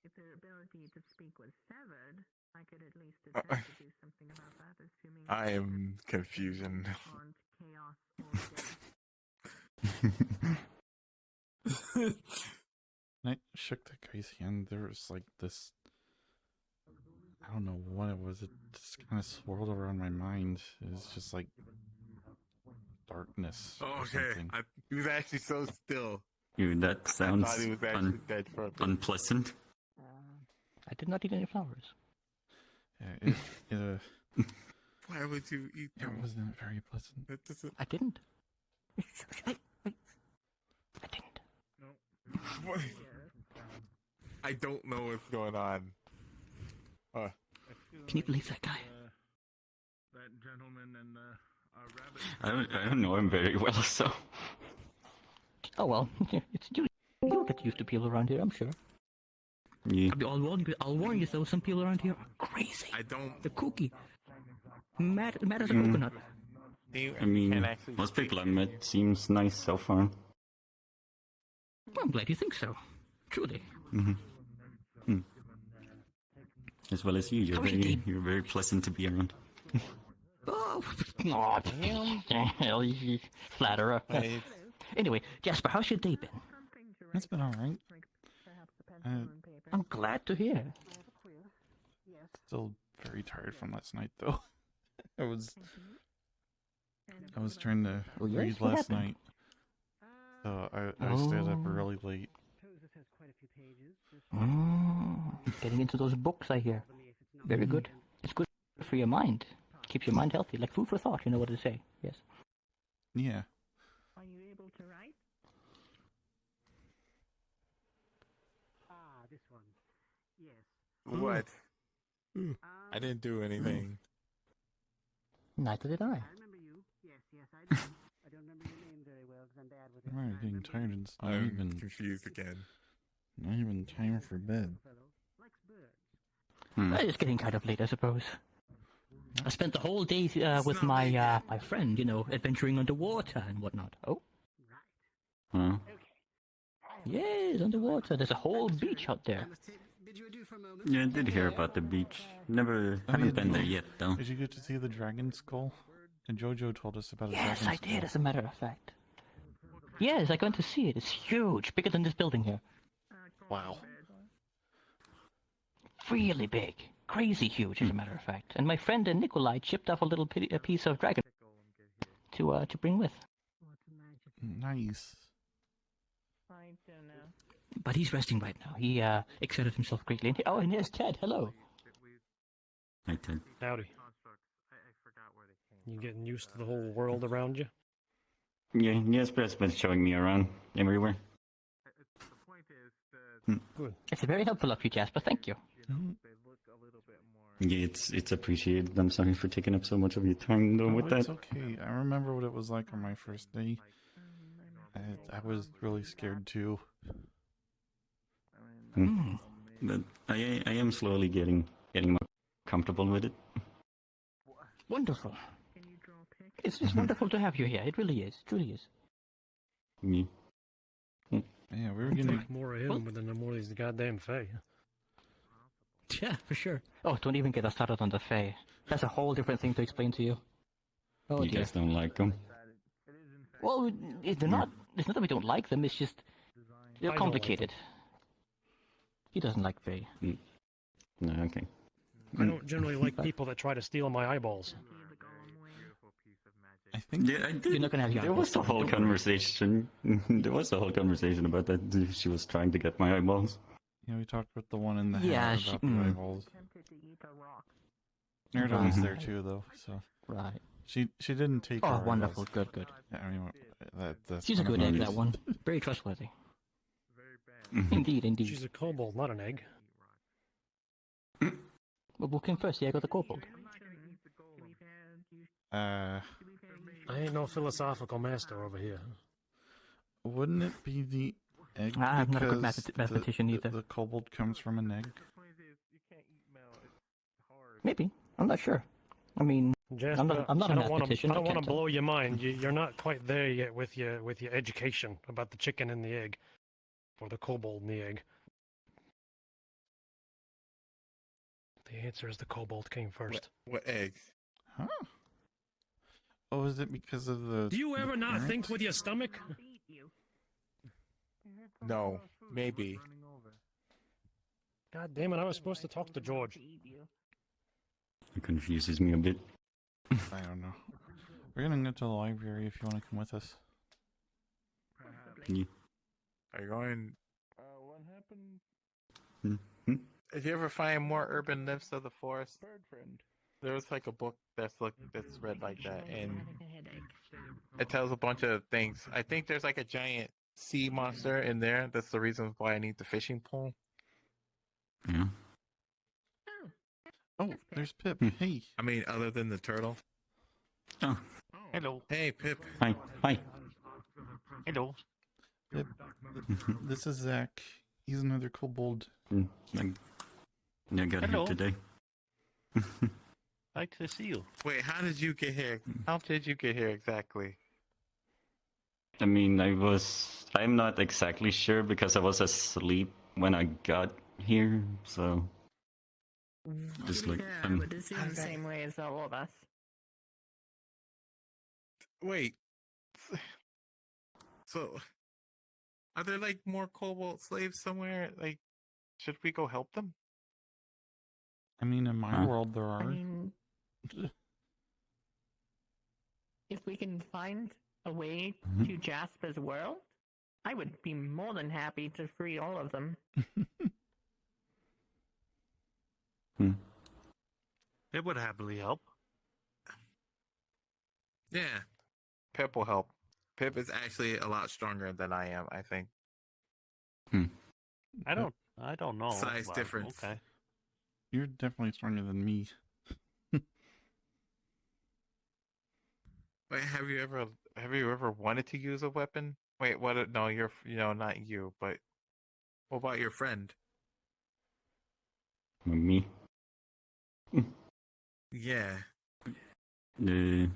If their ability to speak was severed, I could at least attempt to do something about that, assuming I am confusion. I shook the guy's hand. There was like this. I don't know what it was. It just kind of swirled around my mind. It was just like darkness. or Okay, something. he was actually so still. Dude, that sounds he was actually dead for a bit. unpleasant. I did not eat any flowers. Yeah, it Why would you eat them? It wasn't very pleasant. That doesn't. I didn't. What? I don't know what's going on. Can you believe that guy? That gentleman and rabbit. I don't know him very well, so Oh well, you'll get used to people around here, I'm sure. Yeah. I'll warn you though, some people around here are crazy. I don't. They're kooky. Mad as a coconut. I mean, most people I met seems nice so far. Well, I'm glad you think so. Truly. As well as you, you're very pleasant to be around. Hell, you flatterer. Anyway, Jasper, how's your day been? It's been alright. I'm glad to hear. Still very tired from last night, though. I was trying to read last night, so I stayed up really late. Getting into those books, I hear. Very good. It's good for your mind. Keeps your mind healthy, like food for thought. You know what to say. Yes. Yeah. Are you able to write? This one. Yes. What? I didn't do anything. Neither did I. I remember you. Yes, I do. I don't remember your name very well because I'm bad with it. I'm already getting tired and it's not I'm even confused again. Not even time for bed. It's getting kind of late, I suppose. I spent the whole day with my my friend, you know, adventuring underwater and whatnot. Oh. Huh? Yes, underwater. There's a whole beach out there. Yeah, I did hear about the beach. Haven't been there yet, though. Did you get to see the dragon skull? And Jojo told us about a Yes, dragon I skull. did, as a matter of fact. Yes, I went to see it. It's huge, bigger than this building here. Wow. Really big. Crazy huge, as a matter of fact. And my friend Nikolai chipped off a little a piece of dragon to bring with. Nice. I don't know. But he's resting right now. He exerted himself greatly. And here's Ted. Hello. Hi, Ted. Howdy. You getting used to the whole world around you? Yeah, Jasper's been showing me around everywhere. Good. It's very helpful of you, Jasper. Thank you. Yeah, it's appreciated. I'm sorry for taking up so much of your time, though, with It's that. okay. I remember what it was like on my first day. I was really scared too. But I am slowly getting more comfortable with it. Wonderful. It's just wonderful to have you here. It really is. Truly is. Yeah. Yeah, we were Think getting more of him than more of these goddamn Fae. Yeah, for sure. Oh, don't even get us started on the Fae. That's a whole different thing to explain to you. Oh, You dear. guys don't like them? Well, they're not. It's not that we don't like them. It's just they're I don't like complicated. He doesn't like Fae. No, okay. I don't generally like people that try to steal my eyeballs. I think Yeah, I did. You're not gonna have your There was a eyeballs, whole don't worry. conversation. There was a whole conversation about that. She was trying to get my eyeballs. Yeah, we talked with the one in the Yeah, hat she- about the eyeballs. Nerdum Right. was there too, though. So Right. she didn't take. Oh, our wonderful. eyeballs. Good, good. I mean, that's She's a one of good egg, those. that one. Very trustworthy. Indeed, indeed. She's a kobold, not an egg. Well, who came first, the egg or the kobold? I ain't no philosophical master over here. Wouldn't it be the egg? I'm not a good because mathematician either. The kobold comes from an egg. Maybe. I'm not sure. I mean, Jasper, I'm not a I don't wanna- mathematician. I don't want can't to blow your mind. You're not quite there yet with your education about the chicken and the egg, or the kobold and the egg. The answer is the kobold came first. What eggs? Huh? Oh, is it because of the? Do you ever the not parents? think with your stomach? No, maybe. God damn it! I was supposed to talk to George. It confuses me a bit. I don't know. We're gonna go to the library if you want to come with us. Yeah. Are you going? What happened? Hmm? Did you ever find more urban myths of the forest? There was like a book that's read like that, and it tells a bunch of things. I think there's like a giant sea monster in there. That's the reason why I need the fishing pole. Yeah. Oh, there's Pip. Hey. I mean, other than the turtle. Oh. Hello. Hey, Pip. Hi. Hi. Hello. Yep. This is Zach. He's another kobold. I got Hello. here today. Nice to see you. Wait, how did you get here? How did you get here exactly? I mean, I'm not exactly sure because I was asleep when I got here, so. Just like, I would assume the same way as all of us. Wait. So, are there like more kobold slaves somewhere? Like, should we go help them? I mean, in my world, there are. I mean, if we can find a way to Jasper's world, I would be more than happy to free all of them. It would happily help. Yeah. Pip will help. Pip is actually a lot stronger than I am, I think. I don't know. Size but difference. Okay. You're definitely stronger than me. Wait, have you ever wanted to use a weapon? Wait, what? No, not you, but what about your friend? Me. Yeah. I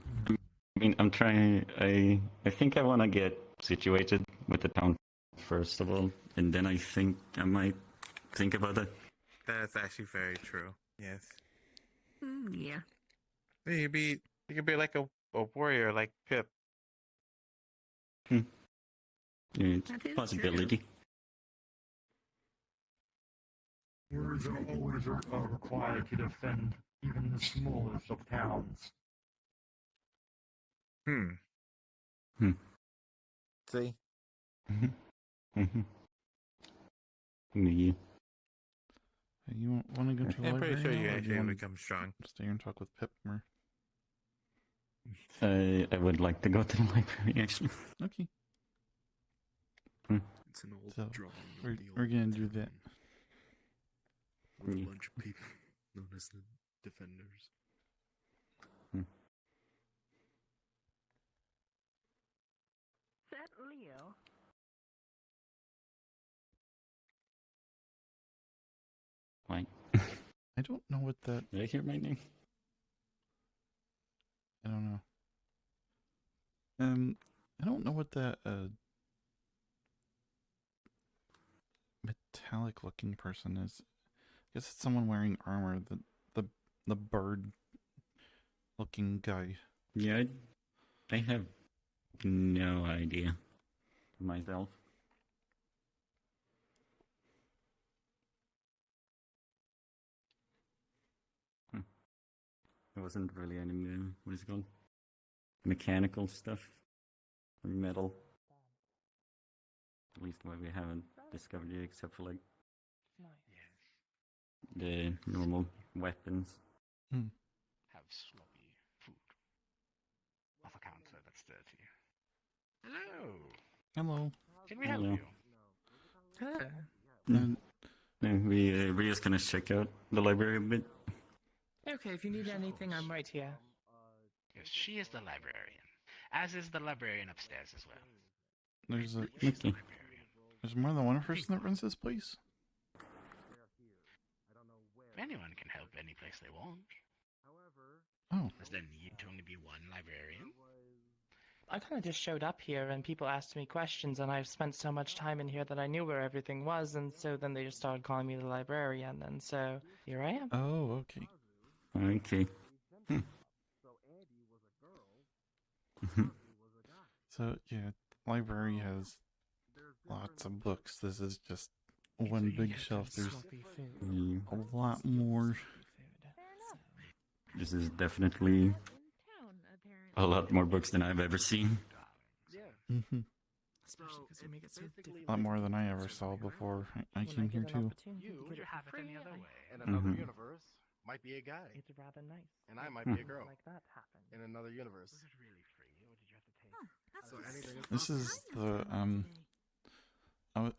mean, I'm trying. I think I want to get situated with the town first of all, and then I think I might think about it. That's actually very true. Yes. Yeah. You could be like a warrior like Pip. It's a possibility. Words are always required to defend even the smallest of towns. See? Me. You want to go to the I'm library pretty sure now, you or do actually wanna become strong. Stay here and talk with Pip more. I would like to go to the library actually. Okay. It's an old So drum. we're gonna do that. With a bunch of people known as the Defenders. That Leo. Why? I don't know what that. Did I hear my name? I don't know. I don't know what that metallic looking person is. I guess it's someone wearing armor. The bird looking guy. Yeah, I have no idea myself. There wasn't really any, what is it called? Mechanical stuff. Or metal. At least what we haven't discovered yet, except for like the normal weapons. Have sloppy food. Off a counter that's dirty. Hello. Hello. Can we help Hello. you? We're just gonna check out the library a bit. Okay, if you need anything, I'm right here. Yes, she is the librarian. As is the librarian upstairs as well. There's more than one person that runs this place. Anyone can help any place they want. Oh. Does there need to only be one librarian? I kind of just showed up here and people asked me questions and I've spent so much time in here that I knew where everything was, and so then they just started calling me the librarian, and so here I am. Oh, okay. Okay. So yeah, library has lots of books. This is just one big shelf. There's a lot more. This is definitely a lot more books than I've ever seen. Mm-hmm. A lot more than I ever saw before I came here too. You have it any other way. In another universe, might be a guy. It's rather nice. And I might be a girl. Like that happened. In another universe. Was it really free, or did you have to pay? So anything This is the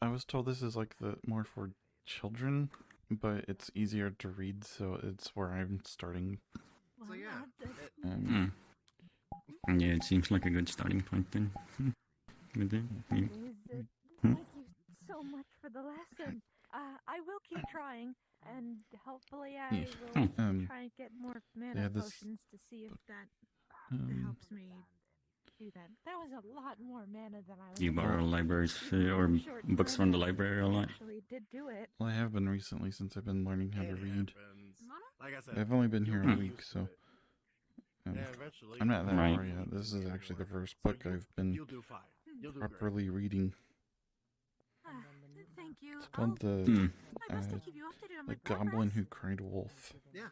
I was told this is like the more for children, but it's easier to read, so it's where I'm starting. So yeah. Yeah, it seems like a good starting point then. With it, yeah. Thank you so much for the lesson. I will keep trying, and hopefully I Yeah. will try and get more mana had this potions to see if that helps me do that. That was a lot more mana than I was. You borrow expecting. libraries Even in or a short books time, from the I library a lot? Actually, did do it. Well, I have been recently since I've been learning how to read. Like I said, I've only been here you'll a get week, used to so it. Yeah, eventually. I'm not that Right. far yet. This is actually the first So book I've been you'll do fine. You'll do great. properly reading. Thank you. It's called the I must keep you updated on my Goblin Who Cried Wolf. Yeah.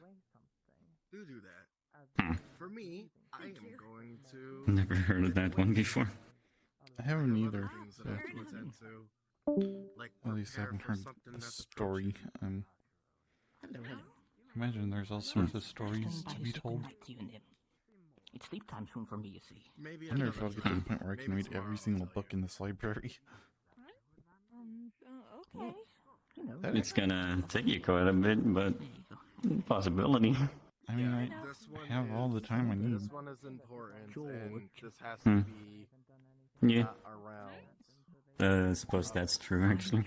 Do that. Hmm. For me, I am going to. Never heard of that one before. I haven't either. Things So that I have to attend to. Like at least I haven't prepare heard for something the that's story. Hello, hello. Imagine there's all sorts of stories to be told. It's sleep time soon for me, you see. Maybe I wonder if I'll get to the point where I can read every single book in this library. Okay. You know, It's gonna take you quite a bit, but possibility. I mean, I This one have all the time I need. This one is important, and this has Hmm. to be Yeah. not around. I suppose that's true, actually.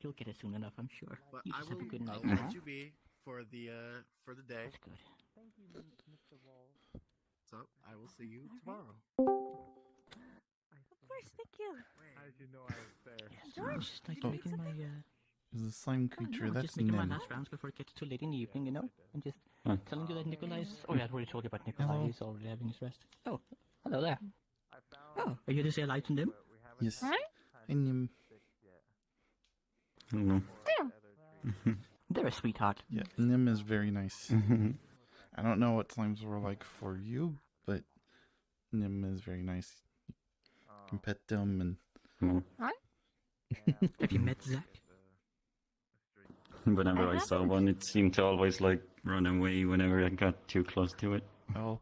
You'll get it soon enough, I'm sure. But You I just will have a good night. I'll huh? let you be for the day. That's good. So I will see you tomorrow. Of course, thank you. How did you know I was there? I was just like making my There's a slime creature. no, That's just making my Nim. last rounds before it gets too late in the evening, you know? And just Huh. telling you that Nikolai's... Oh yeah, I've already told you about Nikolai. He's already having his rest. Oh, hello there. Oh, are you here to say hi to Nim? Yes. Hey, Nim. Hello. They're a sweetheart. Yeah, Nim is very nice. I don't know what slimes were like for you, but Nim is very nice. You can pet them and... Have you met Zach? Whenever I saw one, it seemed to always like run away whenever I got too close to it. Oh.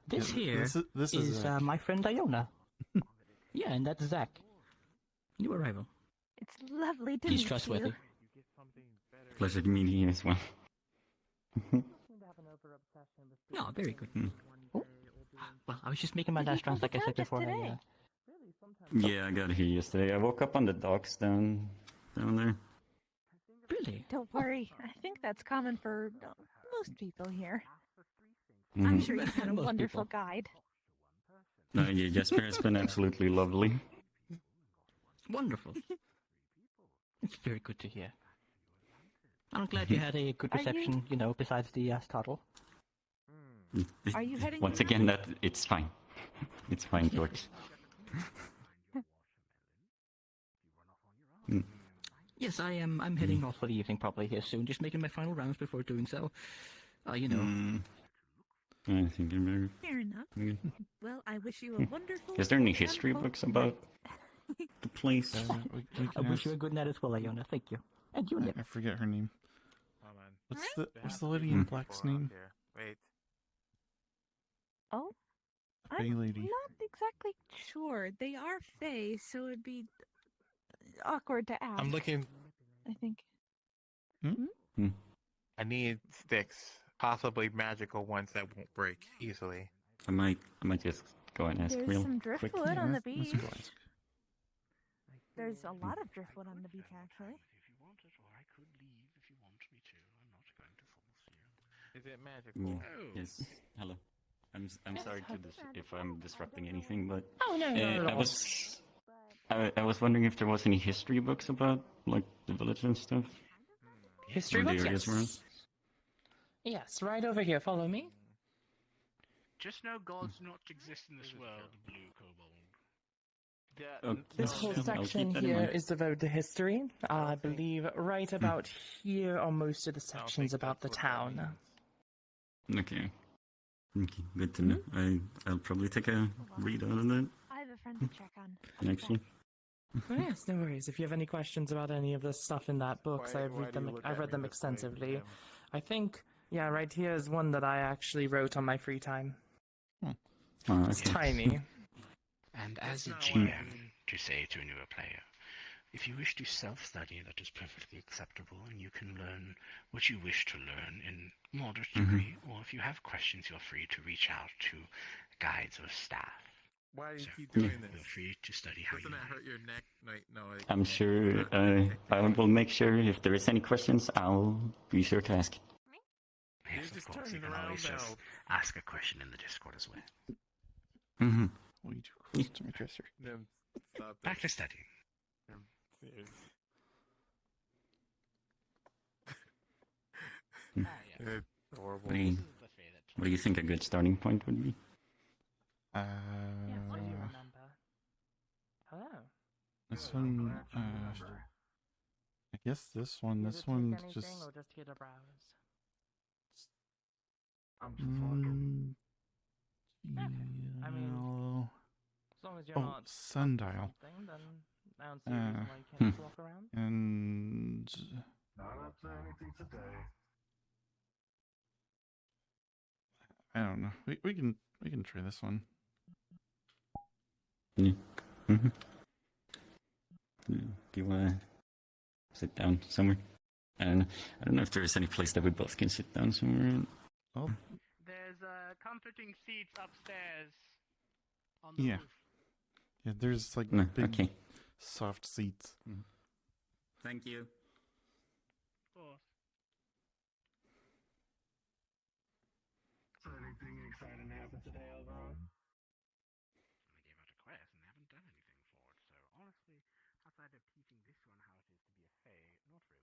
This Yeah, here this is Zach. my friend Iona. Yeah, and that's Zach. New arrival. It's lovely to He's meet trustworthy. you. Pleasure to meet you as well. No, very good. Oh. Well, I was just making my last rounds like I said before. Yeah, I got here yesterday. I woke up on the docks down there. Really? Don't worry. I think that's common for most people here. Mhm. I'm sure you've had a Most wonderful people. guide. No, yeah, Jesper has been absolutely lovely. Wonderful. It's very good to hear. I'm glad you had a good Are you- reception, you know, besides the startle. Are you heading Once home? again, that it's fine. It's fine, George. Mm. Yes, I am. I'm heading off for the evening probably here soon. Just making my final rounds before doing so. You know. I think I'm very... Fair enough. Okay. Well, I wish you a wonderful. Is there any history books about the place? I wish you a good night as well, Iona. Thank you. And you, Nip. I forget her name. Hold on. What's the lady in black's name? Wait. Oh, The Fey lady. not exactly sure. They are Fae, so it'd be awkward to ask. I'm looking. I think. I need sticks, possibly magical ones that won't break easily. I might just go and ask There's real some quick. driftwood on the Let's beach. go ask. There's a lot of driftwood on the beach, actually. Is it magical? Yeah. Yes. Hello. I'm sorry to if I'm disrupting anything, but Oh, no, not at all. I was wondering if there was any history books about like the village and stuff. History Or the books, areas yes. around? Yes, right over here. Follow me. Just know gods not exist in this world, Blue Kobold. Okay. This whole I'll keep section that in here mind. is devoted to history. I believe right about here are most of the sections about the town. Okay. Okay, good to know. I'll probably take a read out of that, I have a friend to check on. actually. Oh, yes, no worries. If you have any questions about any of the stuff in that books, Why I've do read them. you look I've at read me them this way, extensively. Jim? I think, yeah, right here is one that I actually wrote on my free time. Oh, It's okay. tiny. And as a That's not what I GM, to say to a newer player, if you wish to self-study, that is perfectly acceptable, and you can learn what you wish to learn in moderate degree, or if you have questions, you're free to reach out to guides or staff. Why do you So, keep doing this? feel free to study how Doesn't you that like. hurt your neck? No. I'm sure I will make sure if there is any questions, I'll be sure to ask. Yes, of course. You can always just ask a question in the Discord as well. Mm-hmm. Way too close to my dresser. Stop Back to studying. It's horrible. What do you think a good starting point would be? Yes, I do remember. Hello. This one, I guess this one, Did this it one take just... anything or just get a browse? I mean, as long as you're not sundial. something, then I don't see a reason why you can't just walk around. And... Not up to anything today. I don't know. We can try this one. Yeah. Mm-hmm. Do you wanna sit down somewhere? I don't know if there is any place that we both can sit down somewhere. Oh. There's comforting seats upstairs on Yeah. Yeah, there's like No, big okay. soft seats. Thank you. Of course. So anything exciting happened today, Alvaro? I gave out a quest and they haven't done anything for it, so honestly, outside of teaching this one how it is to be a fae, not really.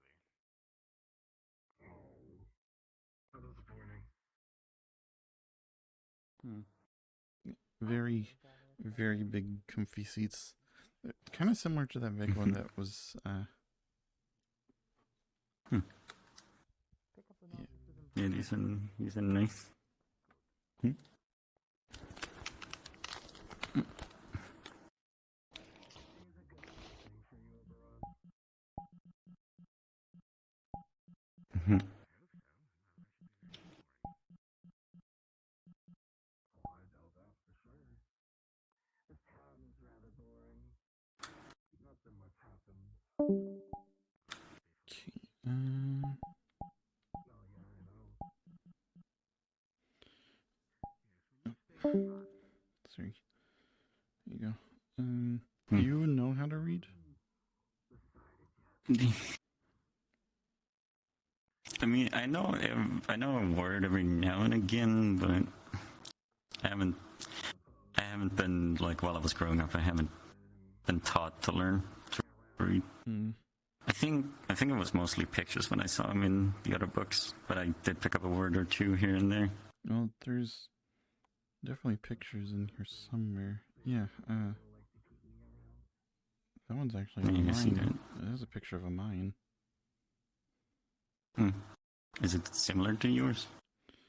Oh, how disappointing. Very, very big, comfy seats. Kind of similar to that big one that was. Yeah, these are nice. Mm-hmm. Sorry. There you go. Do you even know how to read? I mean, I know a word every now and again, but I haven't been like while I was growing up. I haven't been taught to learn to read. I think it was mostly pictures when I saw them in the other books, but I did pick up a word or two here and there. Well, there's definitely pictures in here somewhere. Yeah. That one's actually a Yeah, I see mine. There's a picture of a mine. Is it similar to yours?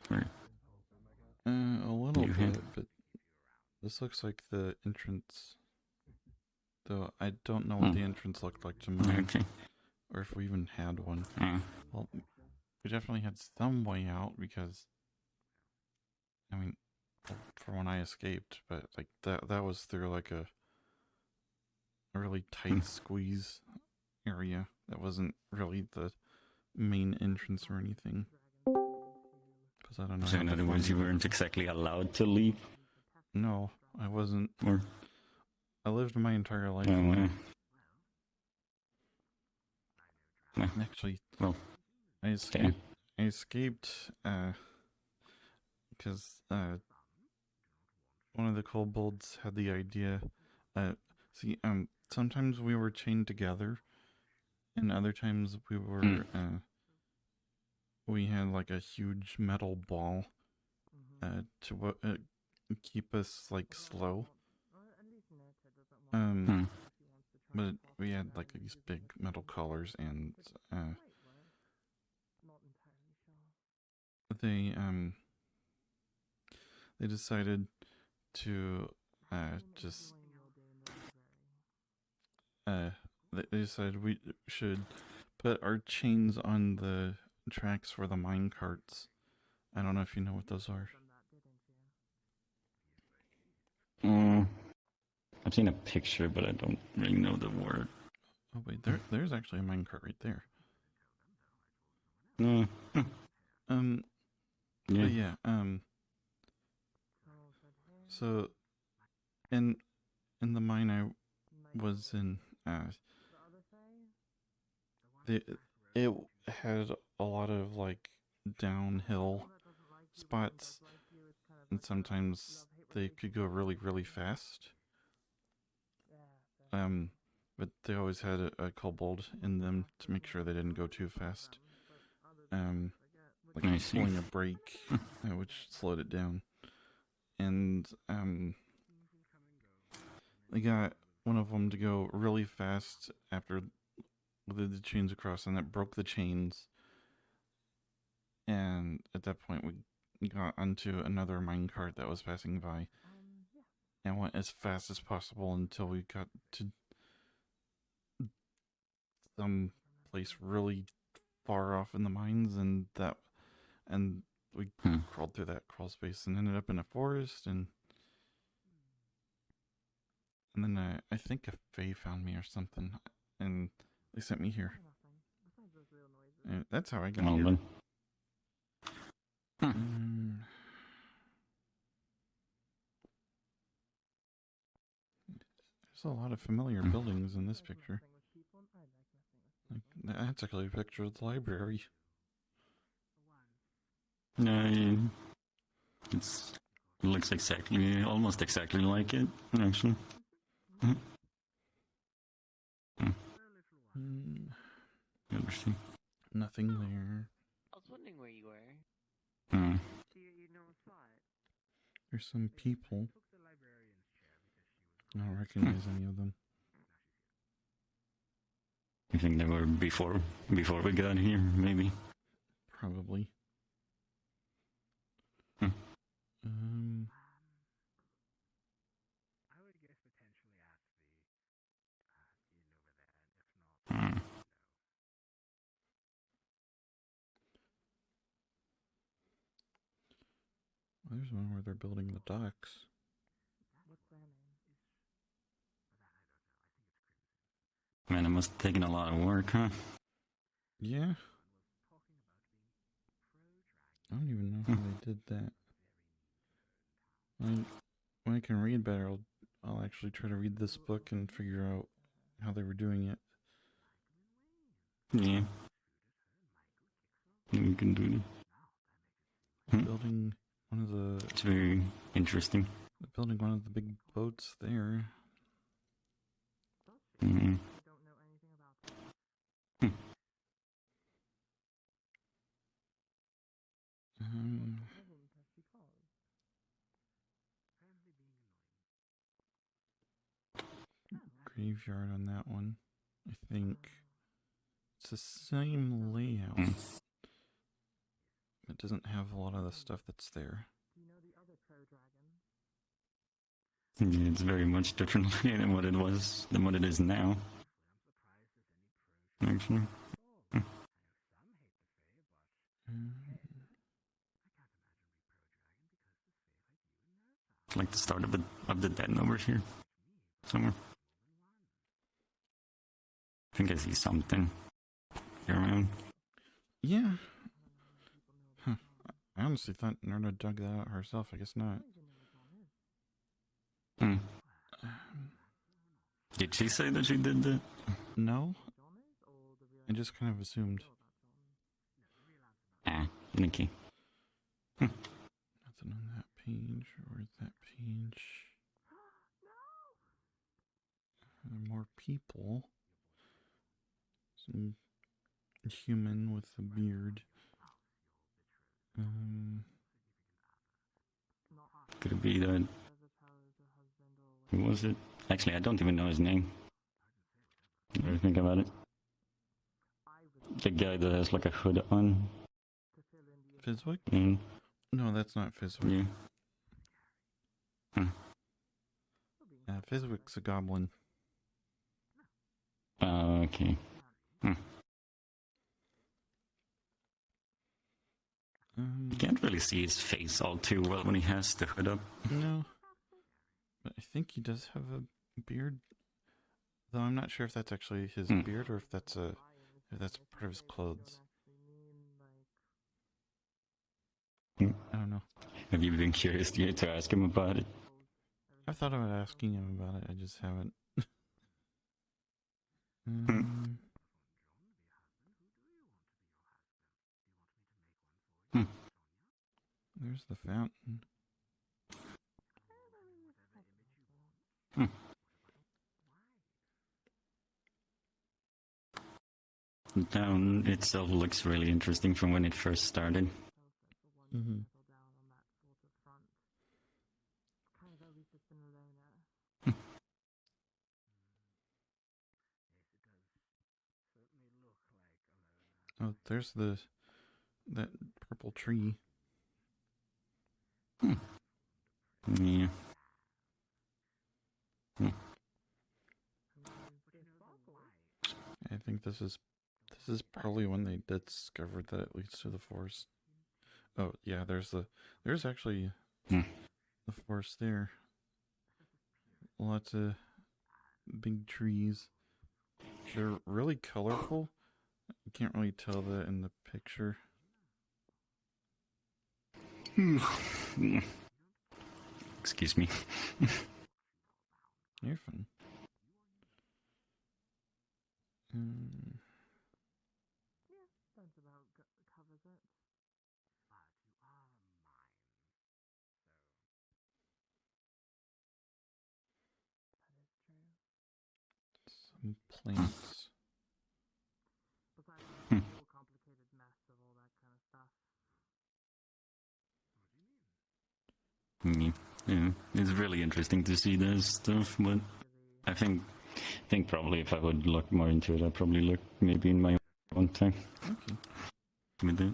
Or A little you bit, had- but this looks like the entrance. Though I don't know what the entrance looked like to mine, Okay. or if we even had one. Well, we definitely had some way out because, I mean, for when I escaped, but like that was through like a really tight squeeze area. That wasn't really the main entrance or anything. Because I don't know. So how in to other words, find you it. weren't exactly allowed to leave? No, I wasn't. Or... I lived my entire life. Oh, wow. Actually, well, I escaped because one of the kobolds had the idea. Sometimes we were chained together, and other times we were we had like a huge metal ball to keep us like slow. But we had like these big metal collars, and they decided to they decided we should put our chains on the tracks for the mine carts. I don't know if you know what those are. I've seen a picture, but I don't really know the word. Oh wait, there's actually a minecart right there. Yeah. But yeah, so in the mine I was in, it had a lot of like downhill spots, and sometimes they could go really, really fast. But they always had a kobold in them to make sure they didn't go too fast. Like pulling a brake, which slowed it down. And they got one of them to go really fast after the chains across, and that broke the chains. And at that point, we got onto another minecart that was passing by, and went as fast as possible until we got to some place really far off in the mines, and we crawled through that crawl space and ended up in a forest, and then I think a fae found me or something, and they sent me here. And that's how I got here. There's a lot of familiar buildings in this picture. Like, that's actually a picture of the library. No, it looks almost exactly like it, actually. Interesting. Nothing there. I was wondering where you were. There's some people. I don't recognize any of them. You think they were before we got here, maybe? Probably. There's one where they're building the docks. Man, it must have taken a lot of work, huh? Yeah. I don't even know how they did that. When I can read better, I'll actually try to read this book and figure out how they were doing it. Yeah. We can do that. Building one of the... It's very interesting. Building one of the big boats there. Graveyard on that one. I think it's the same layout. It doesn't have a lot of the stuff that's there. Yeah, it's very much different than what it is now. Actually. It's like the start of the dead numbers here. Somewhere. I think I see something here around. Yeah. Huh. I honestly thought Nerda dug that out herself. I guess not. Did she say that she did that? No. I just kind of assumed. Nikki. Nothing on that page. Where's that page? More people. Some human with a beard. Could it be that? Who was it? Actually, I don't even know his name. Ever think about it? The guy that has like a hood on. Fizwick? Mm. No, that's not Fizwick. Yeah. Fizwick's a goblin. Okay. You can't really see his face all too well when he has the hood up. No. But I think he does have a beard. Though I'm not sure if that's actually his beard or if that's part of his clothes. I don't know. Have you been curious to ask him about it? I thought about asking him about it. I just haven't. There's the fountain. The town itself looks really interesting from when it first started. Mm-hmm. Oh, there's that purple tree. Yeah. I think this is probably when they discovered that it leads to the forest. Oh yeah, there's actually the forest there. Lots of big trees. They're really colorful. You can't really tell that in the picture. Excuse me. You're fine. Some plants. Yeah, it's really interesting to see this stuff, but I think probably if I would look more into it, I'd probably look maybe in my own time. Okay. With it.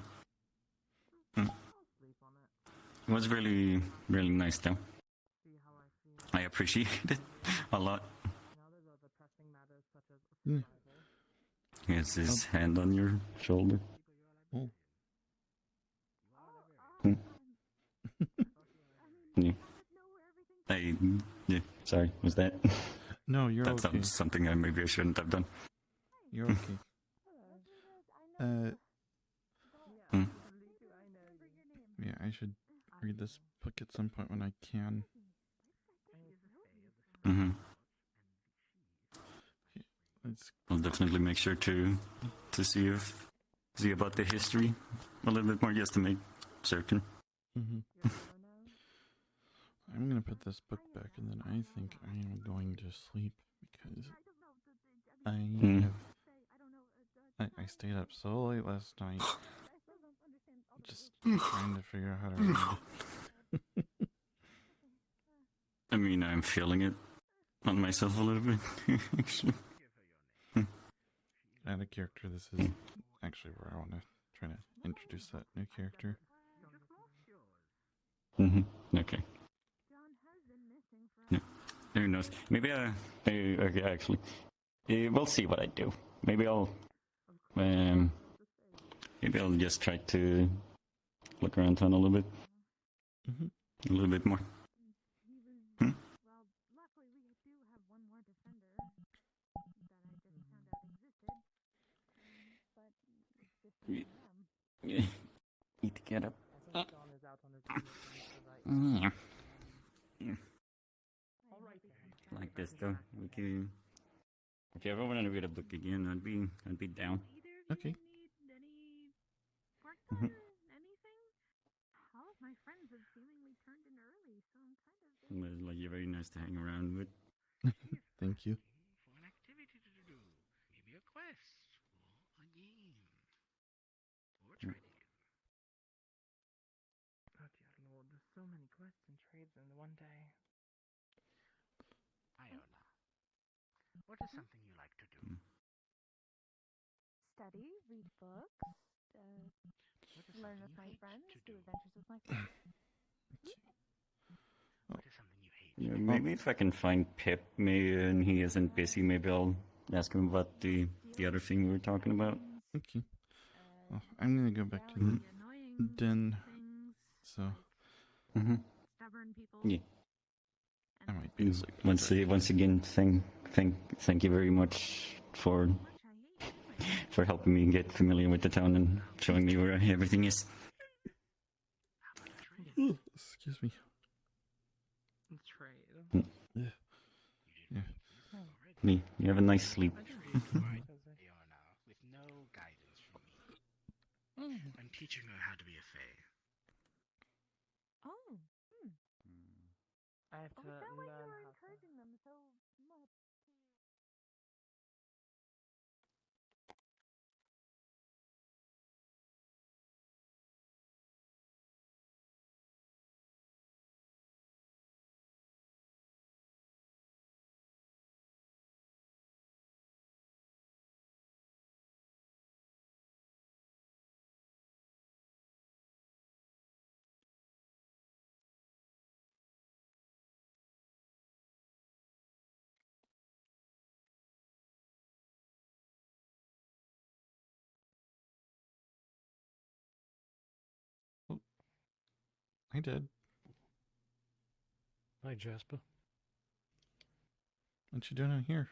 It was really, really nice though. I appreciate it a lot. Yes, his hand on your shoulder. Oh. Yeah. Yeah, sorry, was that? No, you're that okay. sounds something maybe I shouldn't have done. You're okay. Yeah, I should read this book at some point when I can. I'll definitely make sure to see about the history a little bit more, just to make certain. I'm gonna put this book back, and then I think I am going to sleep because I stayed up so late last night, just trying to figure out how to read. I mean, I'm feeling it on myself a little bit, actually. Add a character. This is actually where I want to try to introduce that new character. Okay. Yeah. Who knows? Maybe okay, actually, we'll see what I do. Maybe I'll just try to look around town a little bit, a little bit more. Yeah. Need to get up. Yeah. Like this though, we can. If you ever want to read a book again, I'd be down. Okay. All of my friends have seemingly turned in early, so I'm kind of. Like, you're very nice to hang around with. Thank you. For an activity to do, maybe a quest, or a game, or trading. Oh dear lord, there's so many quests and trades in one day. Iona, what is something you like to do? Study, read books, learn with my friends, do adventures with my friends. What is something you hate? Yeah, maybe if I can find Pip, and he isn't busy, maybe I'll ask him about the other thing we were talking about. Okay. Well, I'm gonna go back to the den. So. Yeah. I might be asleep. Once again, thank you very much for helping me get familiar with the town and showing me where everything is. Excuse me. Yeah. Me, you have a nice sleep. They are now, with no guidance from me. I'm teaching her how to be a fae. Oh. I have to Oh, is that why you learn were how to. encouraging them so much? I did. Hi, Jasper. What you doing out here?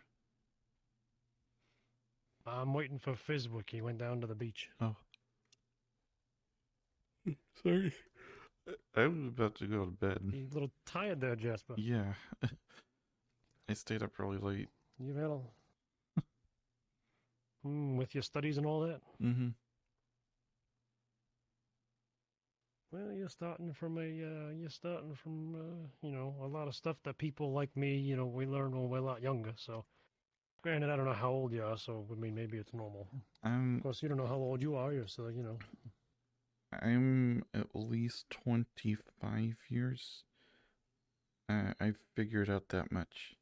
I'm waiting for Fizwick. He went down to the beach. Oh. Sorry. I was about to go to bed. You a little tired there, Jasper. Yeah. I stayed up really late. You've had a... with your studies and all that? Mm-hmm. Well, you're starting from a lot of stuff that people like me, we learned when we're a lot younger. So, granted, I don't know how old you are, so I mean, maybe it's normal. Of course, you don't know how old you are, so I'm at least 25 years. I've figured out that much.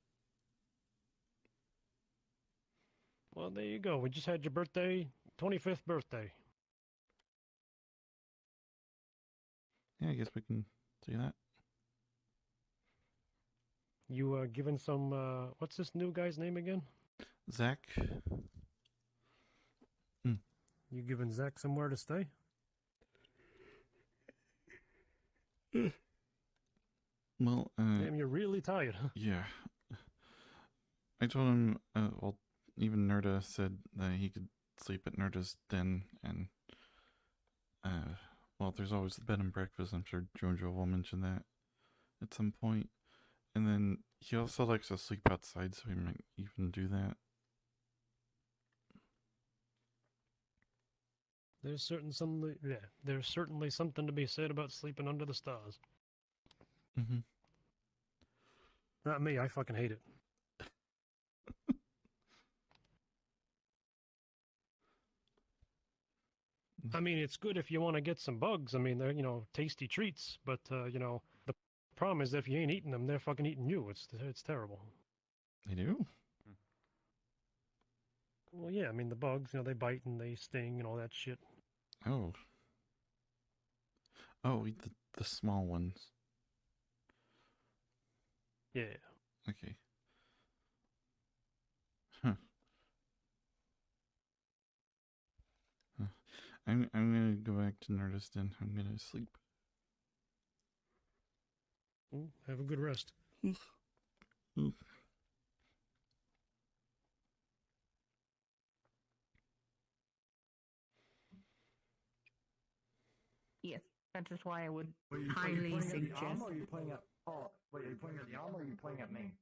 Well, there you go. We just had your birthday, 25th birthday. Yeah, I guess we can say that. You given some, what's this new guy's name again? Zach. You giving Zach somewhere to stay? Well, Damn, you're really tired, huh? Yeah. I told him, well, even Nerda said that he could sleep at Nerda's den, and, well, there's always the bed and breakfast. I'm sure Jojo will mention that at some point. And then he also likes to sleep outside, so he might even do that. There's certainly something to be said about sleeping under the stars. Mm-hmm. Not me, I fucking hate it. I mean, it's good if you want to get some bugs. I mean, they're, tasty treats, but, the problem is that if you ain't eating them, they're fucking eating you. It's terrible. They do? Well, yeah, I mean, the bugs, they bite and they sting and all that shit. Oh. Oh, the small ones. Yeah. Okay. Huh. I'm gonna go back to Nerdist. I'm gonna sleep. Have a good rest. Yes, that is why I would Are you highly pointing at the suggest. arm, or are you pointing at? Oh, wait, are you pointing at the arm, or are you pointing at me?